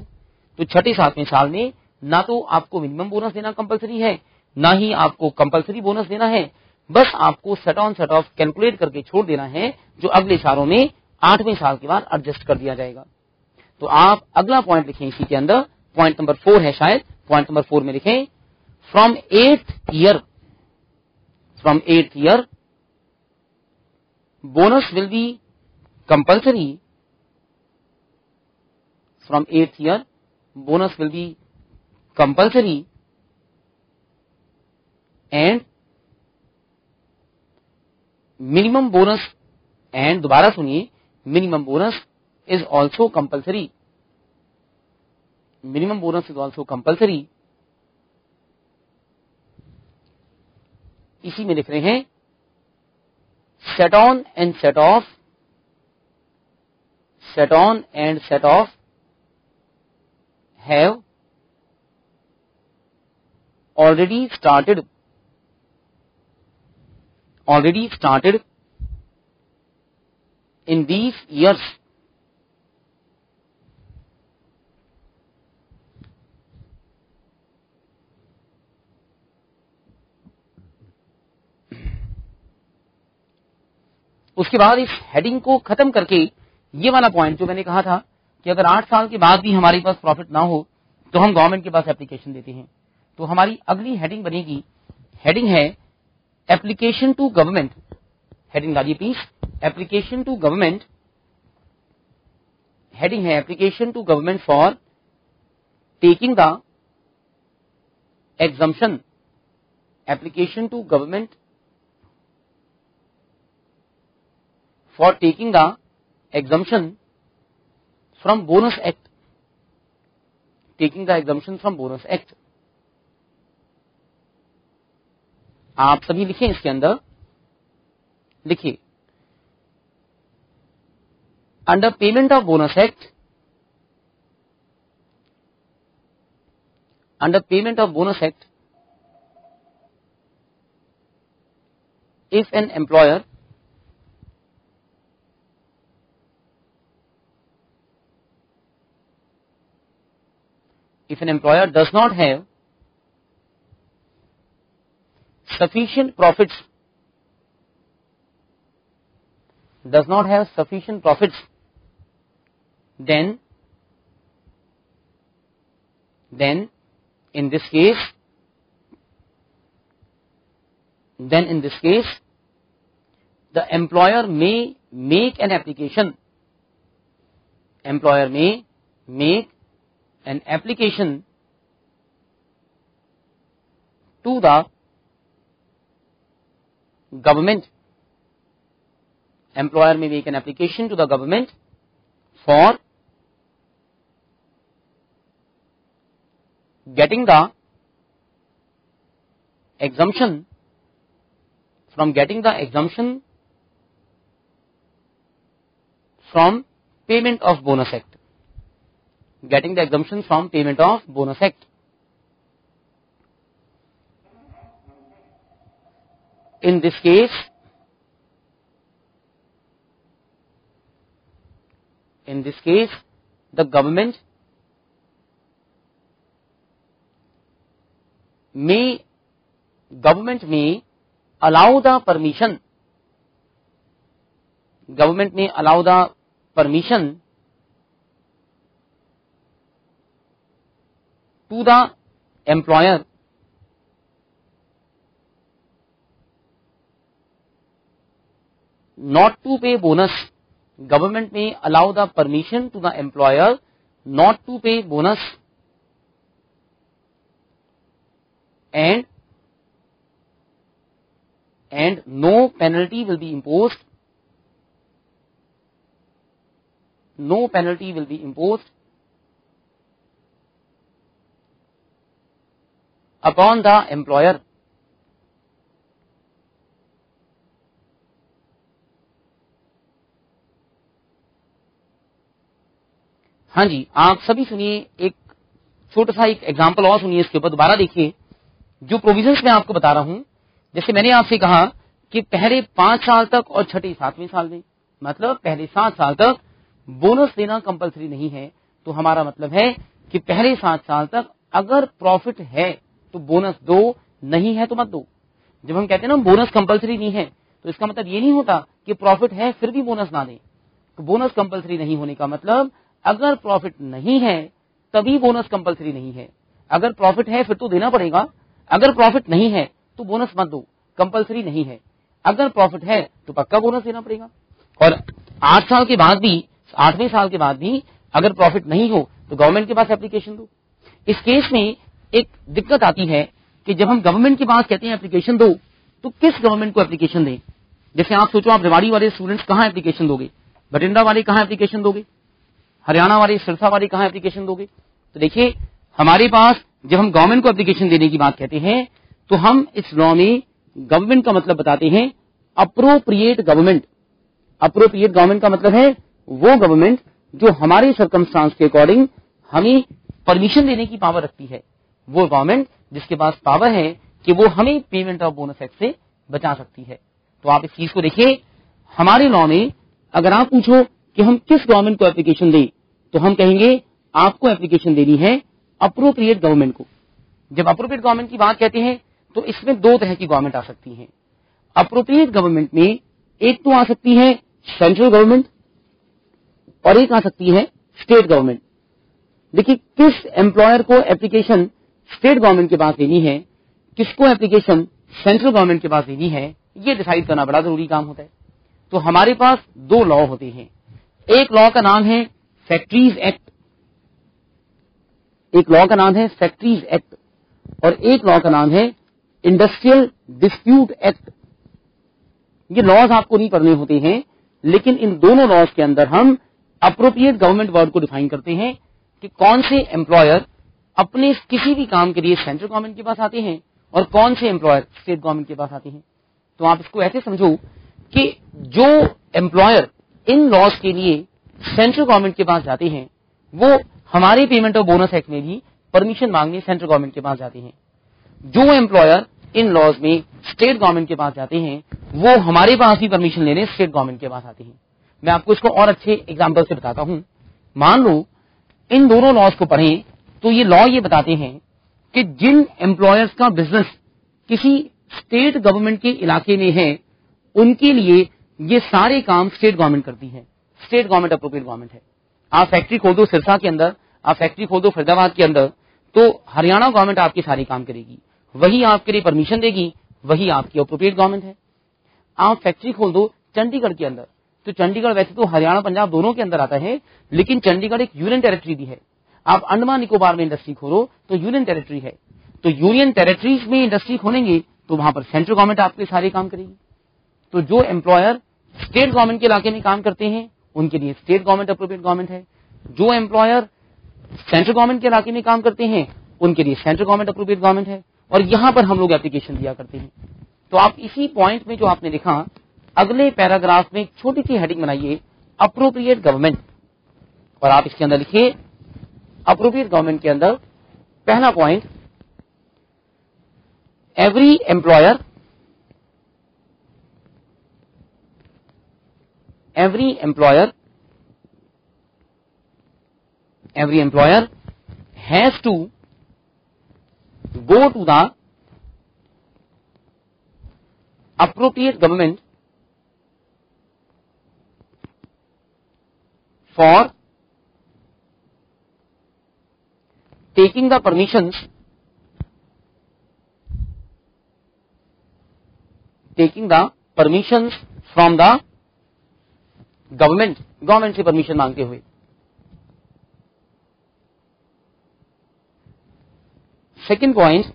तो 6-7वें साल में ना तो आपको मिनिमम बोनस देना कंपलसरी है, ना ही आपको कंपलसरी बोनस देना है। बस आपको set on set of calculate करके छोड़ देना है, जो अगले सालों में 8वें साल के बाद एडजस्ट कर दिया जाएगा। तो आप अगला पॉइंट लिखें इसी के अंदर, पॉइंट नंबर 4 है शायद। पॉइंट नंबर 4 में लिखें from 8th year bonus will be compulsory. From 8th year bonus will be compulsory and minimum bonus, and दोबारा सुनिए, minimum bonus is also compulsory. इसी में लिख रहे हैं set on and set off have already started in these years. उसके बाद इस हेडिंग को खत्म करके ये वाला पॉइंट जो मैंने कहा था कि अगर 8 साल के बाद भी हमारे पास प्रॉफिट ना हो तो हम गवर्नमेंट के पास एप्लीकेशन देते हैं, तो हमारी अगली हेडिंग बनेगी, हेडिंग है एप्लीकेशन टू गवर्नमेंट। हेडिंग डालिए please, application to government. Heading है application to government for taking the exemption. Application to government for taking the exemption from bonus act. Taking the exemption from bonus act. आप सभी लिखें, इसके अंदर लिखिए under payment of bonus act, under payment of bonus act, if an employer does not have sufficient profits, then in this case the employer may make an application, to the government. Employer may make an application to the government for getting the exemption from payment of bonus act. Getting the exemption from payment of bonus act. In this case, the government may allow the permission. Government may allow the permission to the employer not to pay bonus. Government may allow the permission to the employer not to pay bonus, and no penalty will be imposed. No penalty will be imposed upon the employer. हाँ जी, आप सभी सुनिए, एक छोटा सा एक एग्जांपल और सुनिए, इसके ऊपर दोबारा देखिए जो प्रोविजंस मैं आपको बता रहा हूं। जैसे मैंने आपसे कहा कि पहले 5 साल तक और छठे 7वें साल में, मतलब पहले 7 साल तक बोनस देना कंपलसरी नहीं है, तो हमारा मतलब है कि पहले 7 साल तक अगर प्रॉफिट है तो बोनस दो, नहीं है तो मत दो। जब हम कहते हैं ना बोनस कंपलसरी नहीं है, तो इसका मतलब ये नहीं होता कि प्रॉफिट है फिर भी बोनस ना दें। तो बोनस कंपलसरी नहीं होने का मतलब अगर प्रॉफिट नहीं है तभी बोनस कंपलसरी नहीं है। अगर प्रॉफिट है फिर तो देना पड़ेगा, अगर प्रॉफिट नहीं है तो बोनस मत दो, कंपलसरी नहीं है। अगर प्रॉफिट है तो पक्का बोनस देना पड़ेगा। और 8 साल के बाद भी, 8वें साल के बाद भी अगर प्रॉफिट नहीं हो तो गवर्नमेंट के पास एप्लीकेशन दो। इस केस में एक दिक्कत आती है कि जब हम गवर्नमेंट के पास कहते हैं एप्लीकेशन दो, तो किस गवर्नमेंट को एप्लीकेशन दें। जैसे आप सोचो, आप रेवाड़ी वाले स्टूडेंट्स कहाँ एप्लीकेशन दोगे, बठिंडा वाले कहाँ एप्लीकेशन दोगे, हरियाणा वाले, सिरसा वाले कहाँ एप्लीकेशन दोगे। तो देखिए, हमारे पास जब हम गवर्नमेंट को एप्लीकेशन देने की बात कहते हैं तो हम इस लॉ में गवर्नमेंट का मतलब बताते हैं अप्रोप्रिएट गवर्नमेंट। अप्रोप्रिएट गवर्नमेंट का मतलब है वो गवर्नमेंट जो हमारे सर्कमस्टांस के अकॉर्डिंग हमें परमिशन देने की पावर रखती है, वो गवर्नमेंट जिसके पास पावर है कि वो हमें पेमेंट ऑफ बोनस एक्ट से बचा सकती है। तो आप इस चीज को देखिए, हमारे लॉ में अगर आप पूछो कि हम किस गवर्नमेंट को एप्लीकेशन दें, तो हम कहेंगे आपको एप्लीकेशन देनी है अप्रोप्रिएट गवर्नमेंट को। जब अप्रोप्रिएट गवर्नमेंट की बात कहते हैं तो इसमें 2 तरह की गवर्नमेंट आ सकती हैं। अप्रोप्रिएट गवर्नमेंट में एक तो आ सकती है सेंट्रल गवर्नमेंट और एक आ सकती है स्टेट गवर्नमेंट। देखिए किस एम्प्लॉयर को एप्लीकेशन स्टेट गवर्नमेंट के पास देनी है, किसको एप्लीकेशन सेंट्रल गवर्नमेंट के पास देनी है, ये डिसाइड करना बड़ा जरूरी काम होता है। तो हमारे पास दो लॉ होते हैं, एक लॉ का नाम है फैक्ट्रीज एक्ट, एक लॉ का नाम है फैक्ट्रीज एक्ट और एक लॉ का नाम है इंडस्ट्रियल डिस्प्यूट एक्ट। ये लॉज आपको नहीं पढ़ने होते हैं, लेकिन इन दोनों लॉज के अंदर हम अप्रोप्रिएट गवर्नमेंट वर्ड को डिफाइन करते हैं कि कौन से एम्प्लॉयर अपने किसी भी काम के लिए सेंट्रल गवर्नमेंट के पास आते हैं और कौन से एम्प्लॉयर स्टेट गवर्नमेंट के पास आते हैं। तो आप इसको ऐसे समझो कि जो एम्प्लॉयर इन लॉज के लिए सेंट्रल गवर्नमेंट के पास जाते हैं वो हमारे पेमेंट ऑफ बोनस एक्ट में भी परमिशन मांगने सेंट्रल गवर्नमेंट के पास जाते हैं। जो एम्प्लॉयर इन लॉज में स्टेट गवर्नमेंट के पास जाते हैं वो हमारे पास भी परमिशन लेने स्टेट गवर्नमेंट के पास आते हैं। मैं आपको इसको और अच्छे एग्जांपल से बताता हूं। मान लो इन दोनों लॉज को पढ़ें तो ये लॉ ये बताते हैं कि जिन एम्प्लॉयर्स का बिजनेस किसी स्टेट गवर्नमेंट के इलाके में है उनके लिए ये सारे काम स्टेट गवर्नमेंट करती है, स्टेट गवर्नमेंट अप्रोप्रिएट गवर्नमेंट है। आप फैक्ट्री खोल दो सिरसा के अंदर, आप फैक्ट्री खोल दो फरीदाबाद के अंदर, तो हरियाणा गवर्नमेंट आपके सारे काम करेगी, वही आपके लिए परमिशन देगी, वही आपकी अप्रोप्रिएट गवर्नमेंट है। आप फैक्ट्री खोल दो चंडीगढ़ के अंदर, तो चंडीगढ़ वैसे तो हरियाणा पंजाब दोनों के अंदर आता है, लेकिन चंडीगढ़ एक यूनियन टेरिटरी भी है। आप अंडमान निकोबार में इंडस्ट्री खोलो तो यूनियन टेरिटरी है, तो यूनियन टेरिटरीज में इंडस्ट्री खोलेंगे तो वहां पर सेंट्रल गवर्नमेंट आपके सारे काम करेगी। तो जो एम्प्लॉयर स्टेट गवर्नमेंट के इलाके में काम करते हैं उनके लिए स्टेट गवर्नमेंट अप्रोप्रिएट गवर्नमेंट है, जो एम्प्लॉयर सेंट्रल गवर्नमेंट के इलाके में काम करते हैं उनके लिए सेंट्रल गवर्नमेंट अप्रोप्रिएट गवर्नमेंट है। और यहां पर हम लोग एप्लीकेशन दिया करते हैं। तो आप इसी पॉइंट में जो आपने लिखा अगले पैराग्राफ में एक छोटी सी हेडिंग बनाइए अप्रोप्रिएट गवर्नमेंट, और आप इसके अंदर लिखिए अप्रोप्रिएट गवर्नमेंट के अंदर पहला point every employer has to go to the appropriate government for taking the permissions from the government से परमिशन मांगते हुए। Second point,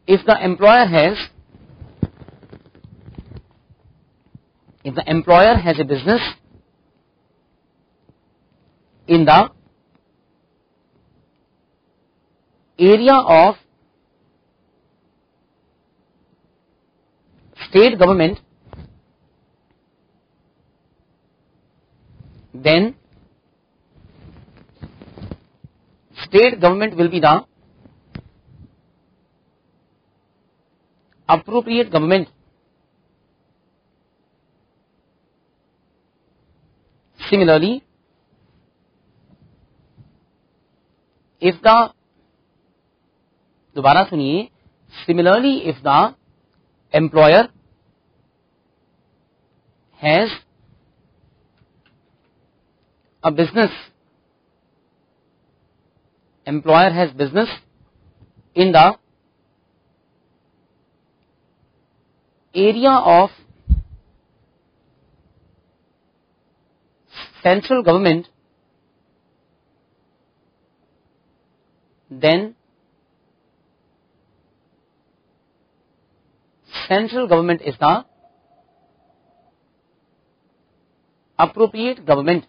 if the employer has a business in the area of state government, then state government will be the appropriate government. Similarly, if the दोबारा सुनिए, similarly if the employer has a business, in the area of central government, then central government is the appropriate government.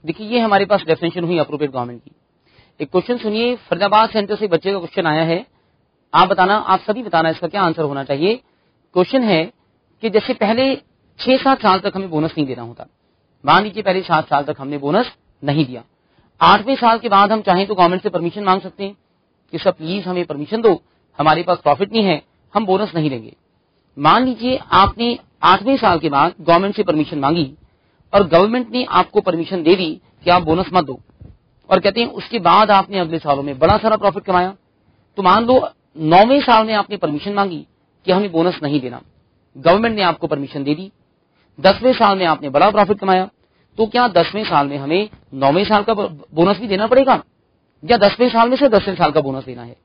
देखिए ये हमारे पास डेफिनेशन हुई अप्रोप्रिएट गवर्नमेंट की। एक क्वेश्चन सुनिए, फरीदाबाद सेंटर से बच्चे का क्वेश्चन आया है, आप बताना, आप सभी बताना इसका क्या आंसर होना चाहिए। क्वेश्चन है कि जैसे पहले 6-7 साल तक हमें बोनस नहीं देना होता, मान लीजिए पहले 7 साल तक हमने बोनस नहीं दिया, 8वें साल के बाद हम चाहें तो गवर्नमेंट से परमिशन मांग सकते हैं कि सर प्लीज हमें परमिशन दो, हमारे पास प्रॉफिट नहीं है, हम बोनस नहीं देंगे। मान लीजिए आपने 8वें साल के बाद गवर्नमेंट से परमिशन मांगी और गवर्नमेंट ने आपको परमिशन दे दी कि आप बोनस मत दो, और कहते हैं उसके बाद आपने अगले सालों में बड़ा सारा प्रॉफिट कमाया, तो मान लो 9वें साल में आपने परमिशन मांगी कि हमें बोनस नहीं देना, गवर्नमेंट ने आपको परमिशन दे दी। 10वें साल में आपने बड़ा प्रॉफिट कमाया, तो क्या 10वें साल में हमें 9वें साल का बोनस भी देना पड़ेगा या 10वें साल में से 10वें साल का बोनस देना है?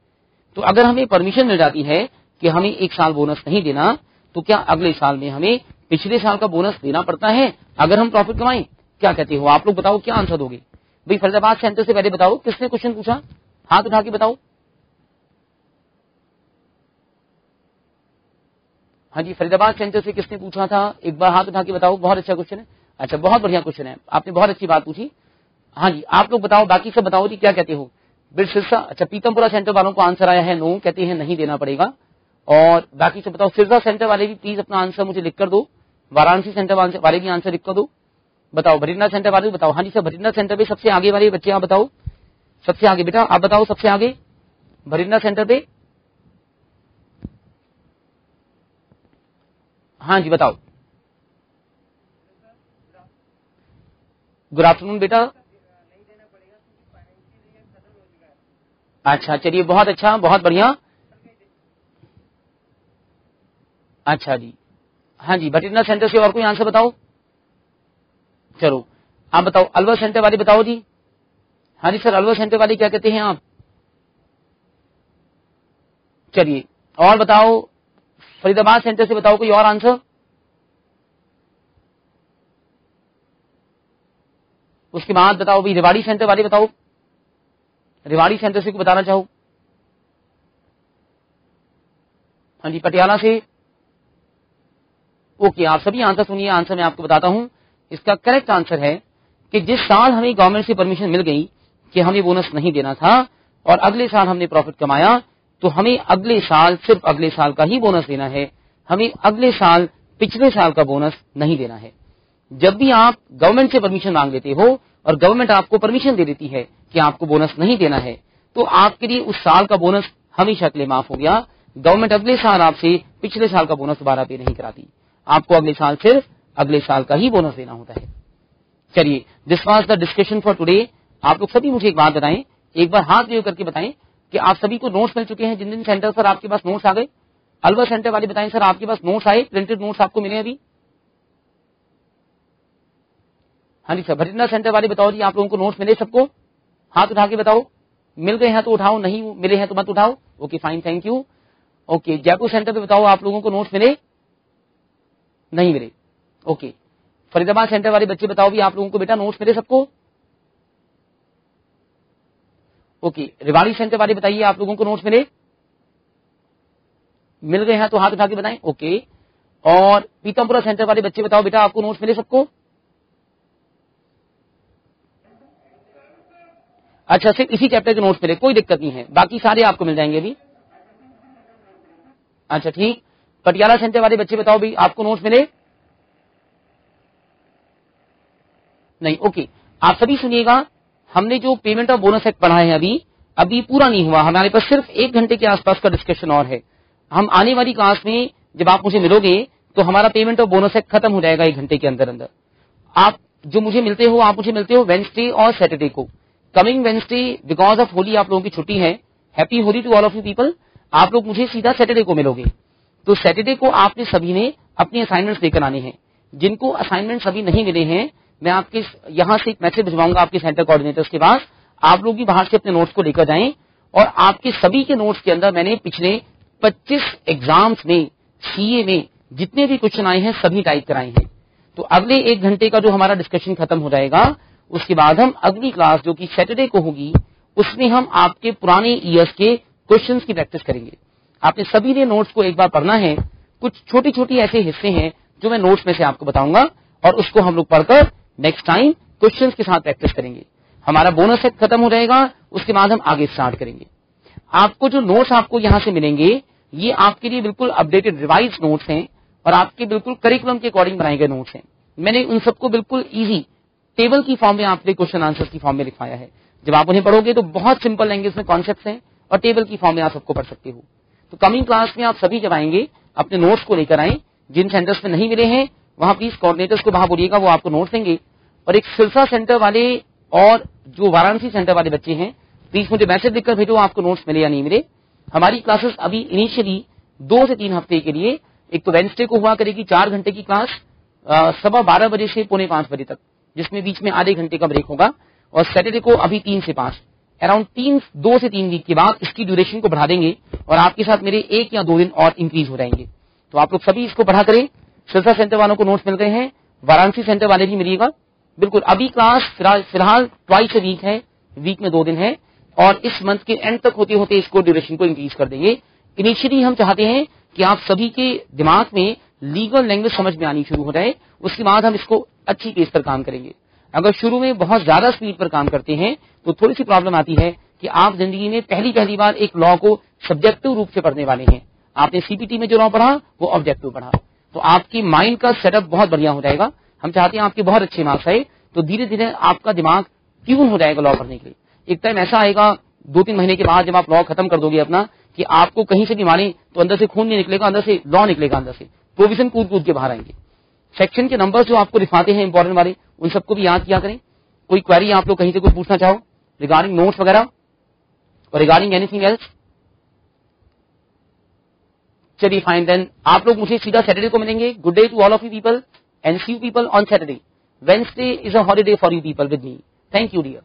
तो अगर हमें परमिशन मिल जाती है कि हमें एक साल बोनस नहीं देना, तो क्या अगले साल में हमें पिछले साल का बोनस देना पड़ता है अगर हम प्रॉफिट कमाएं? क्या कहते हो आप लोग, बताओ क्या आंसर दोगे भाई? फरीदाबाद सेंटर से पहले बताओ किसने क्वेश्चन पूछा, हाथ उठा के बताओ। हाँ जी, फरीदाबाद सेंटर से किसने पूछा था, एक बार हाथ उठा के बताओ। बहुत अच्छा क्वेश्चन है, अच्छा बहुत बढ़िया क्वेश्चन है, आपने बहुत अच्छी बात पूछी। हाँ जी, आप लोग बताओ, बाकी सब बताओ जी क्या कहते हो। सिरसा, अच्छा पीतमपुरा सेंटर वालों को आंसर आया है नो, कहते हैं नहीं देना पड़ेगा। और बाकी सब बताओ, सिरसा सेंटर वाले भी प्लीज अपना आंसर मुझे लिख कर दो, वाराणसी सेंटर वाले भी आंसर लिख कर दो। बताओ भटिंडा सेंटर वाले भी बताओ। हाँ जी सर, भटिंडा सेंटर पे सबसे आगे वाले बच्चे आप बताओ, सबसे आगे बेटा आप बताओ, सबसे आगे भटिंडा सेंटर पे। हाँ जी बताओ। गुड आफ्टरनून बेटा। अच्छा चलिए, बहुत अच्छा, बहुत बढ़िया। अच्छा जी, हाँ जी, भटिंडा सेंटर से और कोई आंसर बताओ। चलो आप बताओ, अलवर सेंटर वाले बताओ जी। हाँ जी सर, अलवर सेंटर वाले क्या कहते हैं आप? चलिए और बताओ, फरीदाबाद सेंटर से बताओ कोई और आंसर। उसके बाद बताओ भाई रेवाड़ी सेंटर वाले बताओ, रेवाड़ी सेंटर से बताना चाहो। हाँ जी, पटियाला से। ओके, आप सभी आंसर सुनिए, आंसर मैं आपको बताता हूं। इसका करेक्ट आंसर है कि जिस साल हमें गवर्नमेंट से परमिशन मिल गई कि हमें बोनस नहीं देना था और अगले साल हमने प्रॉफिट कमाया, तो हमें अगले साल सिर्फ अगले साल का ही बोनस देना है, हमें अगले साल पिछले साल का बोनस नहीं देना है। जब भी आप गवर्नमेंट से परमिशन मांग लेते हो और गवर्नमेंट आपको परमिशन दे देती है कि आपको बोनस नहीं देना है, तो आपके लिए उस साल का बोनस हमेशा के लिए माफ हो गया। गवर्नमेंट अगले साल आपसे पिछले साल का बोनस दोबारा पे नहीं कराती, आपको अगले साल सिर्फ अगले साल का ही बोनस देना होता है। चलिए, this was the discussion for today. आप लोग सभी मुझे एक बात बताएं, एक बार हाथ रेव करके बताएं कि आप सभी को नोट्स मिल चुके हैं। जिन जिन सेंटर पर आपके पास नोट्स आ गए, अलवर सेंटर वाले बताएं सर आपके पास नोट्स आए, प्रिंटेड नोट्स आपको मिले अभी? हाँ जी सर, भटिंडा सेंटर वाले बताओ जी, आप लोगों को नोट्स मिले सबको? हाथ उठा के बताओ, मिल गए हैं तो उठाओ, नहीं मिले हैं तो मत उठाओ। Okay fine, thank you. Okay, Jaipur centre पे बताओ, आप लोगों को नोट्स मिले? नहीं मिले। ओके, फरीदाबाद सेंटर वाले बच्चे बताओ भी, आप लोगों को बेटा नोट्स मिले सबको? ओके, रेवाड़ी सेंटर वाले बताइए, आप लोगों को नोट्स मिले? मिल गए हैं तो हाथ उठा के बताएं। ओके, और पीतमपुरा सेंटर वाले बच्चे बताओ बेटा, आपको नोट्स मिले सबको? अच्छा, सिर्फ इसी चैप्टर के नोट्स मिले, कोई दिक्कत नहीं है, बाकी सारे आपको मिल जाएंगे अभी। अच्छा ठीक, पटियाला सेंटर वाले बच्चे बताओ भाई, आपको नोट्स मिले? नहीं। ओके, आप सभी सुनिएगा, हमने जो पेमेंट ऑफ बोनस एक्ट पढ़ा है अभी पूरा नहीं हुआ, हमारे पास सिर्फ 1 घंटे के आसपास का डिस्कशन और है। हम आने वाली क्लास में जब आप मुझे मिलोगे तो हमारा पेमेंट ऑफ बोनस एक्ट खत्म हो जाएगा 1 घंटे के अंदर अंदर। आप जो मुझे मिलते हो, आप मुझे मिलते हो वेडनेसडे और सैटरडे को। Coming Wednesday because of Holi आप लोगों की छुट्टी है, happy Holi to all of you people. आप लोग मुझे सीधा सैटरडे को मिलोगे, तो सैटरडे को आपने सभी ने अपने असाइनमेंट्स लेकर आने हैं। जिनको असाइनमेंट्स अभी नहीं मिले हैं, मैं आपके यहां से एक मैसेज भिजवाऊंगा आपके सेंटर कोऑर्डिनेटर्स के पास, आप लोग भी बाहर से अपने नोट्स को लेकर जाएं। और आपके सभी के नोट्स के अंदर मैंने पिछले 25 एग्जाम्स में सीए में जितने भी क्वेश्चन आए हैं सभी टाइप कराए हैं। तो अगले 1 घंटे का जो हमारा डिस्कशन खत्म हो जाएगा, उसके बाद हम अगली क्लास जो कि सैटरडे को होगी, उसमें हम आपके पुराने ईयर्स के क्वेश्चंस की प्रैक्टिस करेंगे। आपने सभी ने नोट्स को एक बार पढ़ना है, कुछ छोटी छोटी ऐसे हिस्से हैं जो मैं नोट्स में से आपको बताऊंगा और उसको हम लोग पढ़कर नेक्स्ट टाइम क्वेश्चंस के साथ प्रैक्टिस करेंगे। हमारा बोनस सेट खत्म हो जाएगा, उसके बाद हम आगे स्टार्ट करेंगे। आपको जो नोट्स आपको यहां से मिलेंगे, ये आपके लिए बिल्कुल अपडेटेड रिवाइज नोट्स हैं और आपके बिल्कुल करिकुलम के अकॉर्डिंग बनाए गए नोट्स हैं। मैंने उन सबको बिल्कुल इजी टेबल की फॉर्म में आपके क्वेश्चन आंसर्स की फॉर्म में लिखवाया है। जब आप उन्हें पढ़ोगे तो बहुत सिंपल लैंग्वेज में कॉन्सेप्ट्स हैं और टेबल की फॉर्म में आप सबको पढ़ सकते हो। तो कमिंग क्लास में आप सभी जब आएंगे अपने नोट्स को लेकर आए। जिन सेंटर्स में नहीं मिले हैं वहां प्लीज कोऑर्डिनेटर्स को वहां बोलिएगा, वो आपको नोट्स देंगे। और एक सिरसा सेंटर वाले और जो वाराणसी सेंटर वाले बच्चे हैं प्लीज मुझे मैसेज लिखकर भेजो आपको नोट्स मिले या नहीं मिले। हमारी क्लासेस अभी इनिशियली 2 से 3 हफ्ते के लिए, एक तो वेडनेसडे को हुआ करेगी 4 घंटे की क्लास 12:15 बजे से 4:45 बजे तक, जिसमें बीच में आधे घंटे का ब्रेक होगा, और सैटरडे को अभी 3 से 5 अराउंड 2 से 3 वीक के बाद इसकी ड्यूरेशन को बढ़ा देंगे और आपके साथ मेरे 1 या 2 दिन और इंक्रीज हो जाएंगे। तो आप लोग सभी इसको पढ़ा करें। सिरसा सेंटर वालों को नोट्स मिल गए हैं, वाराणसी सेंटर वाले भी मिलिएगा। बिल्कुल अभी क्लास फिलहाल ट्वाइस अ वीक है, वीक में 2 दिन है, और इस मंथ के एंड तक होते होते इसको ड्यूरेशन को इंक्रीज कर देंगे। इनिशियली हम चाहते हैं कि आप सभी के दिमाग में लीगल लैंग्वेज समझ में आनी शुरू हो जाए, उसके बाद हम इसको अच्छी पेस पर काम करेंगे। अगर शुरू में बहुत ज्यादा स्पीड पर काम करते हैं तो थोड़ी सी प्रॉब्लम आती है कि आप जिंदगी में पहली बार एक लॉ को सब्जेक्टिव रूप से पढ़ने वाले हैं। आपने सीपीटी में जो लॉ पढ़ा वो ऑब्जेक्टिव पढ़ा, तो आपकी माइंड का सेटअप बहुत बढ़िया हो जाएगा। हम चाहते हैं आपके बहुत अच्छे मार्क्स आए, तो धीरे धीरे आपका दिमाग ट्यून हो जाएगा लॉ पढ़ने के लिए। एक टाइम ऐसा आएगा 2-3 महीने के बाद जब आप लॉ खत्म कर दोगे अपना, कि आपको कहीं से भी मारे तो अंदर से खून नहीं निकलेगा, अंदर से लॉ निकलेगा, अंदर से प्रोविजन कूद कूद के बाहर आएंगे। सेक्शन के नंबर जो आपको दिखाते हैं इंपॉर्टेंट वाले, उन सबको भी याद किया करें। कोई क्वेरी आप लोग कहीं से कुछ पूछना चाहो रिगार्डिंग नोट्स वगैरह और रिगार्डिंग एनीथिंग एल्स? चलिए फाइन देन, आप लोग मुझे सीधा सैटरडे को मिलेंगे। Good day to all of you people and see you people on Saturday. Wednesday is a holiday for you people with me. Thank you dear.